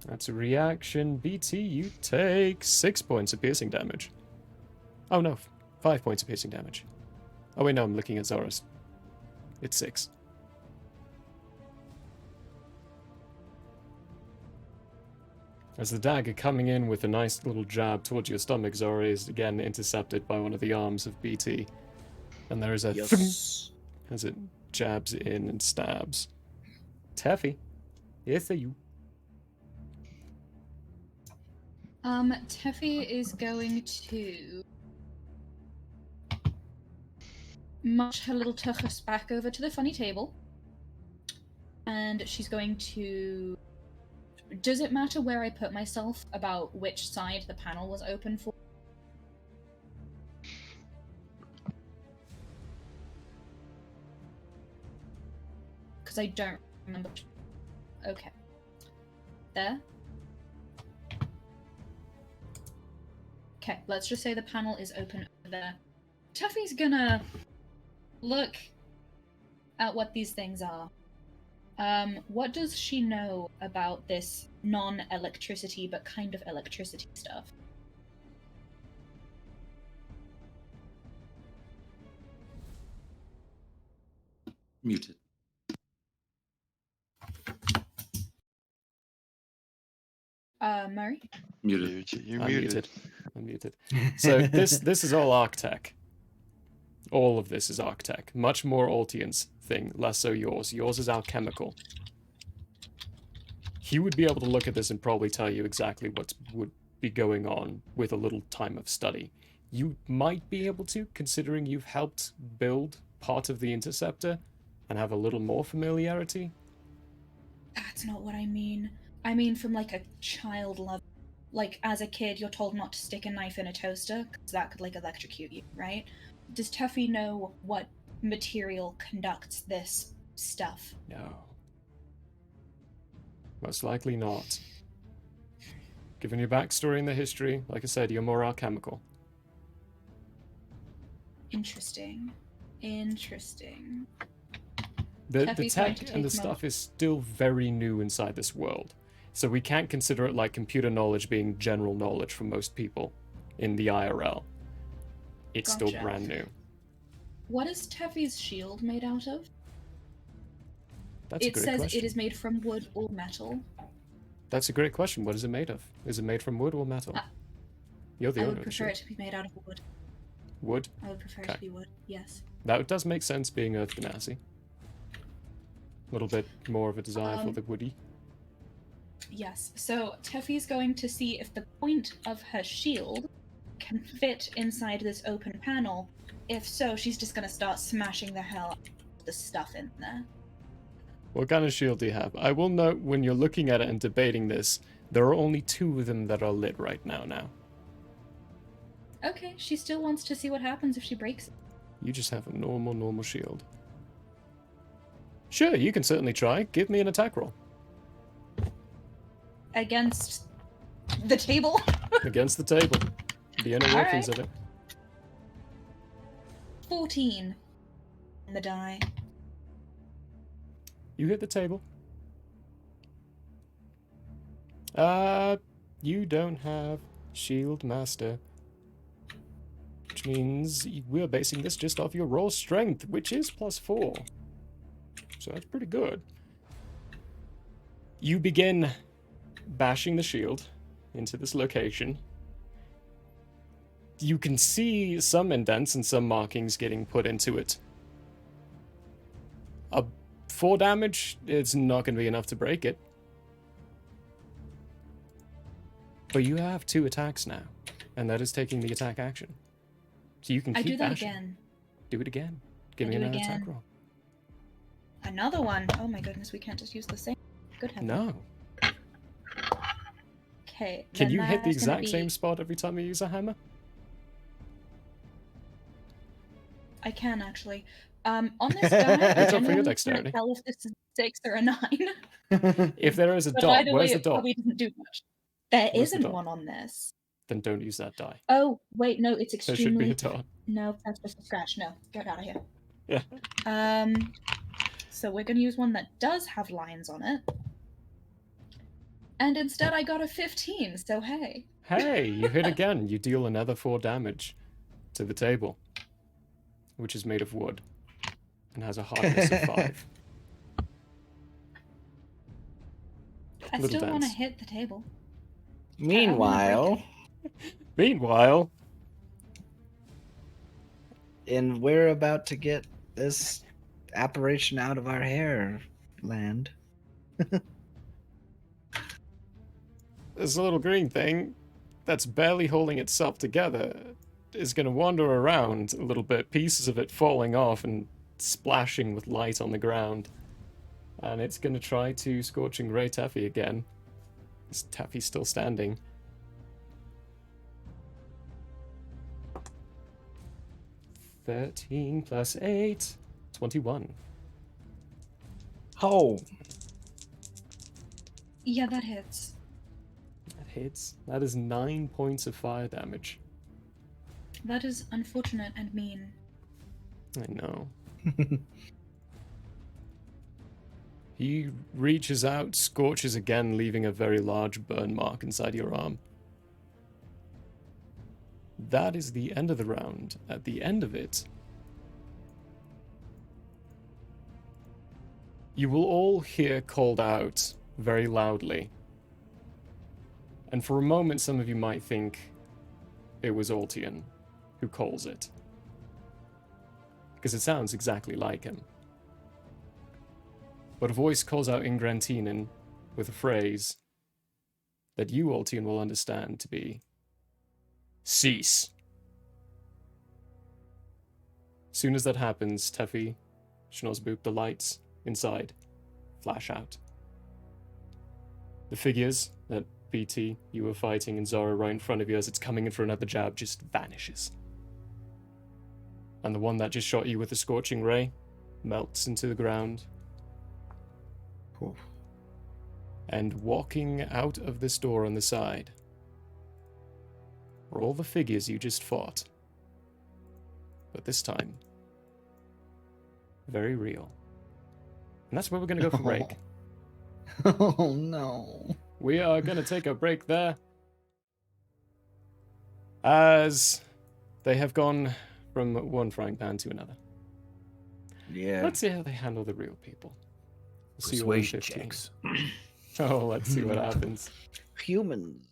That's a reaction. BT, you take 6 points of piercing damage. Oh no, 5 points of piercing damage. Oh wait, no, I'm looking at Zora's. It's 6. As the dagger coming in with a nice little jab towards your stomach, Zora is again intercepted by one of the arms of BT. And there is a Yes. as it jabs in and stabs. Teffy, yes, are you? Teffy is going to march her little tuchus back over to the funny table. And she's going to... Does it matter where I put myself about which side the panel was open for? Because I don't remember. Okay. There. Okay, let's just say the panel is open over there. Tuffy's gonna look at what these things are. What does she know about this non-electricity but kind of electricity stuff? Muted. Murray? Muted. You're I'm muted. I'm muted. So this is all Arctech. All of this is Arctech. Much more Altian's thing, less so yours. Yours is alchemical. He would be able to look at this and probably tell you exactly what would be going on with a little time of study. You might be able to, considering you've helped build part of the Interceptor and have a little more familiarity. That's not what I mean. I mean from like a child level. Like as a kid, you're told not to stick a knife in a toaster because that could like electrocute you, right? Does Teffy know what material conducts this stuff? No. Most likely not. Given your backstory and the history, like I said, you're more alchemical. Interesting. Interesting. The Teffy's going tech to and the take stuff is still very new inside this world. So we can't consider it like computer knowledge being general knowledge for most people in the IRL. It's still Gotcha. brand new. What is Teffy's shield made out of? That's a It great says question. it is made from wood or metal. That's a great question. What is it made of? Is it made from wood or metal? You're the I owner would of the prefer ship. it to be made out of wood. Wood? I would prefer it Okay. to be wood, yes. That does make sense being Earth Genasi. A little bit more of a desire for the woody. Yes. So Teffy's going to see if the point of her shield can fit inside this open panel. If so, she's just going to start smashing the hell out of the stuff in there. What kind of shield do you have? I will note when you're looking at it and debating this, there are only 2 of them that are lit right now. Okay, she still wants to see what happens if she breaks it. You just have a normal shield. Sure, you can certainly try. Give me an attack roll. Against the table? Against the table. The inner workings of it. 14 on the die. You hit the table. You don't have Shield Master. Which means we're basing this just off your raw strength, which is +4. So that's pretty good. You begin bashing the shield into this location. You can see some indents and some markings getting put into it. 4 damage, it's not going to be enough to break it. But you have 2 attacks now, and that is taking the attack action. So you can keep I do that bashing. again. Do it again. Give me do it another attack again. roll. Another one. Oh my goodness, we can't just use the same. Good heavens. No. Okay. Can then you hit the that's gonna exact same spot every time you use a hammer? I can actually. On this die, I It's up for your genuinely dexterity. can't tell if this is a 6 or a 9. If there is a But dot, either where's way, the it dot? probably doesn't do much. There Where's the isn't dot? one on this. Then don't use that die. Oh, wait, no, it's There should be extremely... a dot. No, that's just a scratch. No, get out of here. Yeah. So we're gonna use one that does have lines on it. And instead I got a 15, so hey. Hey, you hit again. You deal another 4 damage to the table, which is made of wood and has a hardness of 5. I Little still want to dance. hit the table. Meanwhile, Meanwhile, and we're about to get this apparition out of our hair land. this little green thing that's barely holding itself together is going to wander around a little bit, pieces of it falling off and splashing with light on the ground. And it's going to try to Scorching Ray Taffy again. Is Taffy still standing? (13 plus 8) 21. Oh, Yeah, that hits. That hits. That is 9 points of fire damage. That is unfortunate and mean. I know. He reaches out, scorches again, leaving a very large burn mark inside your arm. That is the end of the round. At the end of it, you will all hear called out very loudly. And for a moment, some of you might think it was Altian who calls it, because it sounds exactly like him. But a voice calls out Ingrantinen with a phrase that you, Altian, will understand to be cease. Soon as that happens, Teffy, Schnozzboop, the lights inside flash out. The figures that BT, you were fighting, and Zara right in front of you as it's coming in for another jab just vanishes. And the one that just shot you with the Scorching Ray melts into the ground. Oof. And walking out of this door on the side are all the figures you just fought. But this time, very real. And that's where we're going to go for break. Oh no. We are going to take a break there, as they have gone from one frying pan to another. Yeah. Let's see how they handle the real people. We'll see you all in Persuasion 15. checks. Oh, let's see what happens. Humans.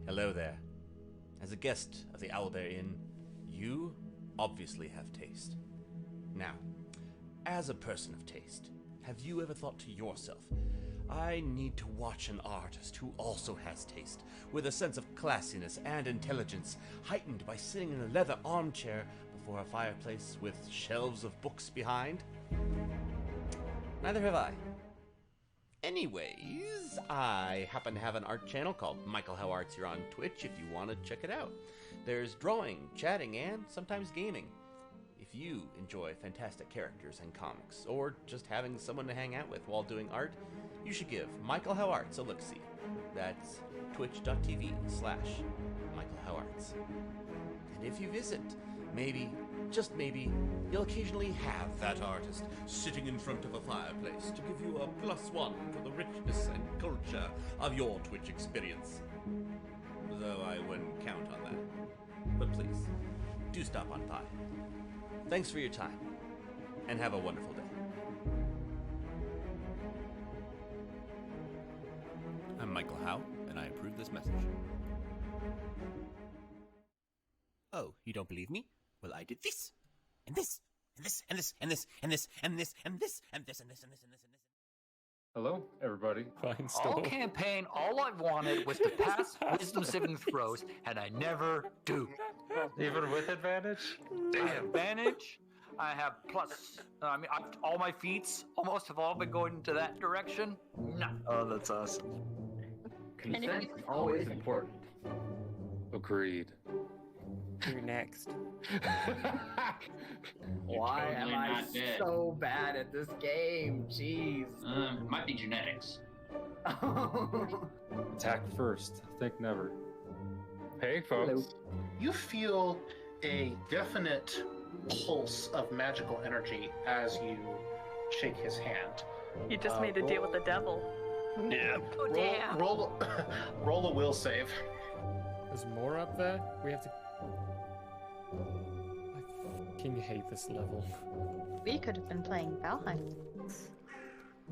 Hello there. As a guest of the Owlbear Inn, you obviously have taste. Now, as a person of taste, have you ever thought to yourself, I need to watch an artist who also has taste, with a sense of classiness and intelligence, heightened by sitting in a leather armchair before a fireplace with shelves of books behind? Neither have I. Anyways, I happen to have an art channel called Michael How Arts here on Twitch if you want to check it out. There's drawing, chatting, and sometimes gaming. If you enjoy fantastic characters and comics, or just having someone to hang out with while doing art, you should give Michael How Arts a look-see. That's twitch.tv/Michael How Arts. And if you visit, maybe, just maybe, you'll occasionally have that artist sitting in front of a fireplace to give you a +1 for the richness and culture of your Twitch experience. Though I wouldn't count on that. But please, do stop on by. Thanks for your time, and have a wonderful day. I'm Michael Howe, and I approve this message. Oh, you don't believe me? Well, I did this, and this, and this, and this, and this, and this, and this, and this, and this, and this, and this, and this, and this. Hello, everybody. Fine All still. campaign, all I wanted was to pass wisdom saving throws, and I never do. Even with advantage? I have advantage. I have plus. All my feats almost have all been going into that direction. No. Oh, that's awesome. Consent is always important. Agreed. You're next. You're Why am totally I not dead. so bad at this game? Jeez. Might be genetics. Attack first. Think never. Hey, folks. You feel a definite pulse of magical energy as you shake his hand. You just made a deal with the devil. Yeah. Oh, damn. Roll a will save. There's more up there? We have to... I fucking hate this level. We could have been playing Valheim.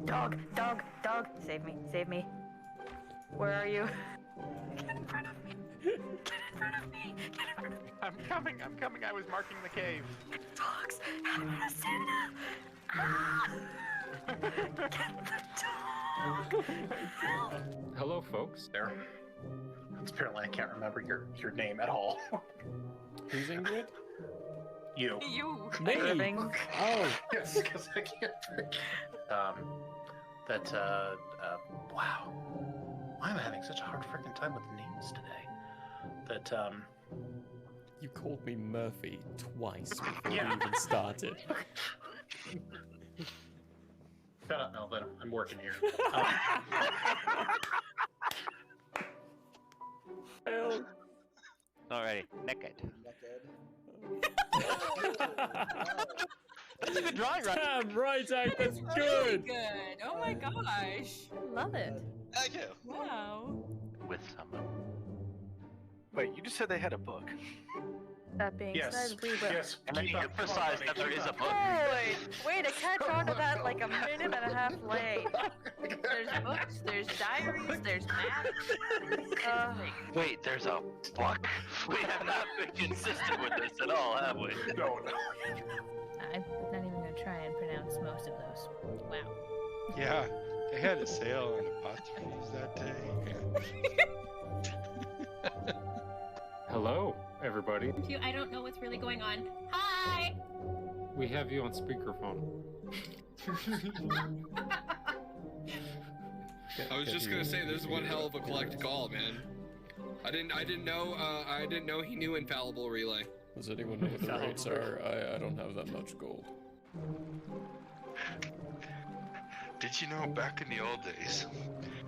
Dog, dog, dog. Save me, save me. Where are you? Get in front of me. Get in front of me. Get in front of me. I'm coming. I was marking the cave. Dogs. Santa. Get the dog. Help. Hello, folks. There. Apparently, I can't remember your name at all. Who's Ingrid? You. You. Me? Irving. Oh. Yes, because I can't think. Wow. Why am I having such a hard freaking time with names today? You called me Murphy twice before Yeah. we even started. Shut up, Melvin. I'm working here. Alrighty, naked. That's a good drawing, right? Damn right, Ike, that's Really good. good. Oh my gosh. Love it. I do. Wow. With someone. Wait, you just said they had a book. That being said, we will. Yes. And then you emphasized that there is a book. Holy! Way to catch on to that like a minute and a half late. There's books, there's diaries, there's maps. Wait, there's a book? We have not been consistent with this at all, have we? No. I'm not even going to try and pronounce most of those. Wow. Yeah, they had a sale on apostrophes that day. Hello, everybody. I don't know what's really going on. Hi! We have you on speakerphone. I was just gonna say, this is one hell of a collect call, man. I didn't know he knew Infallible Relay. Does anyone know what the rates are? I don't have that much gold. Did you know back in the old days,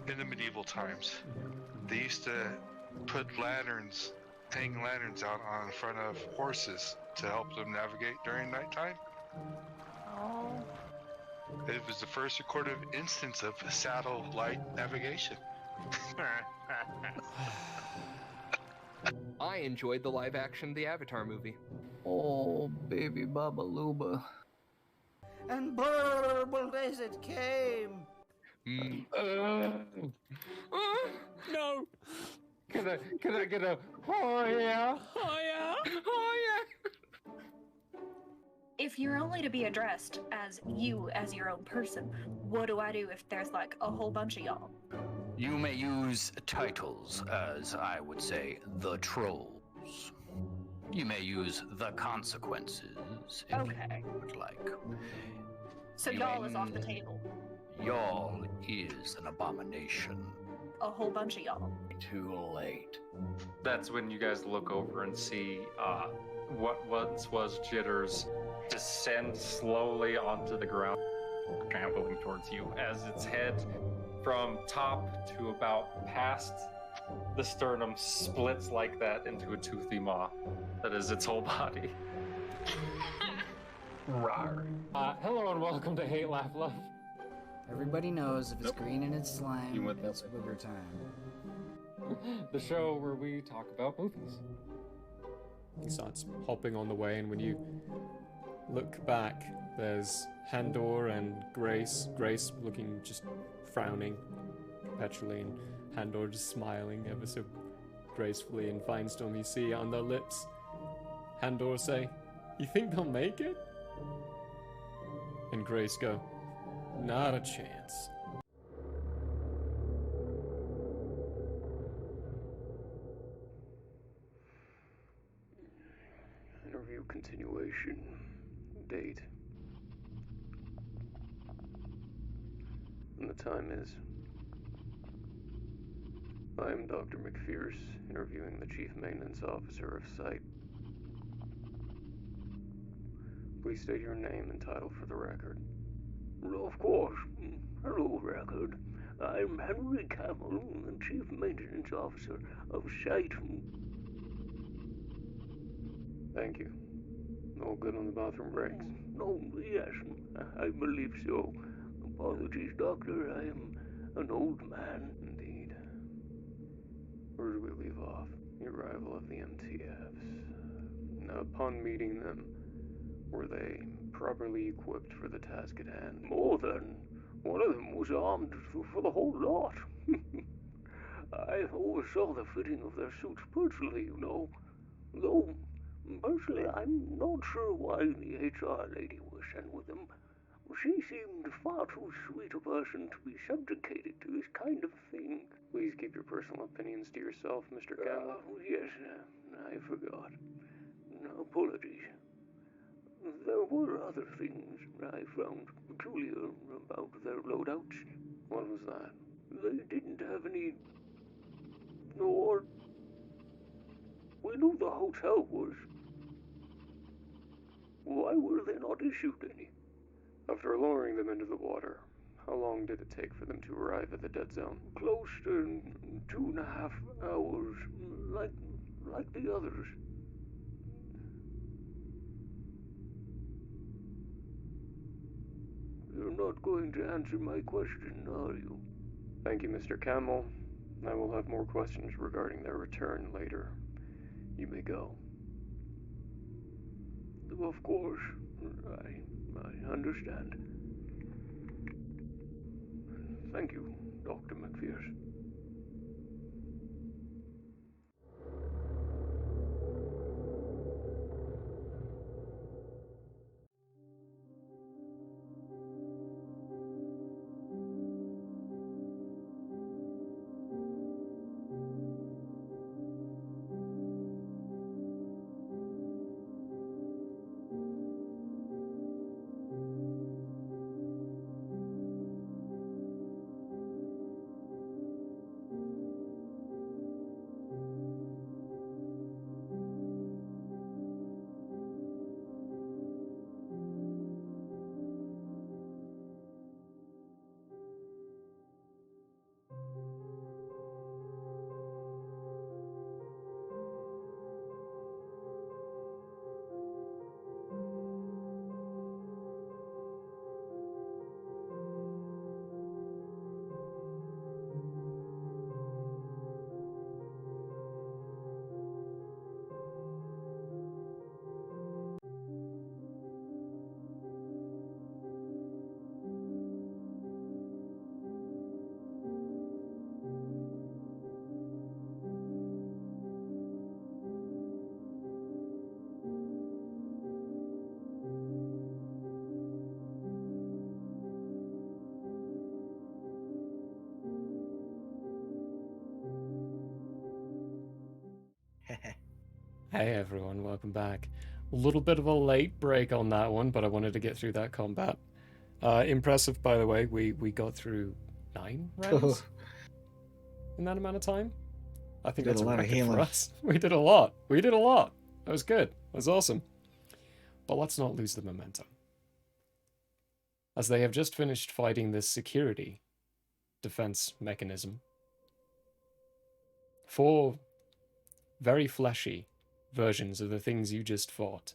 in the medieval times, they used to put lanterns, hang lanterns out on front of horses to help them navigate during nighttime? Oh. It was the first recorded instance of satellite navigation. I enjoyed the live action The Avatar movie. Oh, baby Baba Luba. And burble as it came. No! Can I get a oh yeah? Oh yeah? Oh yeah! If you're only to be addressed as you as your own person, what do I do if there's like a whole bunch of y'all? You may use titles as, I would say, the trolls. You may use the consequences if Okay. you would like. So You y'all may- is off the table. Y'all is an abomination. A whole bunch of y'all. Too late. That's when you guys look over and see what once was Jitters descend slowly onto the ground, trampling towards you as its head from top to about past the sternum splits like that into a toothy maw that is its whole body. Rawr. Hello and welcome to Hate, Laugh, Love. Everybody knows if it's Nope. green and it's slime, You went that it's booger time. The show where we talk about movies. He starts hopping on the way, and when you look back, there's Handor and Grace. Grace looking just frowning perpetually, and Handor just smiling ever so gracefully. And Finestorm, you see on their lips, Handor say, "You think they'll make it?" And Grace go, "Not a chance." Interview continuation. Date. And the time is. I am Dr. McPherce, interviewing the Chief Maintenance Officer of Site. Please state your name and title for the record. Of course. Hello, Record. I'm Henry Camel, the Chief Maintenance Officer of Site. Thank you. All good on the bathroom breaks? Oh, yes, I believe so. Apologies, Doctor. I am an old man. Indeed. Where did we leave off? The arrival of the MTFs. Now, upon meeting them, were they properly equipped for the task at hand? More than. One of them was armed for the whole lot. I oversaw the fitting of their suits personally, you know. Though, personally, I'm not sure why the HR lady was sent with them. She seemed far too sweet a person to be subjugated to this kind of thing. Please keep your personal opinions to yourself, Mr. Campbell. Yes, I forgot. Apologies. There were other things I found peculiar about their loadouts. What was that? They didn't have any... Or... We knew the hotel was... Why were they not issued any? After lowering them into the water, how long did it take for them to arrive at the dead zone? Close to 2.5 hours, like the others. You're not going to answer my question, are you? Thank you, Mr. Camel. I will have more questions regarding their return later. You may go. Of course. I understand. Thank you, Dr. McPherce. Hey everyone, welcome back. A little bit of a late break on that one, but I wanted to get through that combat. Impressive, by the way. We got through 9 rounds in that amount of time. I think Did that's a a lot of record for healing. us. We did a lot. We did a lot. That was good. That was awesome. But let's not lose the momentum. As they have just finished fighting this security defense mechanism, 4 very fleshy versions of the things you just fought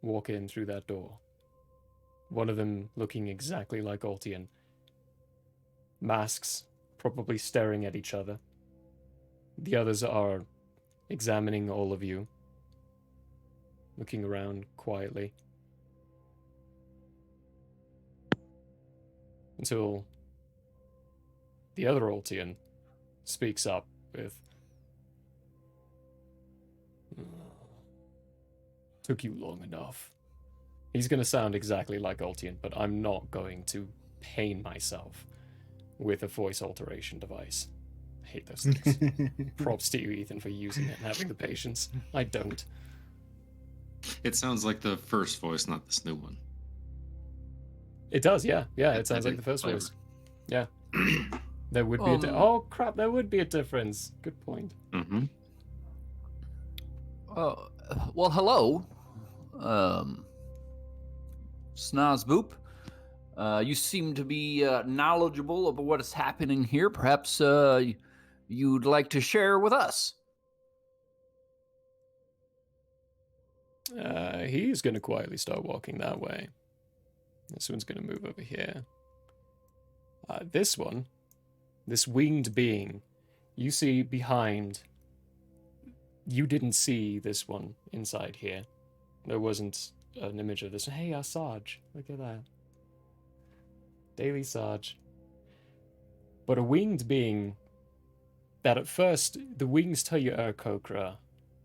walk in through that door. One of them looking exactly like Altian. Masks, probably staring at each other. The others are examining all of you, looking around quietly. Until the other Altian speaks up with, "Took you long enough." He's going to sound exactly like Altian, but I'm not going to pain myself with a voice alteration device. I hate those things. Props to you, Ethan, for using it and having the patience. I don't. It sounds like the first voice, not this new one. It does, yeah. Yeah, it sounds like the first flavor. voice. Yeah. There would be oh, crap, there would be a difference. Good point. Mm-hmm. Well, hello, Snozboop. You seem to be knowledgeable of what is happening here. Perhaps you'd like to share with us. He's going to quietly start walking that way. This one's going to move over here. This one, this winged being, you see behind. You didn't see this one inside here. There wasn't an image of this. Hey, Sarge, look at that. Daily Sarge. But a winged being that at first, the wings tell you Ur-Kokra.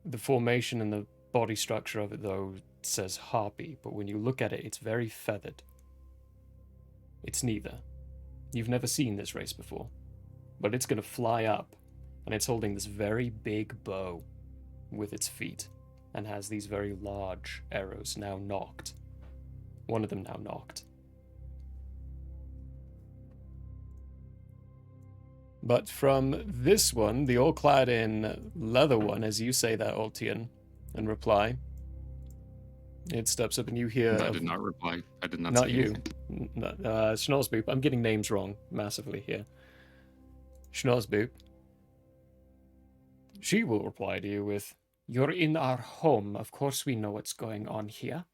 The formation and the body structure of it, though, says harpy. But when you look at it, it's very feathered. It's neither. You've never seen this race before. But it's going to fly up, and it's holding this very big bow with its feet, and has these very large arrows now knocked. One of them now knocked. But from this one, the all-clad in leather one, as you say that, Altian, and reply, it steps up and you hear... I did not reply. I did not Not say you. anything. Schnorzboop. I'm getting names wrong massively here. Schnorzboop. She will reply to you with, "You're in our home. Of course we know what's going on here."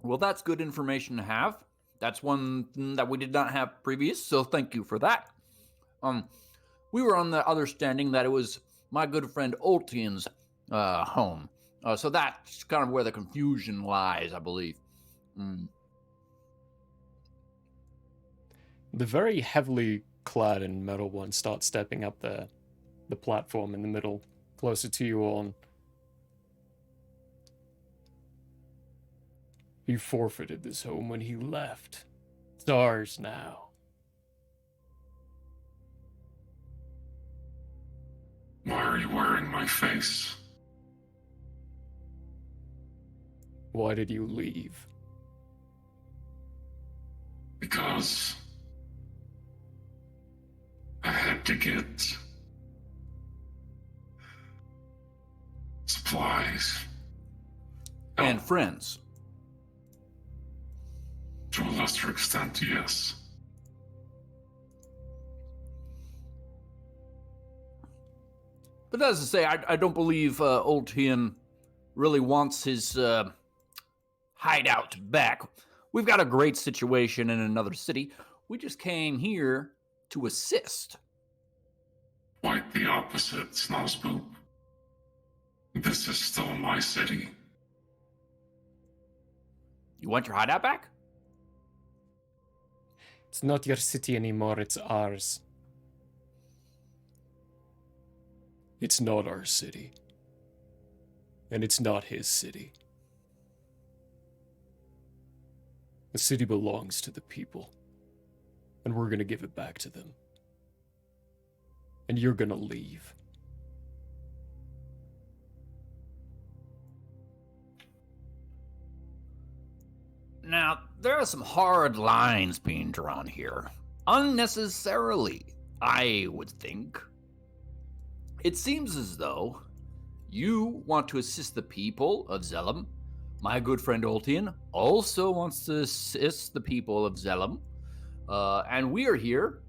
Well, that's good information to have. That's one that we did not have previous, so thank you for that. We were on the understanding that it was my good friend Altian's home. So that's kind of where the confusion lies, I believe. The very heavily clad in metal one starts stepping up the platform in the middle, closer to you all. He forfeited this home when he left. It's ours now. Why are you wearing my face? Why did you leave? Because I had to get supplies. And friends. To a lesser extent, yes. But as I say, I don't believe Altian really wants his hideout back. We've got a great situation in another city. We just came here to assist. Quite the opposite, Snozboop. This is still my city. You want your hideout back? It's not your city anymore, it's ours. It's not our city. And it's not his city. The city belongs to the people. And we're going to give it back to them. And and you're gonna leave. Now, there are some hard lines being drawn here. Unnecessarily, I would think. It seems as though you want to assist the people of Zelum. My good friend Oltian also wants to assist the people of Zelum. And we are here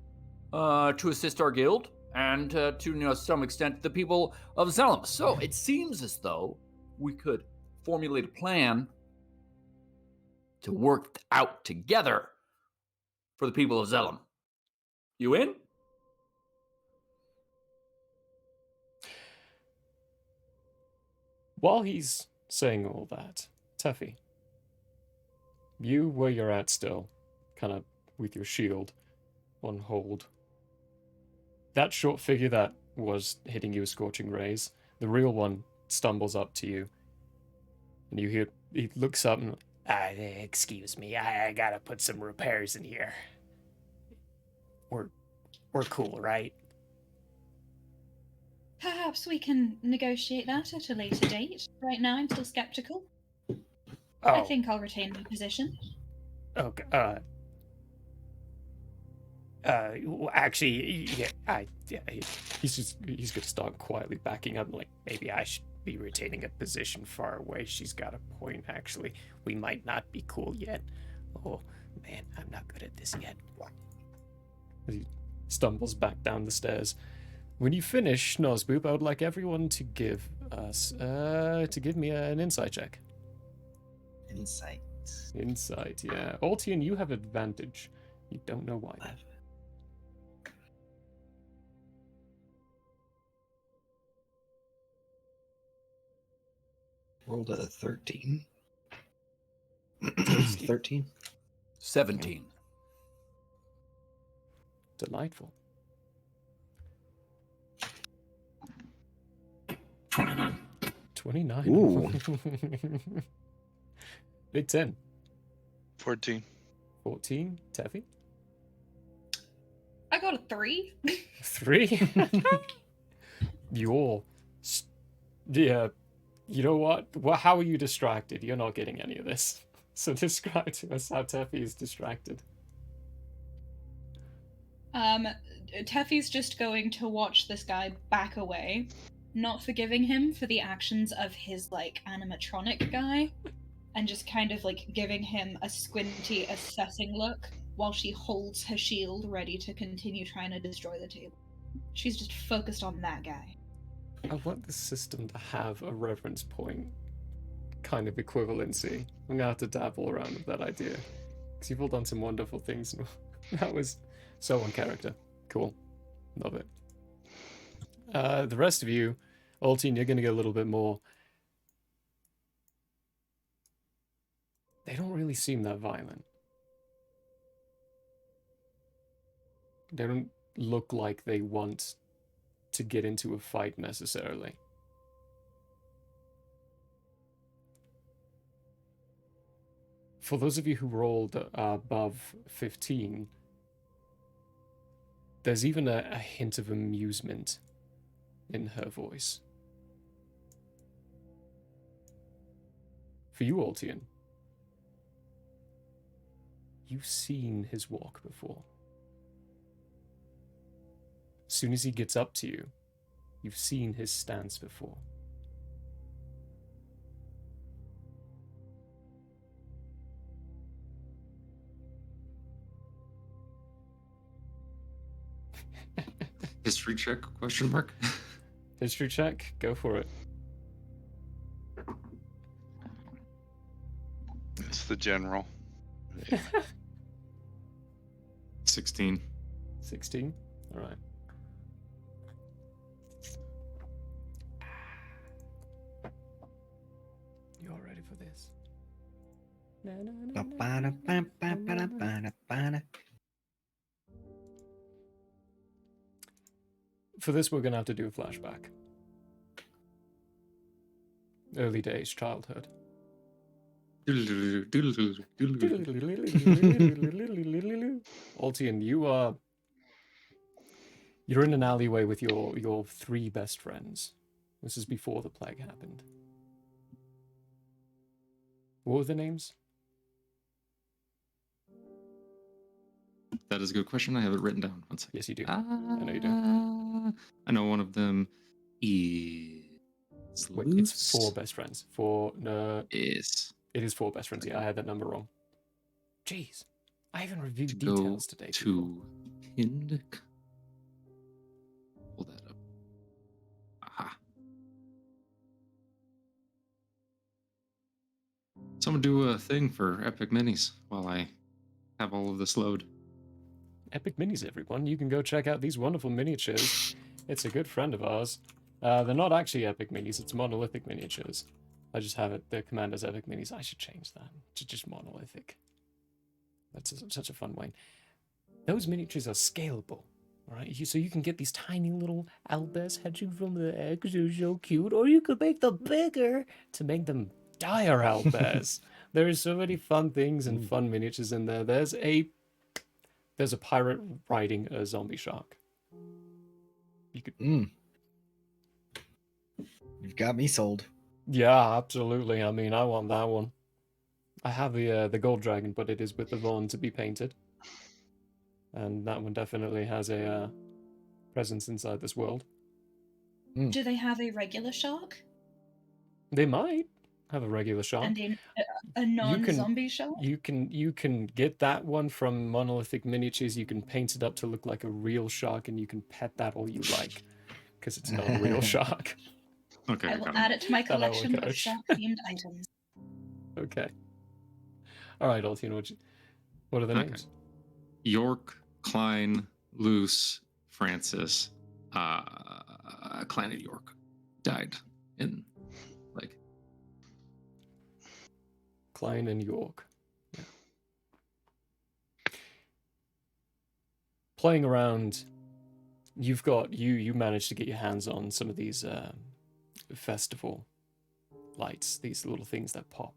to assist our guild and to some extent the people of Zelum. So it seems as though we could formulate a plan to work out together for the people of Zelum. You in? While he's saying all that, Teffy, you where you're at still, kind of with your shield on hold. That short figure that was hitting you with scorching rays, the real one stumbles up to you, and you hear he looks up and, excuse me, I gotta put some repairs in here. We're cool, right? Perhaps we can negotiate that at a later date. Right now, I'm still skeptical. Oh. I think I'll retain my position. Okay. Actually, yeah, he's gonna start quietly backing up. Like, maybe I should be retaining a position far away. She's got a point. Actually, we might not be cool yet. Oh man, I'm not good at this yet. He stumbles back down the stairs. When you finish, Nosboop, I would like everyone to give me an insight check. Insight. Insight, yeah. Altian, you have advantage. You don't know why. Rolled a 13. 13. 17. Delightful. 29. 29. Ooh. Big 10. 14. 14. Teffy? I got a 3. 3? You're... Yeah. You know what? How are you distracted? You're not getting any of this. So describe to us how Teffy is distracted. Teffy's just going to watch this guy back away, not forgiving him for the actions of his, like, animatronic guy, and just kind of, like, giving him a squinty, assessing look while she holds her shield ready to continue trying to destroy the table. She's just focused on that guy. I want the system to have a reference point kind of equivalency. I'm gonna have to dabble around with that idea. Because you've all done some wonderful things. That was so on character. Cool. Love it. The rest of you, Altine, you're gonna get a little bit more. They don't really seem that violent. They don't look like they want to get into a fight necessarily. For those of you who rolled above 15, there's even a hint of amusement in her voice. For you, Altian, you've seen his walk before. As soon as he gets up to you, you've seen his stance before. History check? Question mark. History check? Go for it. It's the general. 16. 16? Alright. You all ready for this? For this, we're gonna have to do a flashback. Early days, childhood. Altian, you are You're in an alleyway with your 3 best friends. This is before the plague happened. What were the names? That is a good question. I have it written down. One second. Yes, you do. I know you do. I know one of them is Wait, Luce. it's 4 best friends. 4. No, Is it is 4 best friends. Yeah, I had that number wrong. Jeez, I haven't reviewed go details today. to pinned. Pull that up. Aha. Someone do a thing for Epic Minis while I have all of this load. Epic Minis, everyone. You can go check out these wonderful miniatures. It's a good friend of ours. They're not actually Epic Minis, it's monolithic miniatures. I just have it, the command as Epic Minis. I should change that to just monolithic. That's such a fun way. Those miniatures are scalable, right? So you can get these tiny little owlbears hedging from the eggs. They're so cute. Or you could make them bigger to make them dire owlbears. There are so many fun things and fun miniatures in there. There's a pirate riding a zombie shark. You could. You've got me sold. Yeah, absolutely. I mean, I want that one. I have the gold dragon, but it is with the Vaughn to be painted, and that one definitely has a presence inside this world. Do they have a regular shark? They might have a regular shark. And a non-zombie shark? You can get that one from Monolithic Miniatures. You can paint it up to look like a real shark, and you can pet that all you like, because it's not a real shark. Okay. I will add it to my collection of shark-themed items. Okay. All right, Altian, what are the names? York, Klein, Luce, Francis, Klein and York died in Klein and York. Yeah. Playing around, you managed to get your hands on some of these festival lights, these little things that pop.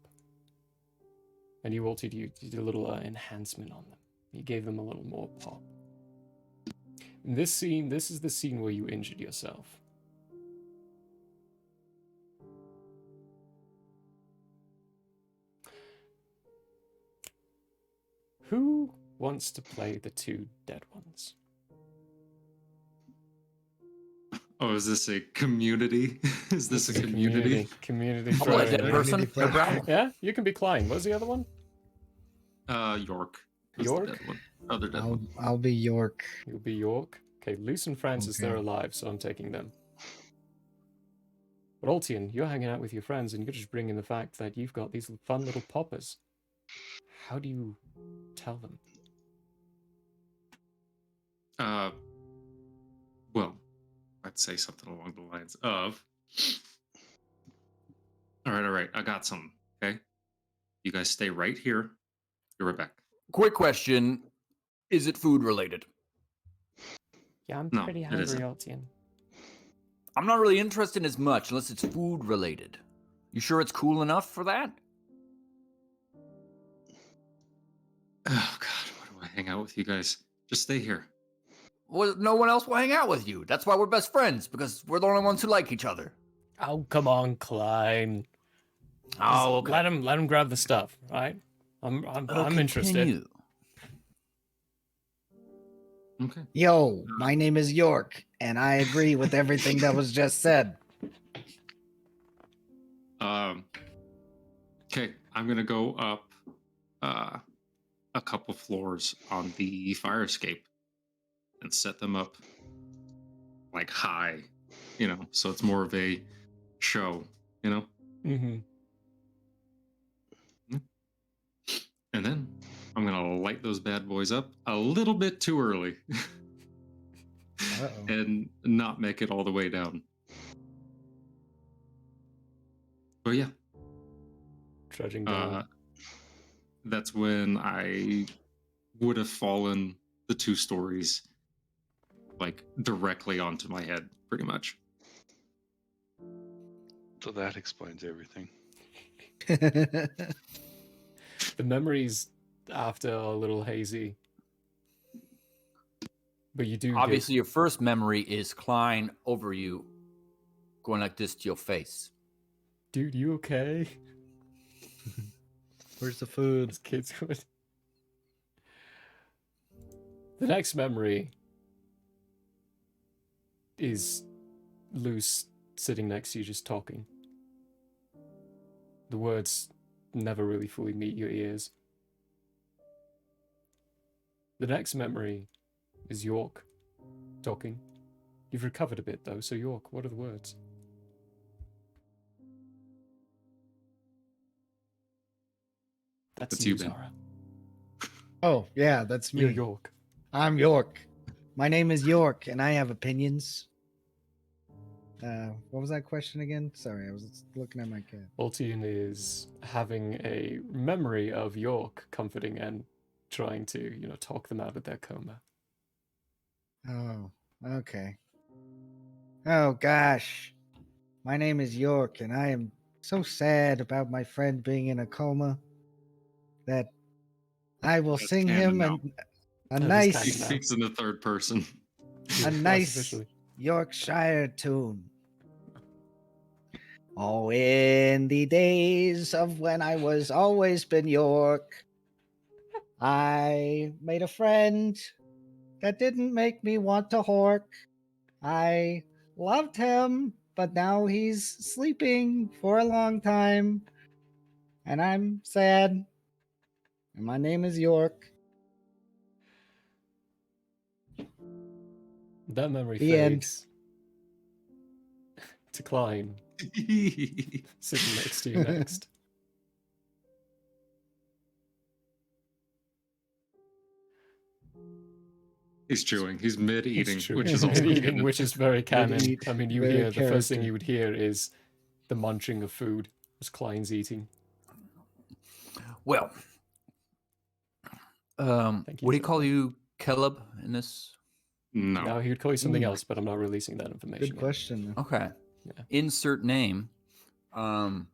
And you did a little enhancement on them. You gave them a little more pop. In this is the scene where you injured yourself. Who wants to play the 2 dead ones? Oh, is this a community? Is this a community? Community. I'll play a dead Community person. play. Yeah, you can be Klein. What was the other one? York. was York? The dead one. Other dead one. I'll be York. You'll be York. Okay, Luce and Francis, Okay. they're alive, so I'm taking them. But Altian, you're hanging out with your friends, and you're just bringing the fact that you've got these fun little poppers. How do you tell them? Well, I'd say something along the lines of, all right, I got some, okay? You guys stay right here. Be right back. Quick question. Is it food related? Yeah, I'm No, pretty it hungry, isn't. Altian. I'm not really interested in as much unless it's food related. You sure it's cool enough for that? Oh, God, why do I hang out with you guys? Just stay here. Well, no one else will hang out with you. That's why we're best friends, because we're the only ones who like each other. Oh, come on, Klein. Oh, okay. Let him grab the stuff, right? I'm interested. Continue. Okay. Yo, my name is York, and I agree with everything that was just said. Okay, I'm gonna go up a couple floors on the fire escape and set them up like high, so it's more of a show, Mm-hmm. And then I'm gonna light those bad boys up a little bit too early and not make it all the way down. But yeah. Trudging down. That's when I would have fallen the 2 stories like directly onto my head, pretty much. So that explains everything. The memories after are a little hazy. But you do Obviously, your first memory is Klein over you, going like this to your face. Dude, you okay? Where's the food? This kid's good. The next memory is Luce sitting next to you just talking. The words never really fully meet your ears. The next memory is York talking. You've recovered a bit though, so York, what are the words? That's you, you, Ben. Zara. Oh, yeah, that's me. You're York. I'm York. My name is York, and I have opinions. What was that question again? Sorry, I was looking at my cat. Ultian is having a memory of York comforting and trying to, talk them out of their coma. Oh, okay. Oh, gosh. My name is York, and I am so sad about my friend being in a coma that I will sing him a He nice, speaks in the third person. a nice Yorkshire tune. Oh, in the days of when I was always been York, I made a friend that didn't make me want to hork. I loved him, but now he's sleeping for a long time, and I'm sad. And my name is York. That memory The end. fades to Klein, sitting next to you next. He's chewing. He's mid-eating, It's true. which is also Mid-eating, canon. which is very canon. Mid-eat, I mean, you very hear the first thing character. you would hear is the munching of food as Klein's eating. Well, what do you call you, Caleb, in this? No, he would call you something else, but I'm not releasing that information. Good question. Okay. Yeah. Insert name. Good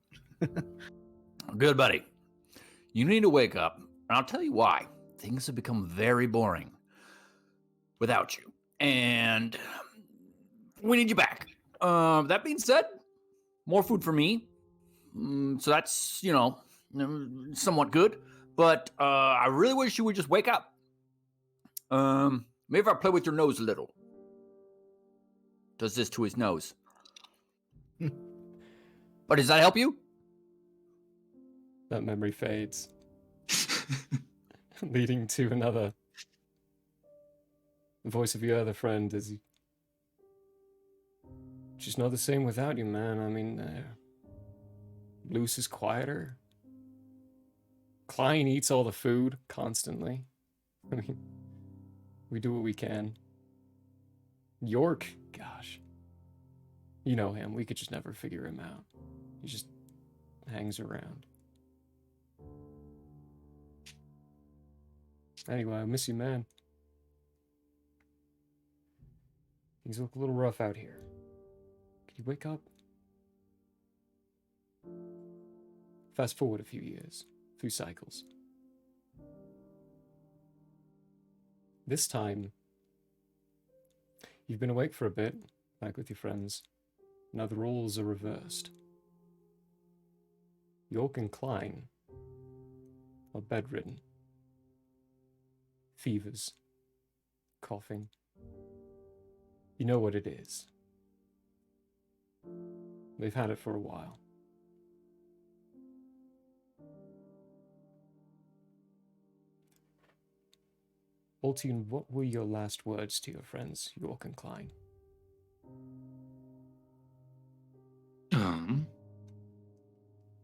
buddy. You need to wake up, and I'll tell you why. Things have become very boring without you, and we need you back. That being said, more food for me. So that's, somewhat good. But I really wish you would just wake up. Maybe if I play with your nose a little. Does this to his nose. But does that help you? That memory fades, leading to another. The voice of your other friend is. She's not the same without you, man. I mean, Luce is quieter. Klein eats all the food constantly. I mean, we do what we can. York, gosh. You know him. We could just never figure him out. He just hangs around. Anyway, I miss you, man. Things look a little rough out here. Can you wake up? Fast forward a few years, a few cycles. This time, you've been awake for a bit, back with your friends. Now the roles are reversed. York and Klein are bedridden. Fevers. Coughing. You know what it is. They've had it for a while. Ultian, what were your last words to your friends, York and Klein?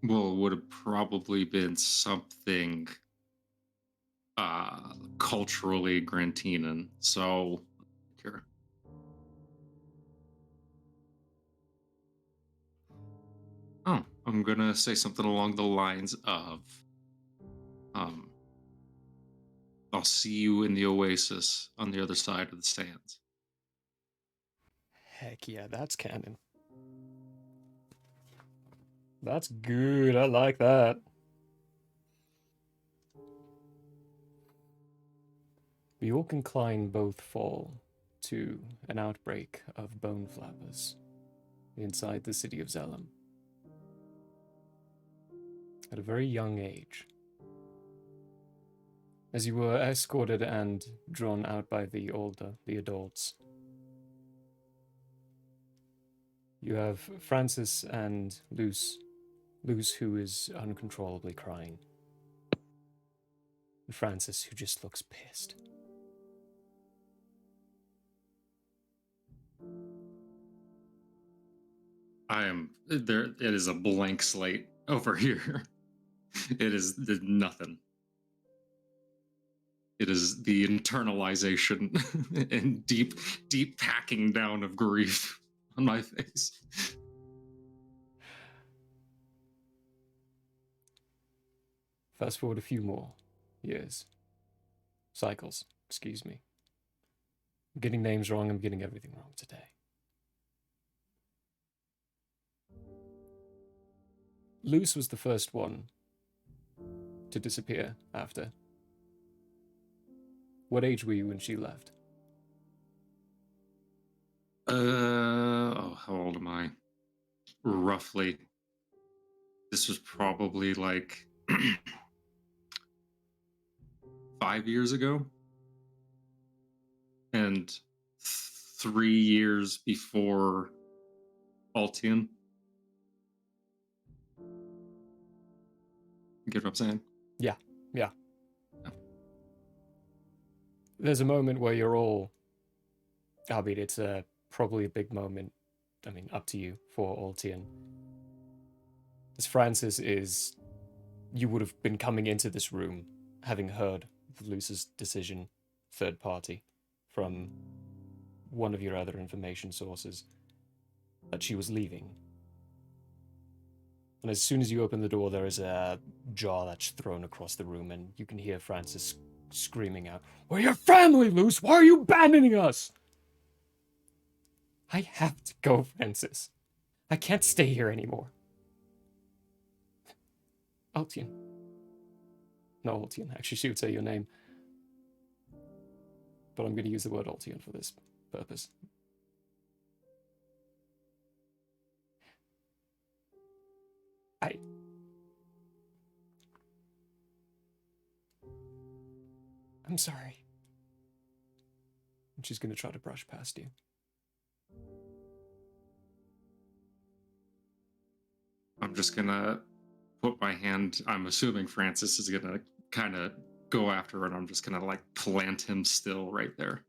Well, it would have probably been something culturally Grantinan. So here. Oh, I'm gonna say something along the lines of I'll see you in the oasis on the other side of the sands. Heck yeah, that's canon. That's good. I like that. York and Klein both fall to an outbreak of bone flappers inside the city of Zelum. At a very young age. As you were escorted and drawn out by the adults, you have Francis and Luce, who is uncontrollably crying. And Francis, who just looks pissed. I am there. It is a blank slate over here. It is nothing. It is the internalization and deep packing down of grief on my face. Fast forward a few more years. Cycles, excuse me. I'm getting names wrong, I'm getting everything wrong today. Luce was the first one to disappear after. What age were you when she left? How old am I? Roughly. This was probably like 5 years ago. And 3 years before Altian. You get what I'm saying? Yeah. There's a moment where you're all, I mean, it's probably a big moment, I mean, up to you, for Altian. As Francis is, you would have been coming into this room, having heard of Luce's decision, third party, from one of your other information sources, that she was leaving. And as soon as you open the door, there is a jaw that's thrown across the room, and you can hear Francis screaming out, "We're your family, Luce! Why are you abandoning us?" I have to go, Francis. I can't stay here anymore. Altian. No, Altian. Actually, she would say your name. But I'm going to use the word Altian for this purpose. I'm sorry. And she's going to try to brush past you. I'm just gonna put my hand. I'm assuming Francis is gonna kind of go after her, and I'm just gonna like plant him still right there.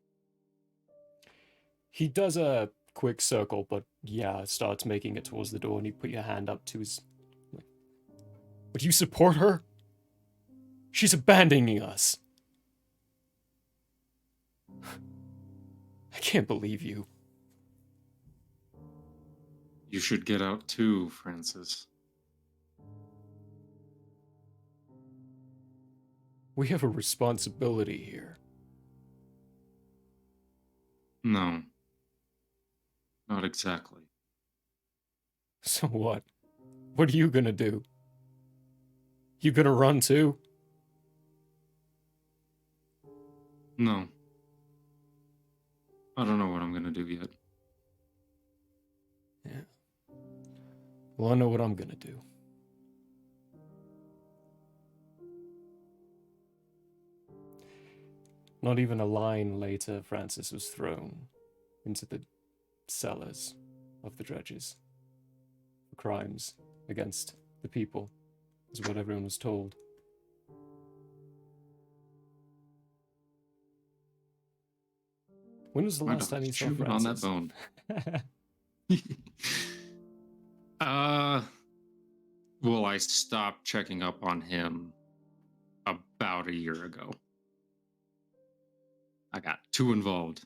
He does a quick circle, but yeah, starts making it towards the door, and you put your hand up to his... Would you support her? She's abandoning us. I can't believe you. You should get out too, Francis. We have a responsibility here. No. Not exactly. So what? What are you gonna do? You gonna run too? No. I don't know what I'm gonna do yet. Yeah. Well, I know what I'm gonna do. Not even a line later, Francis was thrown into the cellars of the dredges for crimes against the people, is what everyone was told. When was the last time you saw Francis? On that bone. Well, I stopped checking up on him about a year ago. I got too involved.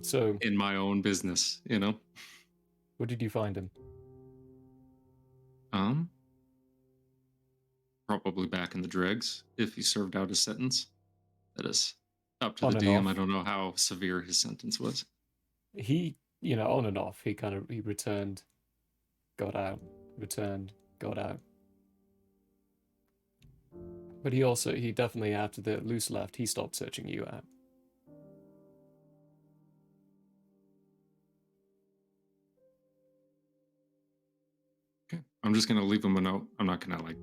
So in my own business, you know. Where did you find him? Probably back in the dregs if he served out his sentence. That is up to On the and DM. off. I don't know how severe his sentence was. He, on and off. He returned, got out, returned, got out. But he definitely, after the Luce left, he stopped searching you out. I'm just gonna leave him a note. I'm not gonna like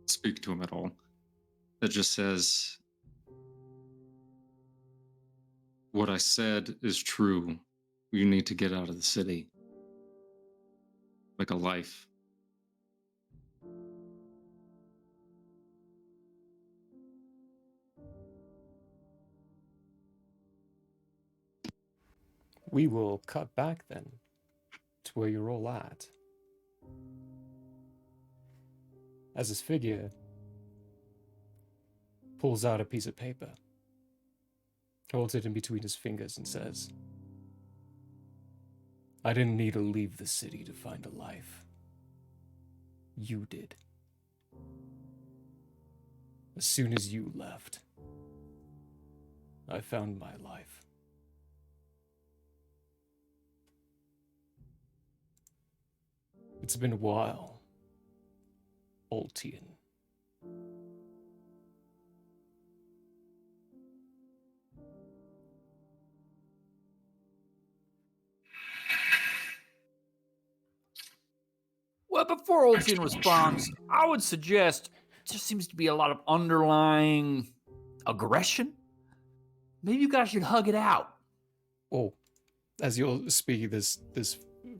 speak to him at all. That just says, "What I said is true. You need to get out of the city. Like a life." We will cut back then to where you're all at. As his figure pulls out a piece of paper, holds it in between his fingers, and says, I didn't need to leave the city to find a life. You did. As soon as you left, I found my life. It's been a while, Altian. Well, before Oltin responds, I would suggest there seems to be a lot of underlying aggression. Maybe you guys should hug it out. Oh, as you're speaking, this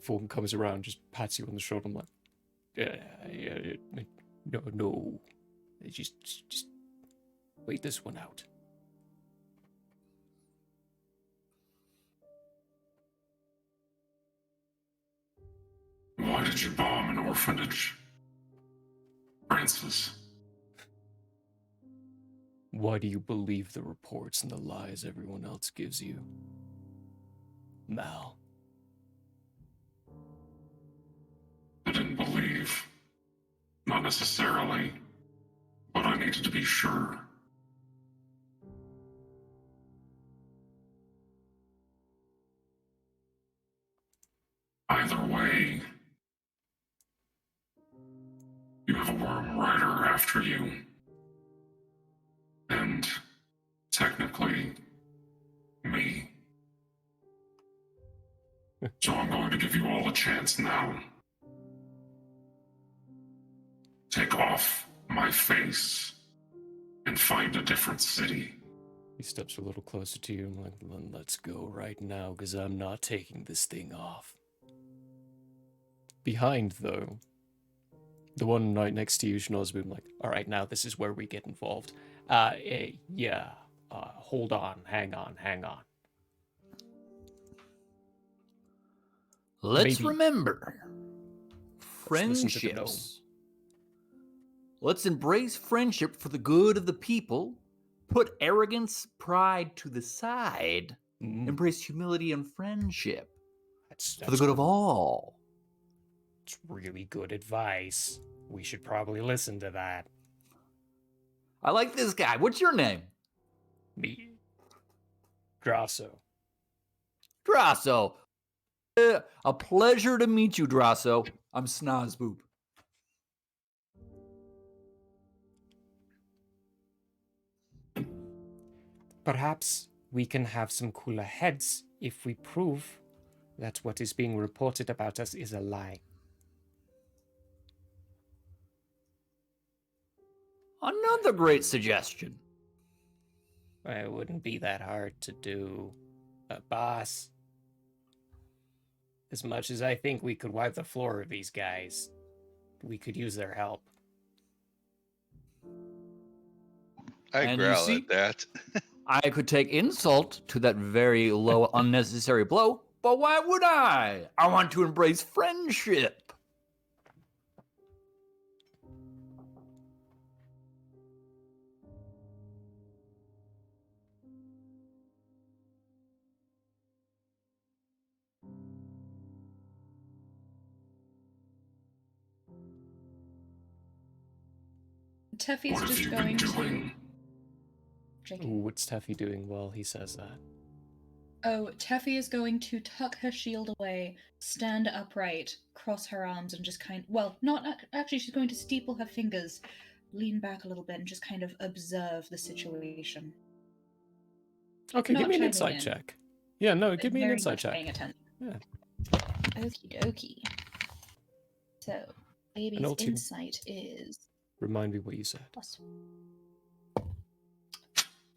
form comes around, just pats you on the shoulder. I'm like, no, just wait this one out. Why did you bomb an orphanage? Francis. Why do you believe the reports and the lies everyone else gives you? Mal. I didn't believe. Not necessarily. But I needed to be sure. Either way, you have a worm rider after you. And, technically, me. So I'm going to give you all a chance now. Take off my face and find a different city. He steps a little closer to you and like, let's go right now, because I'm not taking this thing off. Behind, though, the one right next to you, Schnozboom, like, all right, now this is where we get involved. Hold on, hang on. Let's Maybe. remember, Let's listen to the friendships. Let's embrace friendship for the good of the people. Put arrogance, pride to the side. Embrace humility and friendship for the good of all. It's really good advice. We should probably listen to that. I like this guy. What's your name? Me. Grasso. Drasso. A pleasure to meet you, Drasso. I'm Snozboop. Perhaps we can have some cooler heads if we prove that what is being reported about us is a lie. Another great suggestion. It wouldn't be that hard to do, boss. As much as I think we could wipe the floor of these guys, we could use their help. And you growl see, at that. I could take insult to that very low, unnecessary blow, but why would I? I want to embrace friendship. Teffy's just going to... Ooh, what's Teffy doing while he says that? Oh, Teffy is going to tuck her shield away, stand upright, cross her arms, and just well, not actually, she's going to steeple her fingers, lean back a little bit, and just kind of observe the situation. Okay, Not give me an chiming insight in, check. Yeah, no, but give me an very insight much check. paying attention. Yeah. Okie dokie. So, Baby's And also, insight is remind me what you said. plus.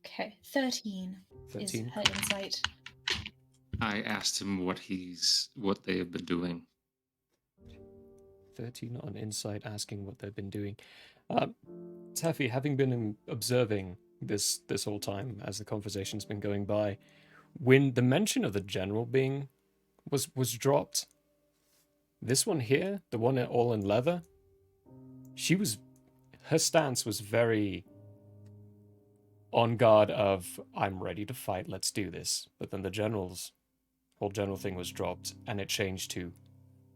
Okay, 13 is 13. her insight. I asked him what they have been doing. 13 on insight, asking what they've been doing. Taffy, having been observing this whole time as the conversation's been going by, when the mention of the general being was dropped, this one here, the one all in leather, her stance was very on guard of, I'm ready to fight, let's do this. But then the whole general thing was dropped, and it changed to,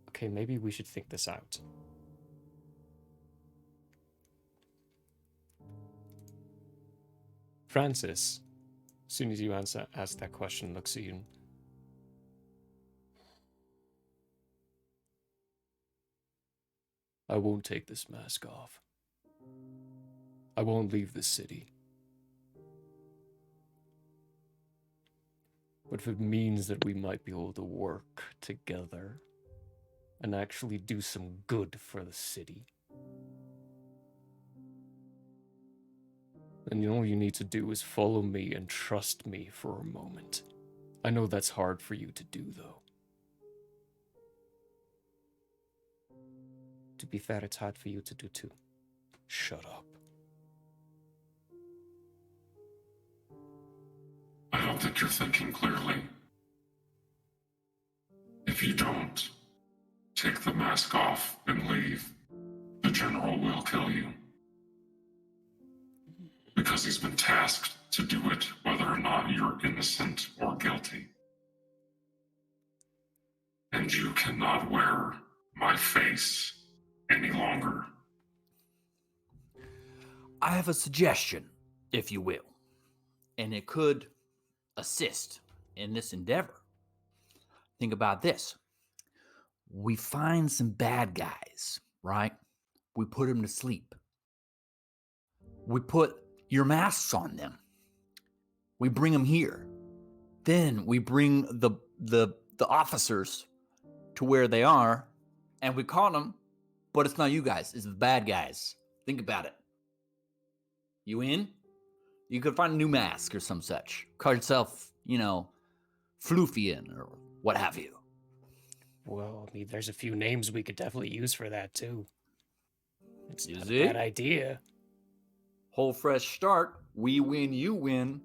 okay, maybe we should think this out. Francis, as soon as you ask that question, looks at you. I won't take this mask off. I won't leave this city. But if it means that we might be able to work together and actually do some good for the city, then all you need to do is follow me and trust me for a moment. I know that's hard for you to do, though. To be fair, it's hard for you to do too. Shut up. I don't think you're thinking clearly. If you don't take the mask off and leave, the general will kill you. Because he's been tasked to do it whether or not you're innocent or guilty. And you cannot wear my face any longer. I have a suggestion, if you will, and it could assist in this endeavor. Think about this. We find some bad guys, right? We put them to sleep. We put your masks on them. We bring them here. Then we bring the officers to where they are, and we caught them, but it's not you guys. It's the bad guys. Think about it. You in? You could find a new mask or some such. Call yourself, Floofian or what have you. Well, I mean, there's a few names we could definitely use for that, too. It's not Is a it? bad idea. Whole fresh start. We win, you win.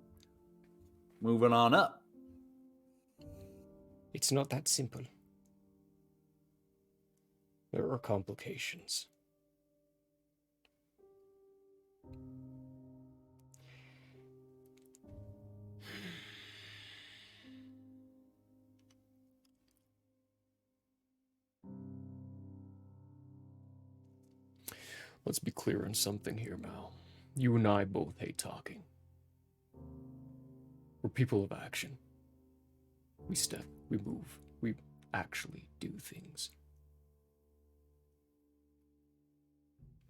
Moving on up. It's not that simple. There are complications. Let's be clear on something here, Mal. You and I both hate talking. We're people of action. We step, we move, we actually do things.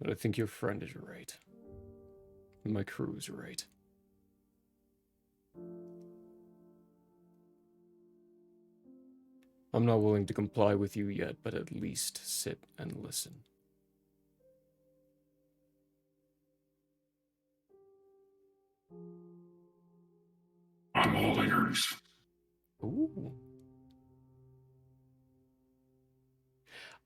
But I think your friend is right. And my crew is right. I'm not willing to comply with you yet, but at least sit and listen. I'm all ears. Ooh.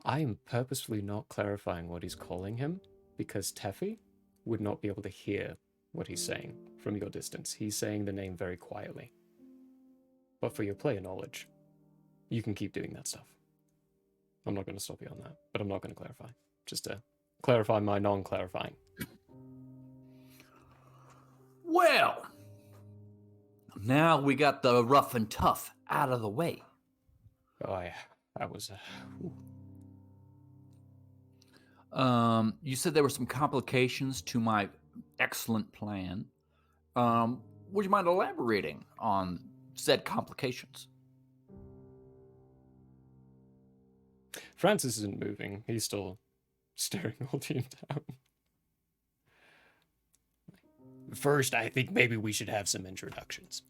I am purposefully not clarifying what he's calling him, because Teffy would not be able to hear what he's saying from your distance. He's saying the name very quietly. But for your player knowledge, you can keep doing that stuff. I'm not going to stop you on that, but I'm not going to clarify. Just to clarify my non-clarifying. Well, now we got the rough and tough out of the way. Oh, yeah. That was... You said there were some complications to my excellent plan. Would you mind elaborating on said complications? Francis isn't moving. He's still staring Aldian down. First, I think maybe we should have some introductions.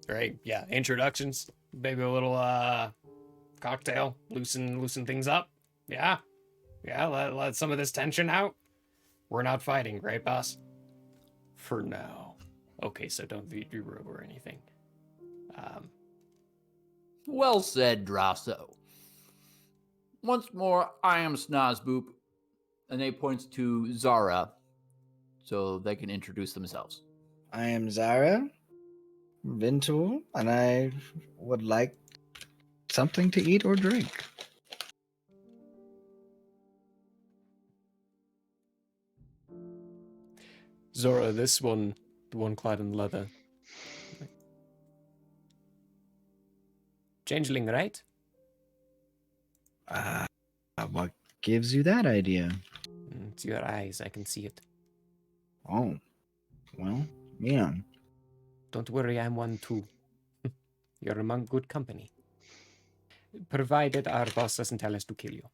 Right? Yeah, introductions. Maybe a little cocktail. Loosen things up. Yeah? Yeah, let some of this tension out. We're not fighting, right, boss? For now. Okay, so don't be rogue or anything. Well said, Drasso. Once more, I am Snozboop, and they point to Zara so they can introduce themselves. I am Zara Vintool, and I would like something to eat or drink. Zora, this one, the one clad in leather. Changeling, right? What gives you that idea? It's your eyes, I can see it. Oh, well, yeah. Don't worry, I'm one too. You're among good company. Provided our boss doesn't tell us to kill you.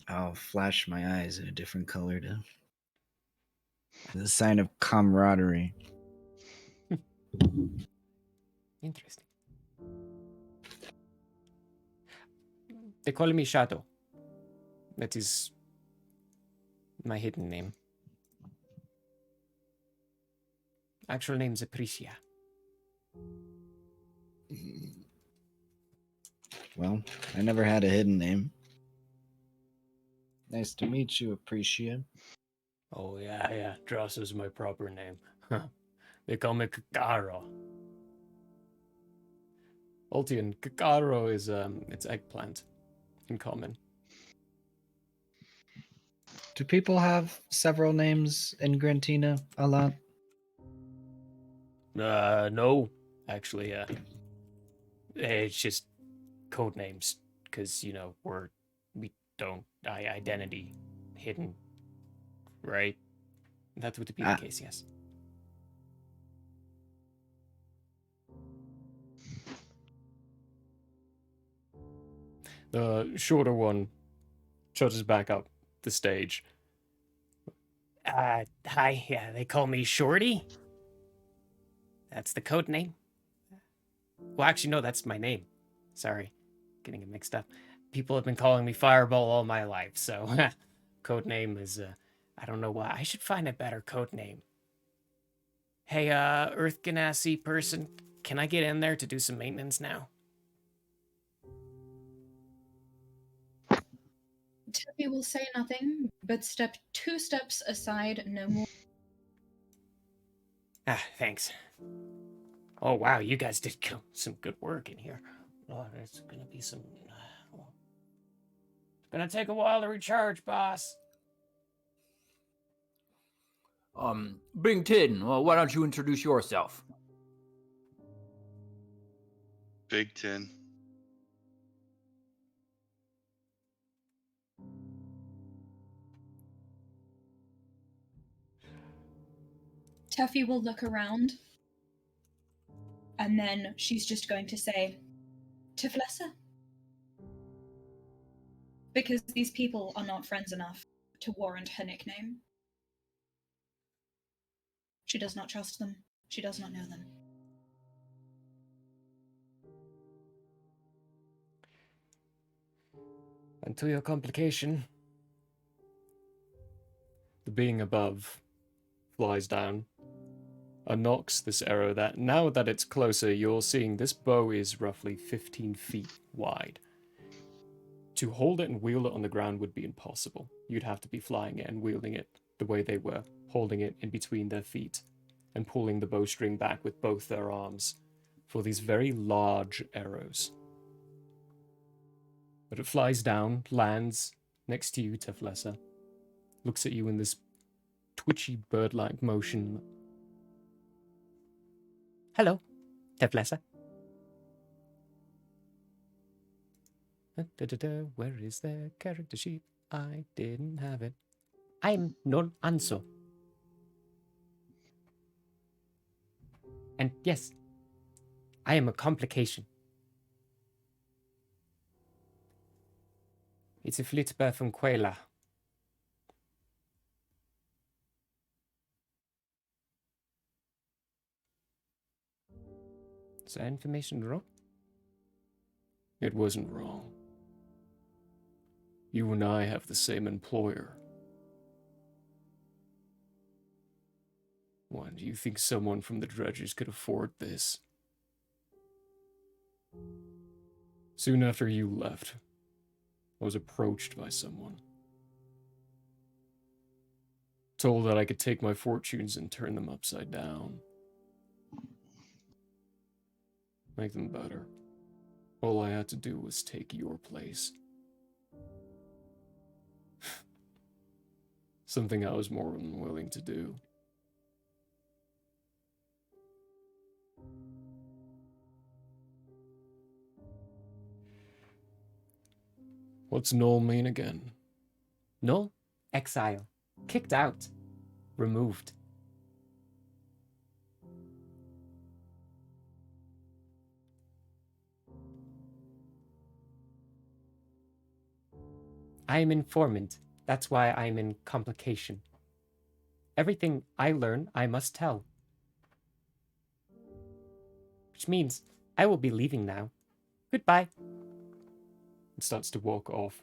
I'll flash my eyes in a different color as a sign of camaraderie. Interesting. They call me Shadow. That is my hidden name. Actual name's Apricia. Well, I never had a hidden name. Nice to meet you, Appreciate. Oh, yeah. Dross is my proper name. They call me Kakaro. Ultian, Kakaro is, it's eggplant in common. Do people have several names in Grantina a lot? No. Actually, it's just code names, because, you know, we don't, identity hidden, right? That would be the case, yes. The shorter one trudges back up the stage. Hi, yeah, they call me Shorty. That's the code name. Well, actually, no, that's my name. Sorry, getting it mixed up. People have been calling me Fireball all my life, so code name is, I don't know why. I should find a better code name. Hey, Earth Ganassi person, can I get in there to do some maintenance now? Tippy will say nothing, but step 2 steps aside, no more. Thanks. Oh, wow, you guys did some good work in here. Oh, there's gonna be some... It's gonna take a while to recharge, boss. Bing Tin, well, why don't you introduce yourself? Big Tin. Tuffy will look around, and then she's just going to say, Tiflessa. Because these people are not friends enough to warrant her nickname. She does not trust them. She does not know them. And to your complication, the being above flies down and knocks this arrow that, now that it's closer, you're seeing this bow is roughly 15 feet wide. To hold it and wield it on the ground would be impossible. You'd have to be flying it and wielding it the way they were, holding it in between their feet and pulling the bowstring back with both their arms for these very large arrows. But it flies down, lands next to you, Teflessa, looks at you in this twitchy bird-like motion. Hello, Teflessa. Where is their character sheet? I didn't have it. I'm non Anso. And yes, I am a complication. It's a Flitzber from Quela. Is that information wrong? It wasn't wrong. You and I have the same employer. Why, do you think someone from the dredgers could afford this? Soon after you left, I was approached by someone. Told that I could take my fortunes and turn them upside down. Make them better. All I had to do was take your place. Something I was more than willing to do. What's null mean again? Null? Exile. Kicked out. Removed. I am informant. That's why I'm in complication. Everything I learn, I must tell. Which means I will be leaving now. Goodbye. And starts to walk off.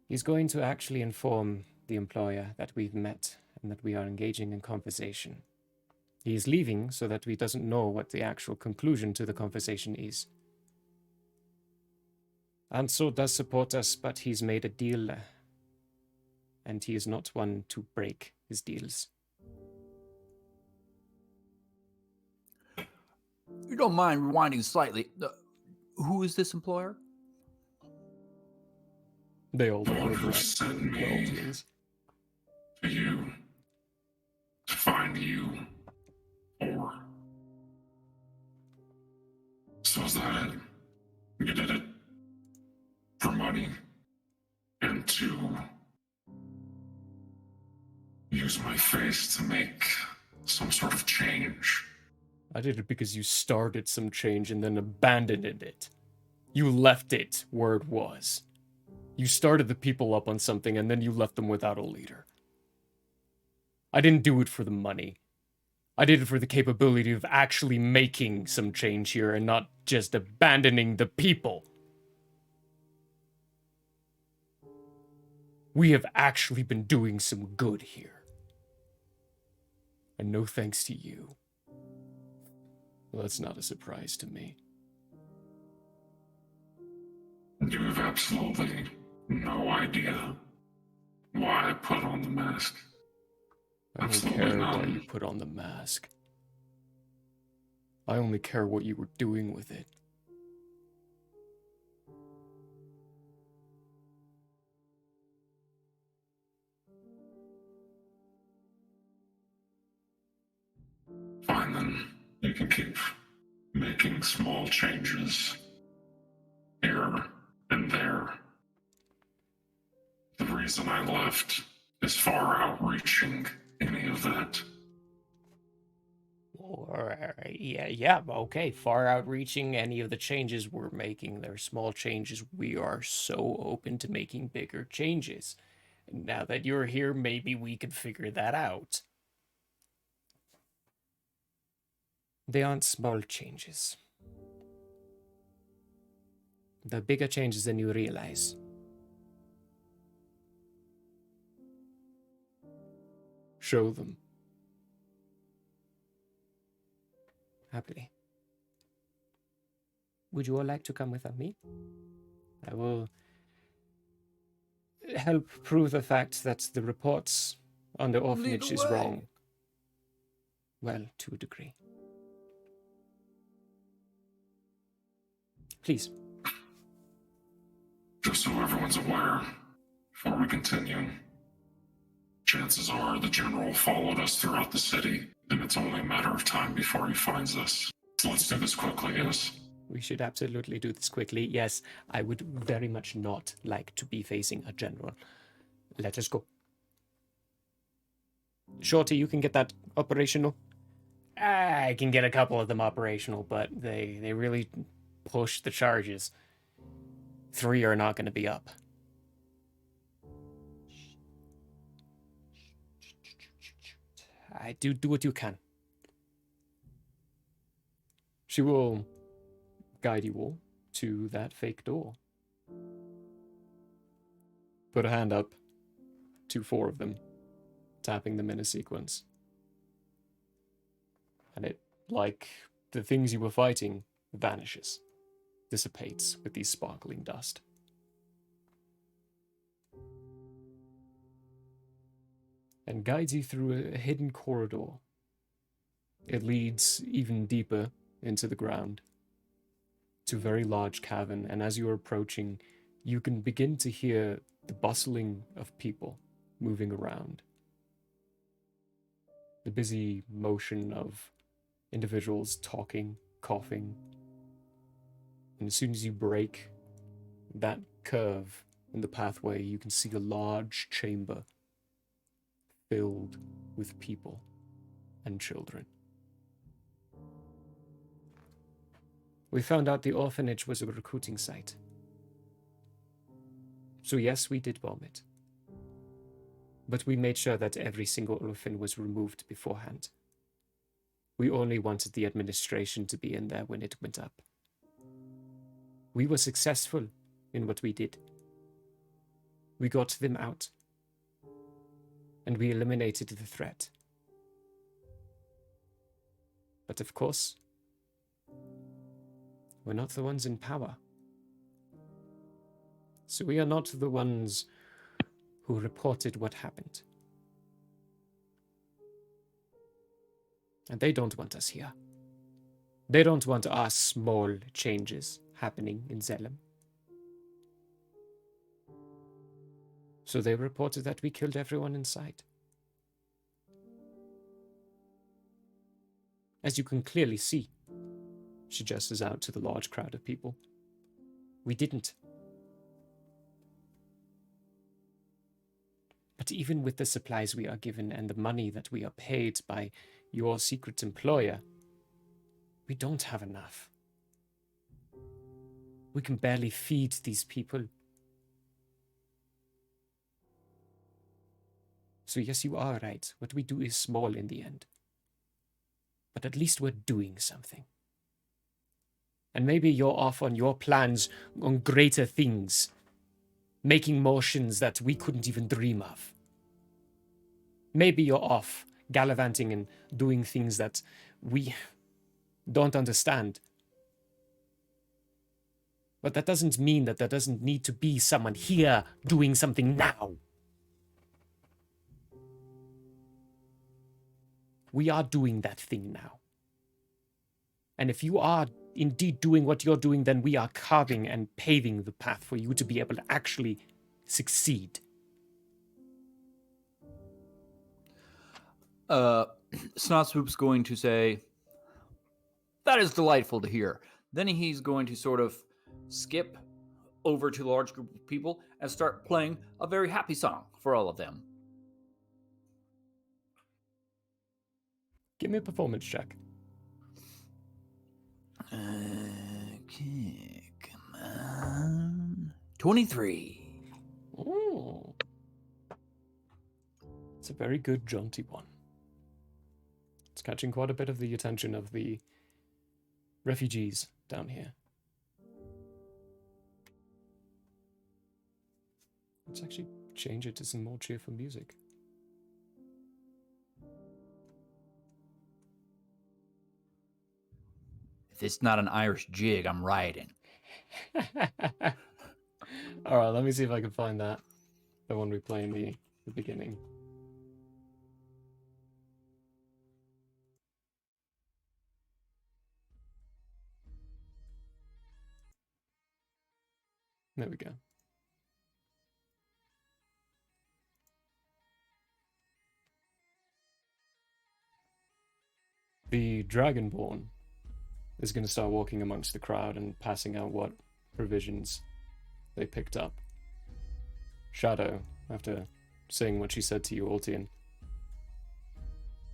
He's going to actually inform the employer that we've met and that we are engaging in conversation. He is leaving so that he doesn't know what the actual conclusion to the conversation is. Ansel does support us, but he's made a deal, and he is not one to break his deals. You don't mind rewinding slightly. Who is this employer? They all Who sent me to you to find you, or so is that it? You did it for money and to use my face to make some sort of change. I did it because you started some change and then abandoned it. You left it where it was. You started the people up on something and then you left them without a leader. I didn't do it for the money. I did it for the capability of actually making some change here and not just abandoning the people. We have actually been doing some good here. And no thanks to you. Well, that's not a surprise to me. You have absolutely no idea why I put on the mask. I don't care why you put on the mask. I only care what you were doing with it. Fine then, you can keep making small changes here and there. The reason I left is far outreaching any of that. Or, yeah, okay. Far outreaching any of the changes we're making. They're small changes. We are so open to making bigger changes. Now that you're here, maybe we could figure that out. They aren't small changes. They're bigger changes than you realize. Show them. Happily. Would you all like to come with me? I will help prove the fact that the reports on the orphanage is wrong. Well, to a degree. Please. Just so everyone's aware, before we continue, chances are the general followed us throughout the city, and it's only a matter of time before he finds us. So let's do this quickly, yes? We should absolutely do this quickly. Yes, I would very much not like to be facing a general. Let us go. Shorty, you can get that operational? I can get a couple of them operational, but they really push the charges. 3 are not going to be up. I do what you can. She will guide you all to that fake door. put a hand up to 4 of them, tapping them in a sequence. And it, like the things you were fighting, vanishes, dissipates with these sparkling dust. And guides you through a hidden corridor. It leads even deeper into the ground, to a very large cavern, and as you are approaching, you can begin to hear the bustling of people moving around. The busy motion of individuals talking, coughing. And as soon as you break that curve in the pathway, you can see a large chamber filled with people and children. We found out the orphanage was a recruiting site. So yes, we did bomb it. But we made sure that every single orphan was removed beforehand. We only wanted the administration to be in there when it went up. We were successful in what we did. We got them out. And we eliminated the threat. But of course, we're not the ones in power. So we are not the ones who reported what happened. And they don't want us here. They don't want our small changes happening in Zelem. So they reported that we killed everyone in sight. As you can clearly see, she gestures out to the large crowd of people. We didn't. But even with the supplies we are given and the money that we are paid by your secret employer, we don't have enough. We can barely feed these people. So yes, you are right. What we do is small in the end. But at least we're doing something. And maybe you're off on your plans on greater things, making motions that we couldn't even dream of. Maybe you're off gallivanting and doing things that we don't understand. But that doesn't mean that there doesn't need to be someone here doing something now. We are doing that thing now. And if you are indeed doing what you're doing, then we are carving and paving the path for you to be able to actually succeed. Snotswoop's going to say, "That is delightful to hear." Then he's going to sort of skip over to a large group of people and start playing a very happy song for all of them. Give me a performance check. Okay, come on. 23. Ooh. It's a very good jaunty one. It's catching quite a bit of the attention of the refugees down here. Let's actually change it to some more cheerful music. If it's not an Irish jig, I'm riding. Alright, let me see if I can find that. The one we play in the beginning. There we go. The Dragonborn is going to start walking amongst the crowd and passing out what provisions they picked up. Shadow, after saying what she said to you, Altian,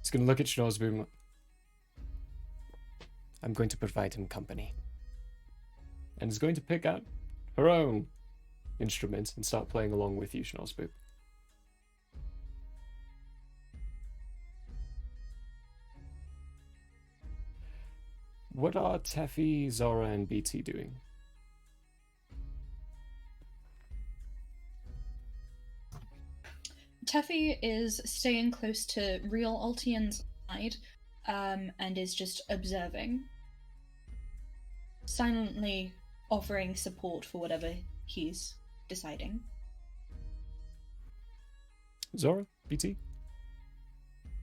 is going to look at Schnorsboom. I'm going to provide him company. And is going to pick out her own instrument and start playing along with you, Schnorsboom. What are Teffy, Zora, and BT doing? Teffy is staying close to real Altian's side, and is just observing, silently offering support for whatever he's deciding. Zora, BT?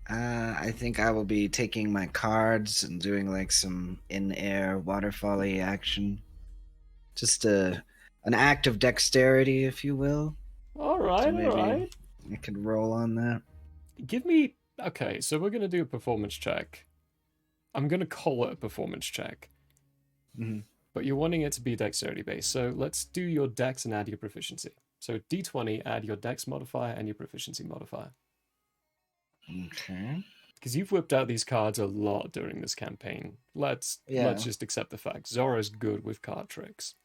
I think I will be taking my cards and doing like some in-air waterfall-y action. Just an act of dexterity, if you will. Alright, So maybe alright. I could roll on that. Give me... Okay, so we're going to do a performance check. I'm going to call it a performance check. Mm-hmm. But you're wanting it to be dexterity based, so let's do your dex and add your proficiency. So D20, add your dex modifier and your proficiency modifier. Okay. Because you've whipped out these cards a lot during this campaign. Let's just accept the fact. Zora's good with card tricks.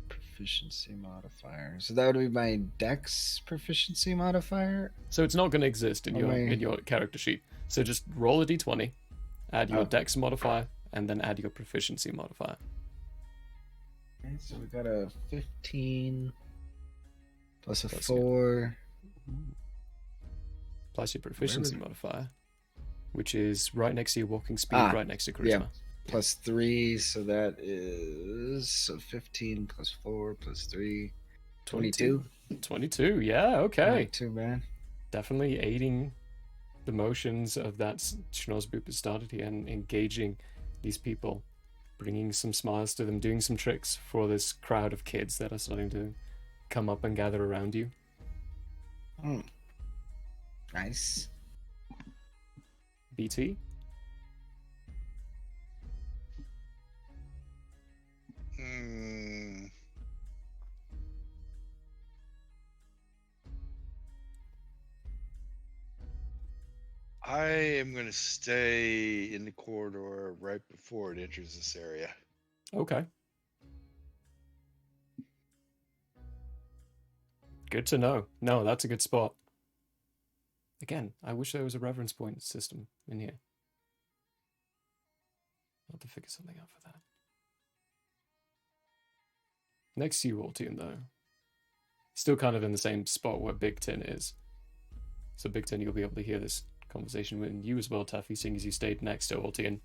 Proficiency modifier. So that would be my dex proficiency modifier? So it's not going to exist in your character sheet. So just roll a D20, add your dex modifier, and then add your proficiency modifier. Okay, so we got a 15 plus a 4. Plus your proficiency modifier, which is right next to your walking speed, right next to charisma. Yeah. Plus 3, so that is 15 plus 4 plus 3. 22. 22, yeah, okay. Not too bad. Definitely aiding the motions of that Schnozzboop has started here and engaging these people, bringing some smiles to them, doing some tricks for this crowd of kids that are starting to come up and gather around you. Nice. BT? I am going to stay in the corridor right before it enters this area. Okay. Good to know. No, that's a good spot. Again, I wish there was a reference point system in here. I'll have to figure something out for that. Next to you, Altian, though. Still kind of in the same spot where Big Tin is. So Big Tin, you'll be able to hear this conversation with you as well, Taffy, seeing as you stayed next to Altian.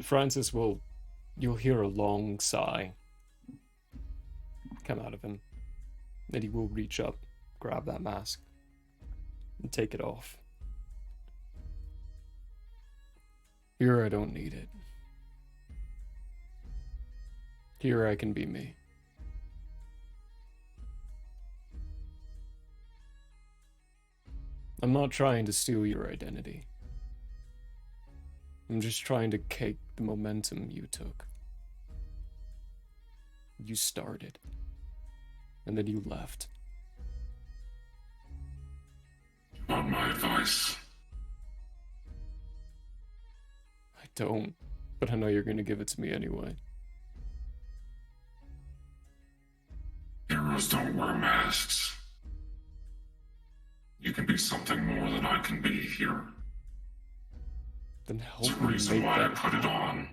Francis you'll hear a long sigh come out of him. Then he will reach up, grab that mask, and take it off. Here I don't need it. Here I can be me. I'm not trying to steal your identity. I'm just trying to cake the momentum you took. You started. And then you left. Want my advice? I don't, but I know you're going to give it to me anyway. Heroes don't wear masks. You can be something more than I can be here. Then help There's a me reason make why I that put it on.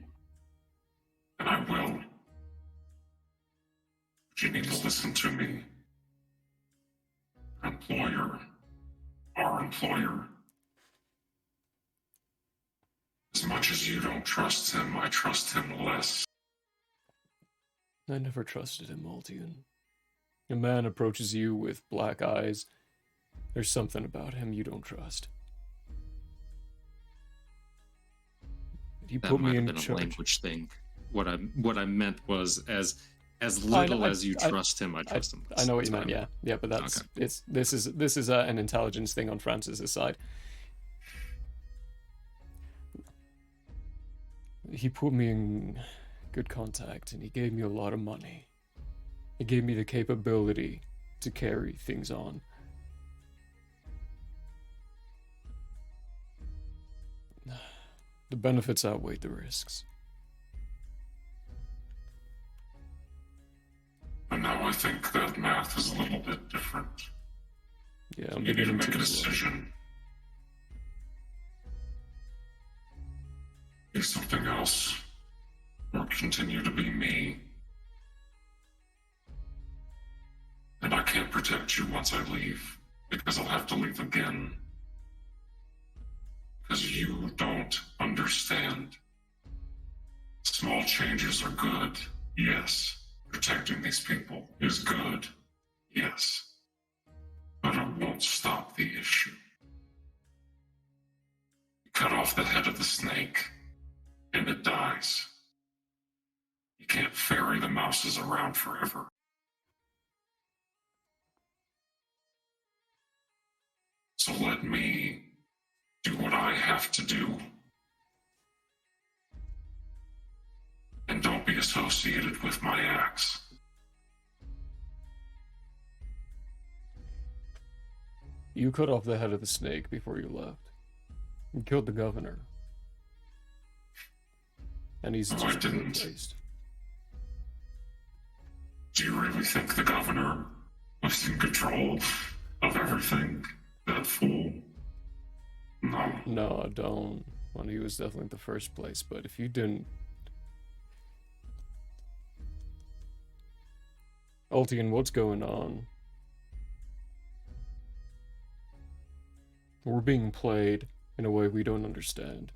And I will. But you need to listen to me. Employer. Our employer. As much as you don't trust him, I trust him less. I never trusted him, Altian. A man approaches you with black eyes. There's something about him you don't trust. He That put might me have in been a charge. language thing. What I meant was as little as you trust him, I trust him. I know what you meant. Yeah, but that's Okay. this is an intelligence thing on Francis's side. He put me in good contact, and he gave me a lot of money. He gave me the capability to carry things on. The benefits outweigh the risks. And now I think that math is a little bit different. Yeah, I'm You need to beginning make a to. decision. Be something else. Or continue to be me. protect you once I leave, because I'll have to leave again. Because you don't understand. Small changes are good, yes. Protecting these people is good, yes. But it won't stop the issue. You cut off the head of the snake, and it dies. You can't ferry the mouses around forever. So let me do what I have to do. And don't be associated with my acts. You cut off the head of the snake before you left. You killed the governor. And he's No, I just been didn't. replaced. Do you really think the governor was in control of everything? That fool? No. No, I don't. Well, he was definitely the first place, but if you didn't... Ultian, what's going on? We're being played in a way we don't understand.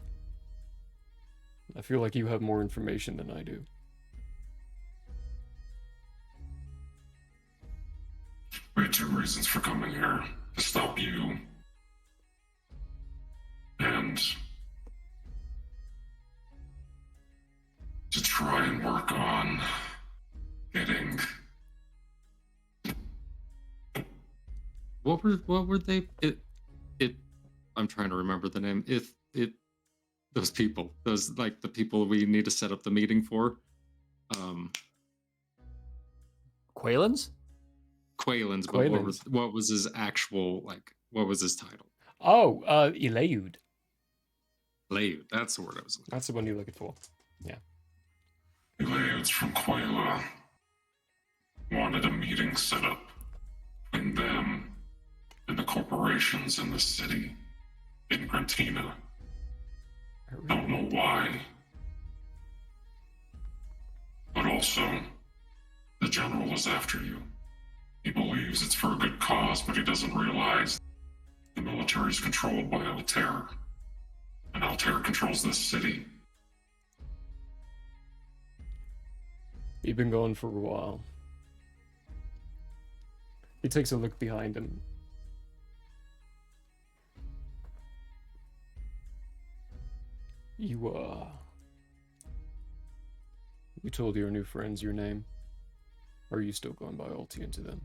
I feel like you have more information than I do. We had 2 reasons for coming here. To stop you. And to try and work on getting... What were they? I'm trying to remember the name. Those people, like the people we need to set up the meeting for. Quaylan's? Quaylan's, but what was his actual, like, what was his title? Oh, Eleud. Eleud, that's the word I was looking for. That's the one you're looking for. Yeah. Eleud's from Quayla wanted a meeting set up between them and the corporations in the city in Grantina. Don't know why. But also, the general is after you. He believes it's for a good cause, but he doesn't realize the military is controlled by Altair. And Altair controls this city. He's been going for a while. He takes a look behind him. You told your new friends your name? Or are you still going by Ultian to them?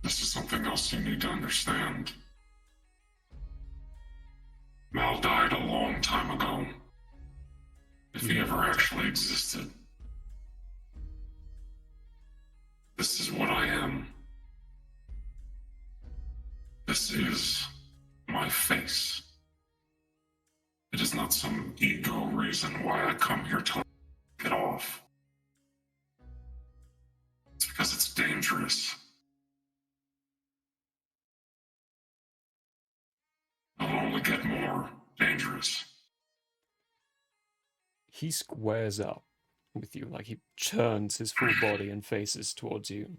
This is something else you need to understand. Mal died a long time ago. If he ever actually existed. This is what I am. This is my face. It is not some ego reason why I come here to get off. It's because it's dangerous. It'll only get more dangerous. He squares up with you, like he turns his full body and faces towards you.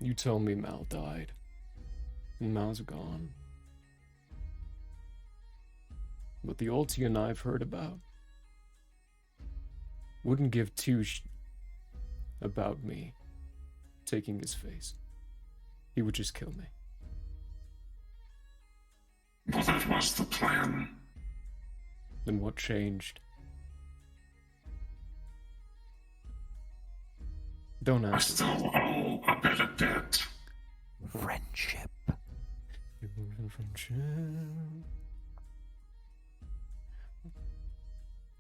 You told me Mal died. And Mal's gone. But the Ultian I've heard about wouldn't give 2 about me taking his face. He would just kill me. Well, that was the plan. Then what changed? Don't I ask. still owe a bit of debt. Friendship.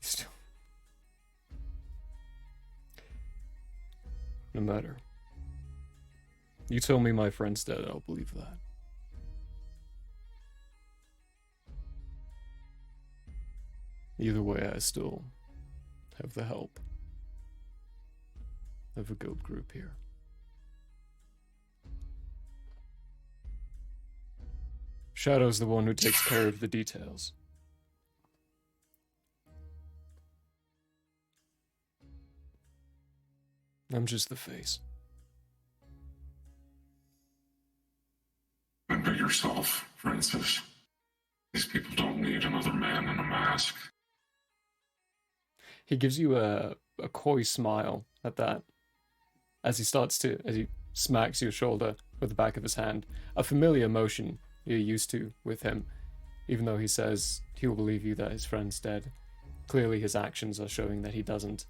Still. No matter. You tell me my friend's dead, I'll believe that. Either way, I still have the help of a guild group here. Shadow's the one who takes care of the details. I'm just the face. Remember yourself, Francis. These people don't need another man in a mask. He gives you a coy smile at that as he smacks your shoulder with the back of his hand. A familiar motion you're used to with him, even though he says he'll believe you that his friend's dead. Clearly his actions are showing that he doesn't.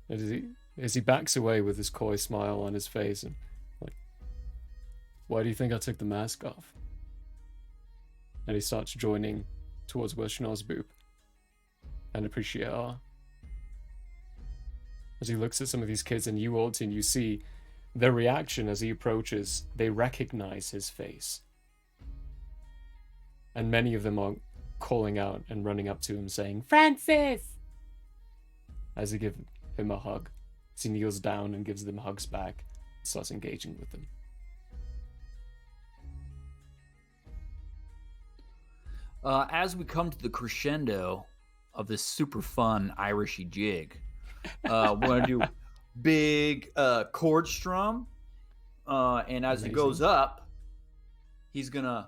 As he backs away with his coy smile on his face and like, why do you think I took the mask off? And he starts joining towards where Schnauzboop and Appreciate are. As he looks at some of these kids and you, Alton, you see their reaction as he approaches. They recognize his face. And many of them are calling out and running up to him saying, Francis! As he gives him a hug. As he kneels down and gives them hugs back, starts engaging with them. As we come to the crescendo of this super fun Irishy jig, we're going to do big chord strum. And as it goes up, he's going to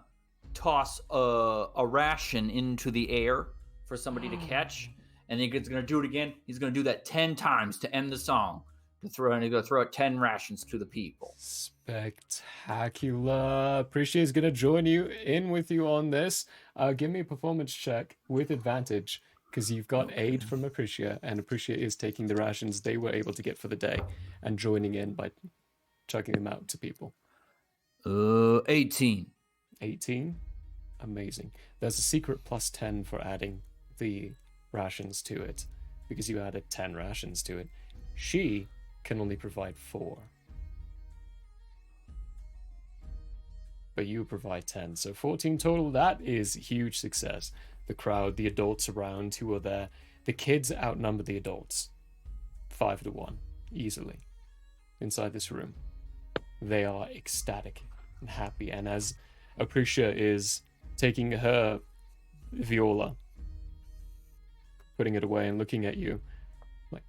toss a ration into the air for somebody to catch. And then he's going to do it again. He's going to do that 10 times to end the song. And he's going to throw out 10 rations to the people. Spectacular. Appreciate's going to join you in with you on this. Give me a performance check with advantage, because you've got aid from Appreciate, and Appreciate is taking the rations they were able to get for the day and joining in by chucking them out to people. 18. 18? Amazing. There's a secret plus 10 for adding the rations to it, because you added 10 rations to it. She can only provide 4. But you provide 10, so 14 total. That is huge success. The crowd, the adults around who are there, the kids outnumber the adults 5-1 easily inside this room. They are ecstatic and happy, and as Apricia is taking her viola, putting it away and looking at you like,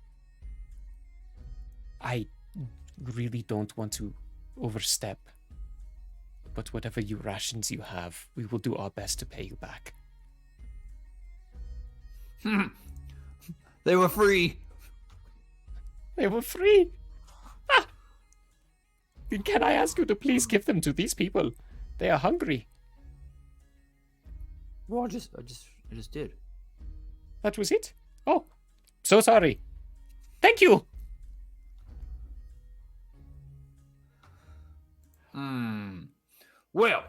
I really don't want to overstep, but whatever you rations you have, we will do our best to pay you back. They were free. They were free? Ah! Can I ask you to please give them to these people? They are hungry. Well, I just did. That was it? Oh, so sorry. Thank you. Well,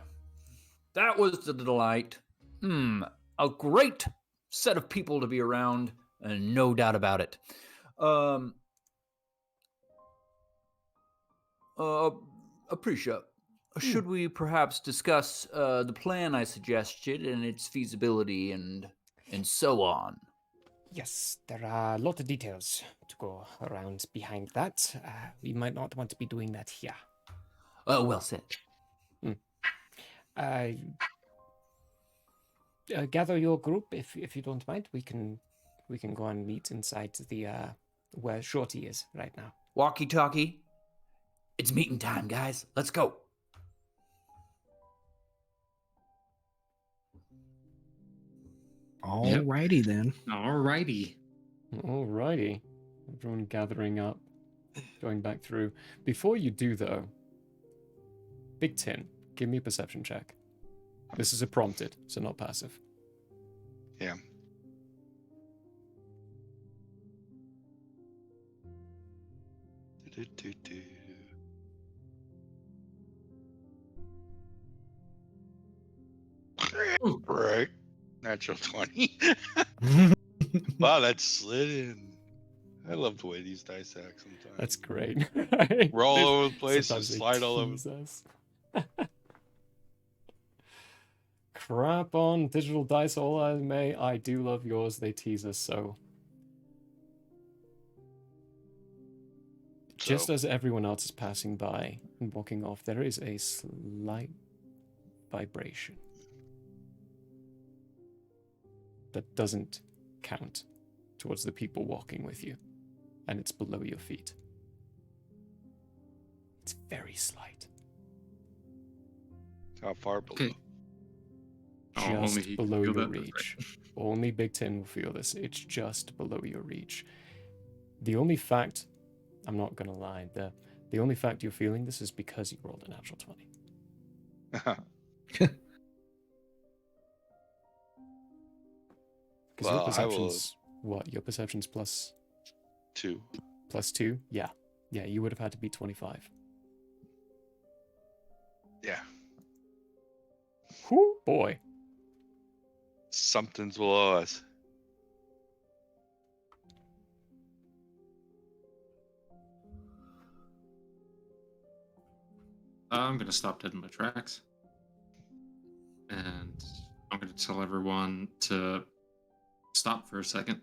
that was the delight. A great set of people to be around, and no doubt about it. Appreciate. Should we perhaps discuss the plan I suggested and its feasibility and so on? Yes, there are a lot of details to go around behind that. We might not want to be doing that here. Well said. Gather your group if you don't mind. We can go and meet inside the where Shorty is right now. Walkie-talkie. It's meeting time, guys. Let's go. Alrighty then. Alrighty. Everyone gathering up, going back through. Before you do, though, Big Tin, give me a perception check. This is a prompted, so not passive. Yeah. Right. Natural 20. Wow, that slid in. I love the way these dice act sometimes. That's great. Roll all over the place and Sometimes they slide all over. tease us. Crap on digital dice all I may. I do love yours. They tease us so. Just as everyone else is passing by and walking off, there is a slight vibration. That doesn't count towards the people walking with you, and it's below your feet. It's very slight. How far below? Okay. Just only he can below feel your that, reach. Only Big Tin will feel this. It's just below your reach. The only fact, I'm not gonna lie, the only fact you're feeling this is because you rolled a natural 20. Because your perception's what? Your perception's plus 2. Plus 2? Yeah. Yeah, you would have had to be 25. Yeah. Whoo, boy. Something's below us. I'm going to stop dead in my tracks. And I'm going to tell everyone to stop for a second.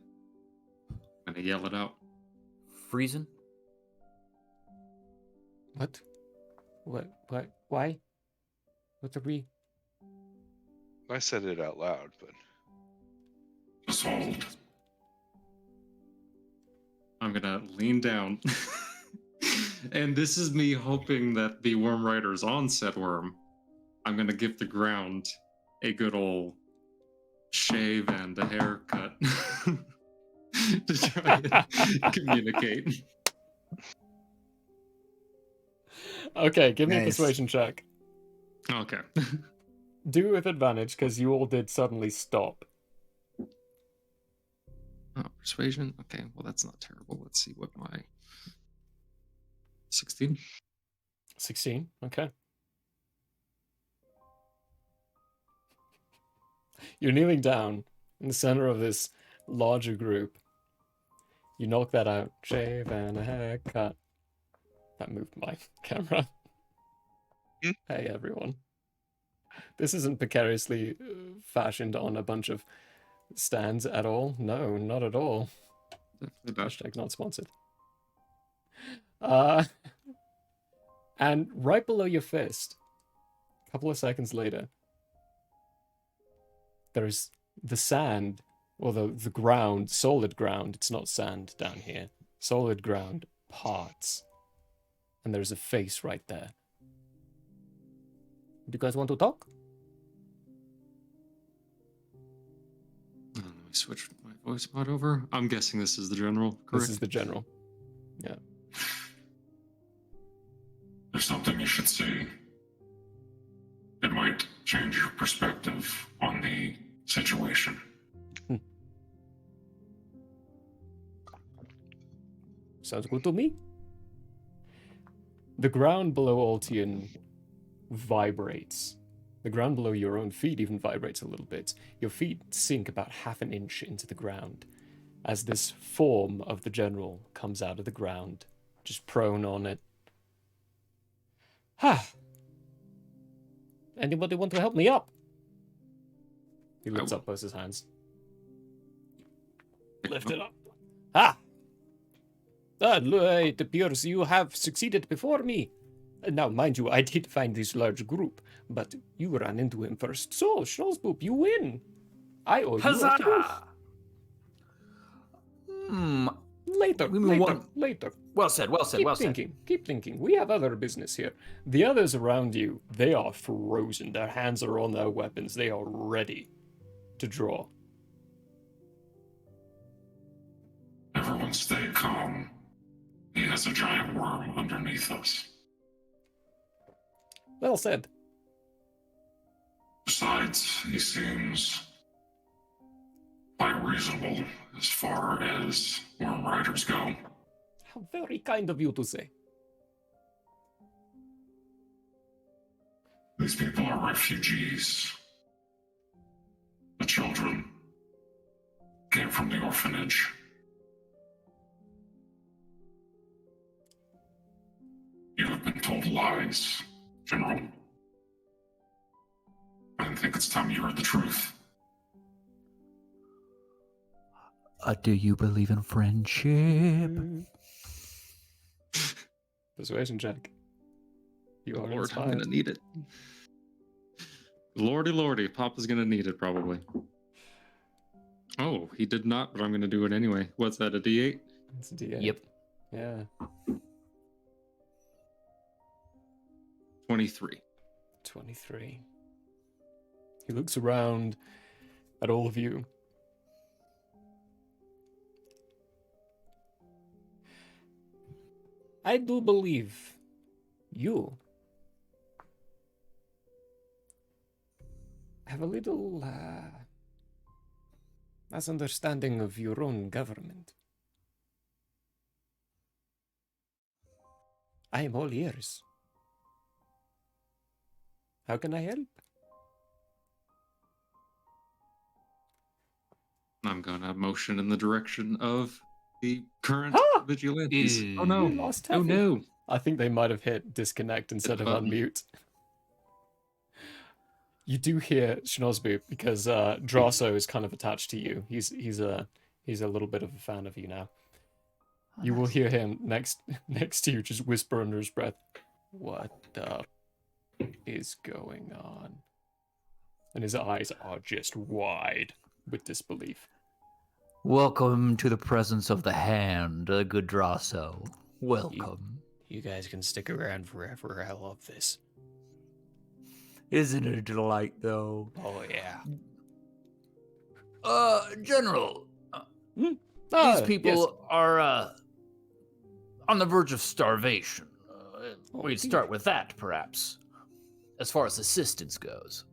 I'm going to yell it out. Freezing? What? What? Why? What are we? I said it out loud, but... Assault. I'm going to lean down. And this is me hoping that the worm rider's on said worm. I'm going to give the ground a good old shave and a haircut to try and communicate. Okay, give me a Nice. persuasion check. Okay. Do it with advantage, because you all did suddenly stop. Oh, persuasion? Okay, well, that's not terrible. Let's see what my... 16? 16, okay. You're kneeling down in the center of this larger group. You knock that out. Shave and a haircut. That moved my camera. Hey, everyone. This isn't precariously fashioned on a bunch of stands at all. No, not at all. Hashtag not sponsored. And right below your fist, a couple of seconds later, there's the sand, or the ground, solid ground, it's not sand down here, solid ground parts. And there's a face right there. Do you guys want to talk? Let me switch my voice mod over. I'm guessing this is the general, correct? This is the general. Yeah. There's something you should see. It might change your perspective on the situation. Sounds good to me. The ground below Altian vibrates. The ground below your own feet even vibrates a little bit. Your feet sink about half an inch into the ground as this form of the general comes out of the ground, just prone on it. Ha! Anybody want to help me up? He lifts up both his hands. Lift it up. Ah! It appears you have succeeded before me. Now, mind you, I did find this large group, but you ran into him first. So, Schnozzboop, you win. I owe you a truth. Later. Well said, well said, well said. Keep thinking. We have other business here. The others around you, they are frozen. Their hands are on their weapons. They are ready to draw. Everyone stay calm. He has a giant worm underneath us. Well said. Besides, he seems quite reasonable as far as worm riders go. How very kind of you to say. These people are refugees. The children came from the orphanage. You have been told lies, General. I think it's time you heard the truth. Do you believe in friendship? Persuasion check. You are Lord, inspired. I'm gonna need it. Lordy, Papa's gonna need it probably. Oh, he did not, but I'm gonna do it anyway. What's that, a D8? It's a D8. Yep. Yeah. 23. 23. He looks around at all of you. I do believe you have a little misunderstanding of your own government. I am all ears. How can I help? I'm gonna motion in the direction of the current vigilantes. Oh We no! lost Oh Teffy. no! I think they might have hit disconnect instead of button. unmute. You do hear Schnosbu because Drasso is kind of attached to you. He's a little bit of a fan of you now. You will hear him next to you just whisper under his breath, "What the is going on?" And his eyes are just wide with disbelief. Welcome to the presence of the hand, good Drasso. Welcome. You guys can stick around forever. I love this. Isn't it a delight, though? Oh, yeah. General, these people are on the verge of starvation. We'd start with that, perhaps, as far as assistance goes.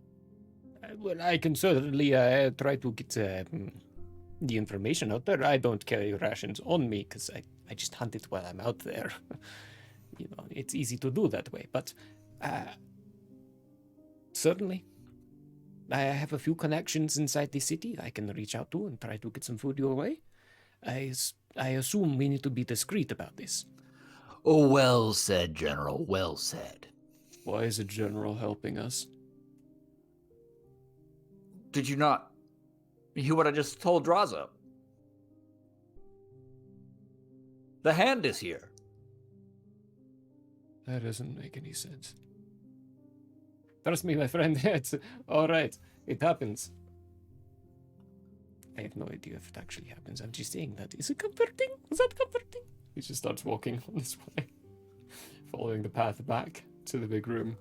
Well, I can certainly try to get the information out there. I don't carry rations on me because I just hunt it while I'm out there. You know, it's easy to do that way. But certainly, I have a few connections inside the city I can reach out to and try to get some food your way. I assume we need to be discreet about this. Oh, well said, General. Well said. Why is a general helping us? Did you not hear what I just told Drazo? The hand is here. That doesn't make any sense. Trust me, my friend. It's all right. It happens. I have no idea if it actually happens. I'm just saying that. Is it comforting? Is that comforting? He just starts walking on this way, following the path back to the big room.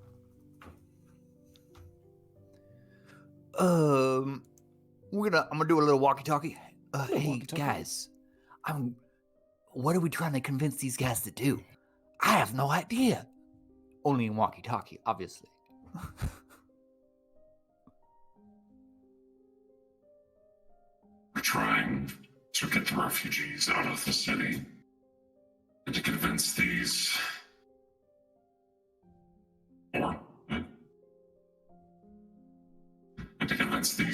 I'm gonna do a little walkie-talkie. Hey, guys, what are we trying to convince these guys to do? I have no idea. Only in walkie-talkie, obviously. We're trying to get the refugees out of the city and to convince these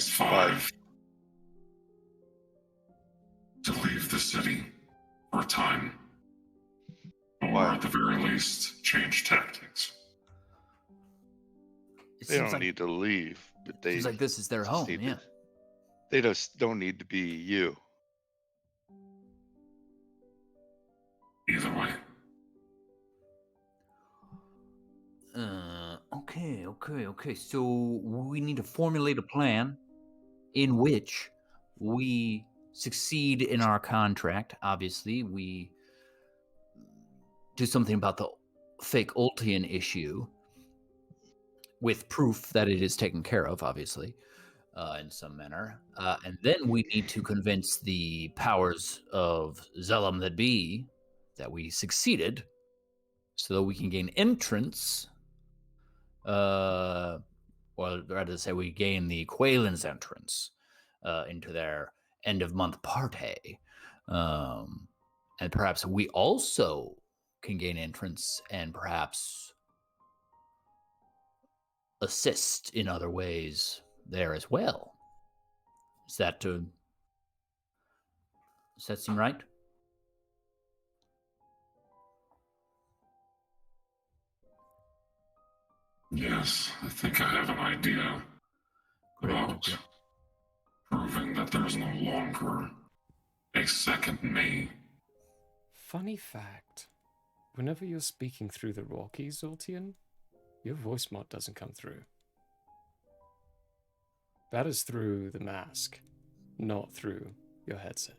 five to leave the city for a time, or at the very least, change tactics. They don't need to leave, but they seems like this is their home. Yeah. They just don't need to be you. Either way. Okay. So we need to formulate a plan in which we succeed in our contract. Obviously, we do something about the fake Ultian issue with proof that it is taken care of, obviously, in some manner. And then we need to convince the powers of Zellum that be that we succeeded so that we can gain entrance. Or rather say we gain the Quaylan's entrance into their end-of-month party. And perhaps we also can gain entrance and perhaps assist in other ways there as well. Does that seem right? Yes, I think I have an idea about proving that there's no longer a second me. Funny fact. Whenever you're speaking through the Rockies, Ultian, your voice mod doesn't come through. That is through the mask, not through your headset.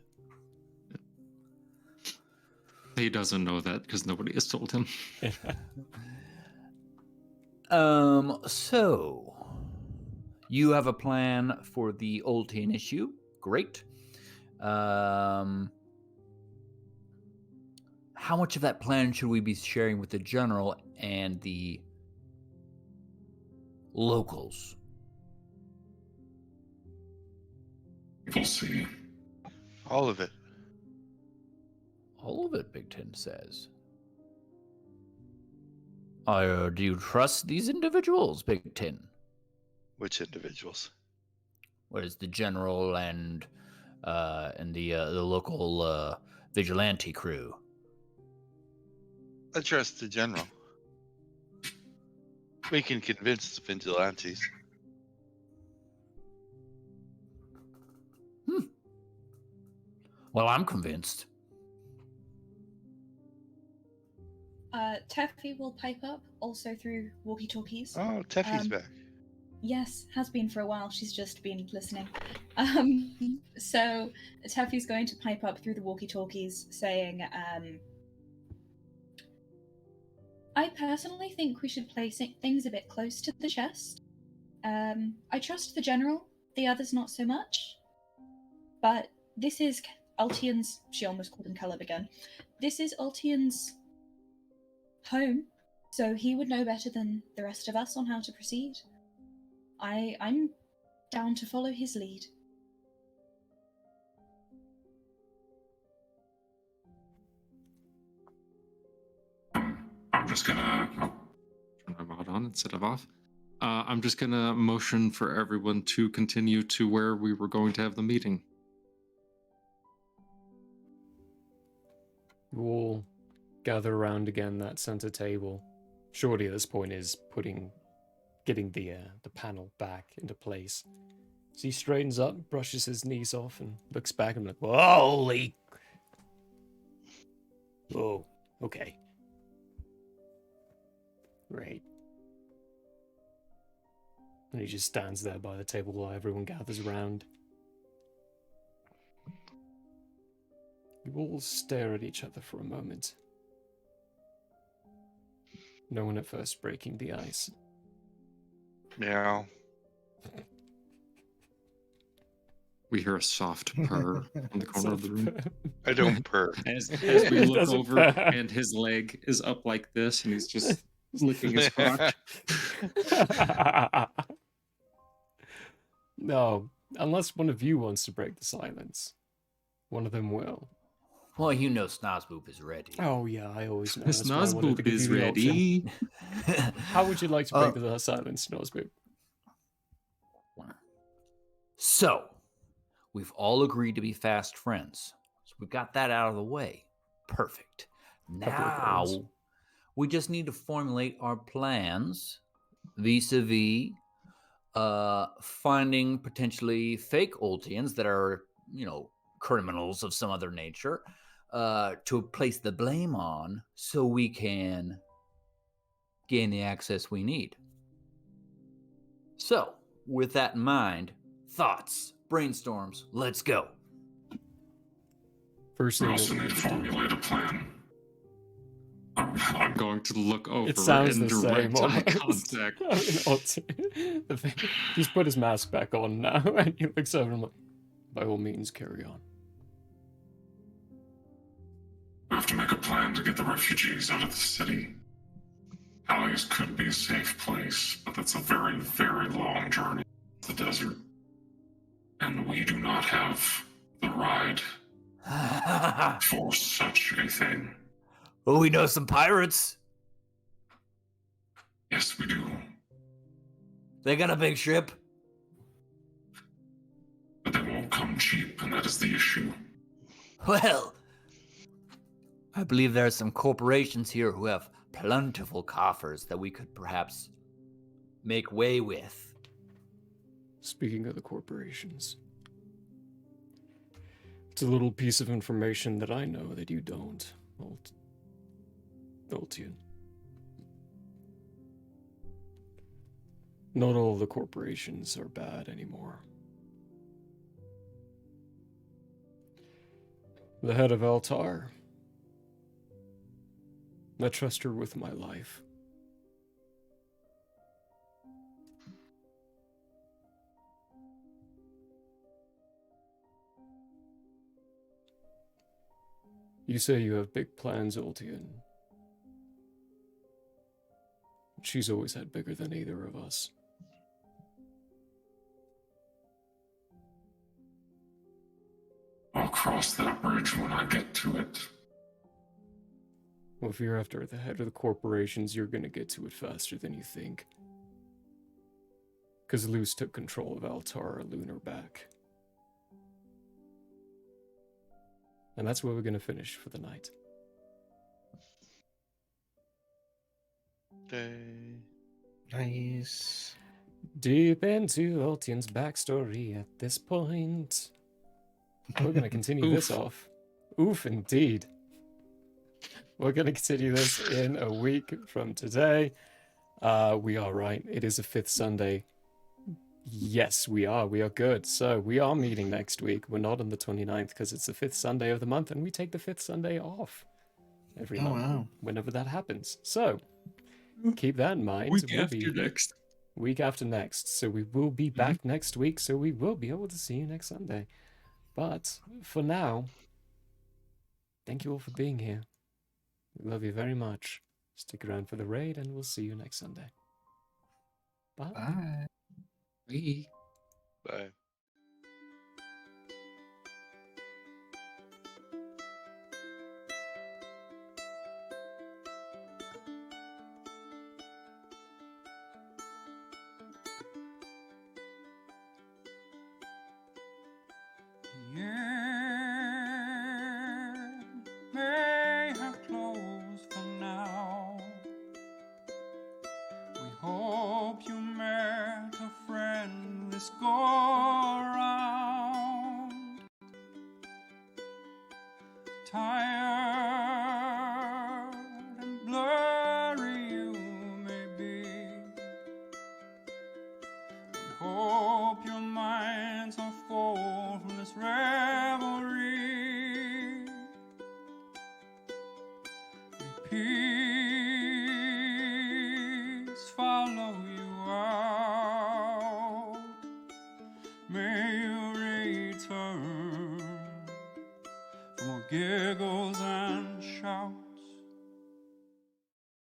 He doesn't know that because nobody has told him. So you have a plan for the Oltian issue. Great. How much of that plan should we be sharing with the general and the locals? We'll see. All of it. All of it, Big Ten says. Do you trust these individuals, Big Ten? Which individuals? What is the general and the local vigilante crew? I trust the general. We can convince the vigilantes. Well, I'm convinced. Teffy will pipe up, also through walkie-talkies. Oh, Teffy's back. Yes, has been for a while. She's just been listening. So Teffy's going to pipe up through the walkie-talkies, saying, I personally think we should place things a bit close to the chest. I trust the general, the others not so much. But this is Ultian's... She almost called him Caleb again. This is Ultian's home, so he would know better than the rest of us on how to proceed. I'm down to follow his lead. I'm just gonna... Turn my mod on instead of off. I'm just gonna motion for everyone to continue to where we were going to have the meeting. You all gather around again that center table. Shorty at this point is getting the panel back into place. So he straightens up, brushes his knees off, and looks back and like, holy! Oh, okay. Great. And he just stands there by the table while everyone gathers around. You all stare at each other for a moment. No one at first breaking the ice. Meow. We hear a soft purr in the corner of the room. I don't purr. As we look Doesn't over, purr. and his leg is up like this, and he's just licking his crotch. No, unless one of you wants to break the silence. One of them will. Well, you know Snozboop is ready. Oh yeah, I always know. That's why I wanted to Snozboop give is you the option. ready. How would you like to break the silence, Snozboop? So, we've all agreed to be fast friends. So we've got that out of the way. Perfect. Now, we just need to formulate our plans vis-a-vis finding potentially fake Oltians that are, criminals of some other nature to place the blame on so we can gain the access we need. So, with that in mind, thoughts, brainstorms, let's go. First We thing also need to formulate a plan. I'm going to look over it sounds in the same. direct eye Almost. contact. He's put his mask back on now, and he looks over and like, by all means, carry on. We have to make a plan to get the refugees out of the city. Allies could be a safe place, but that's a very, very long journey to the desert. And we do not have the ride for such a thing. Oh, we know some pirates. Yes, we do. They got a big ship. But they won't come cheap, and that is the issue. Well, I believe there are some corporations here who have plentiful coffers that we could perhaps make way with. Speaking of the corporations, it's a little piece of information that I know that you don't, Oltian. Not all the corporations are bad anymore. The head of Altar. I trust her with my life. You say you have big plans, Ultian. She's always had bigger than either of us. I'll cross that bridge when I get to it. Well, if you're after the head of the corporations, you're gonna get to it faster than you think. Because Luce took control of Altar a lunar back. And that's where we're gonna finish for the night. Nice. Deep into Ultian's backstory at this point. We're gonna continue this off. Oof, indeed. We're gonna continue this in a week from today. We are right. It is a 5th Sunday. Yes, we are. We are good. So we are meeting next week. We're not on the 29th because it's the 5th Sunday of the month and we take the 5th Sunday off every month. Wow. Whenever that happens. So keep that in mind. Week after next. Week after next. So we will be back next week. So we will be able to see you next Sunday. But for now, thank you all for being here. We love you very much. Stick around for the raid and we'll see you next Sunday. Bye. Bye. Bye. Bye. May have closed for now. We hope you met a friend this go around. Tired and blurry you may be. We hope your minds are full from this revelry. Peace follow you out. May you return for more giggles and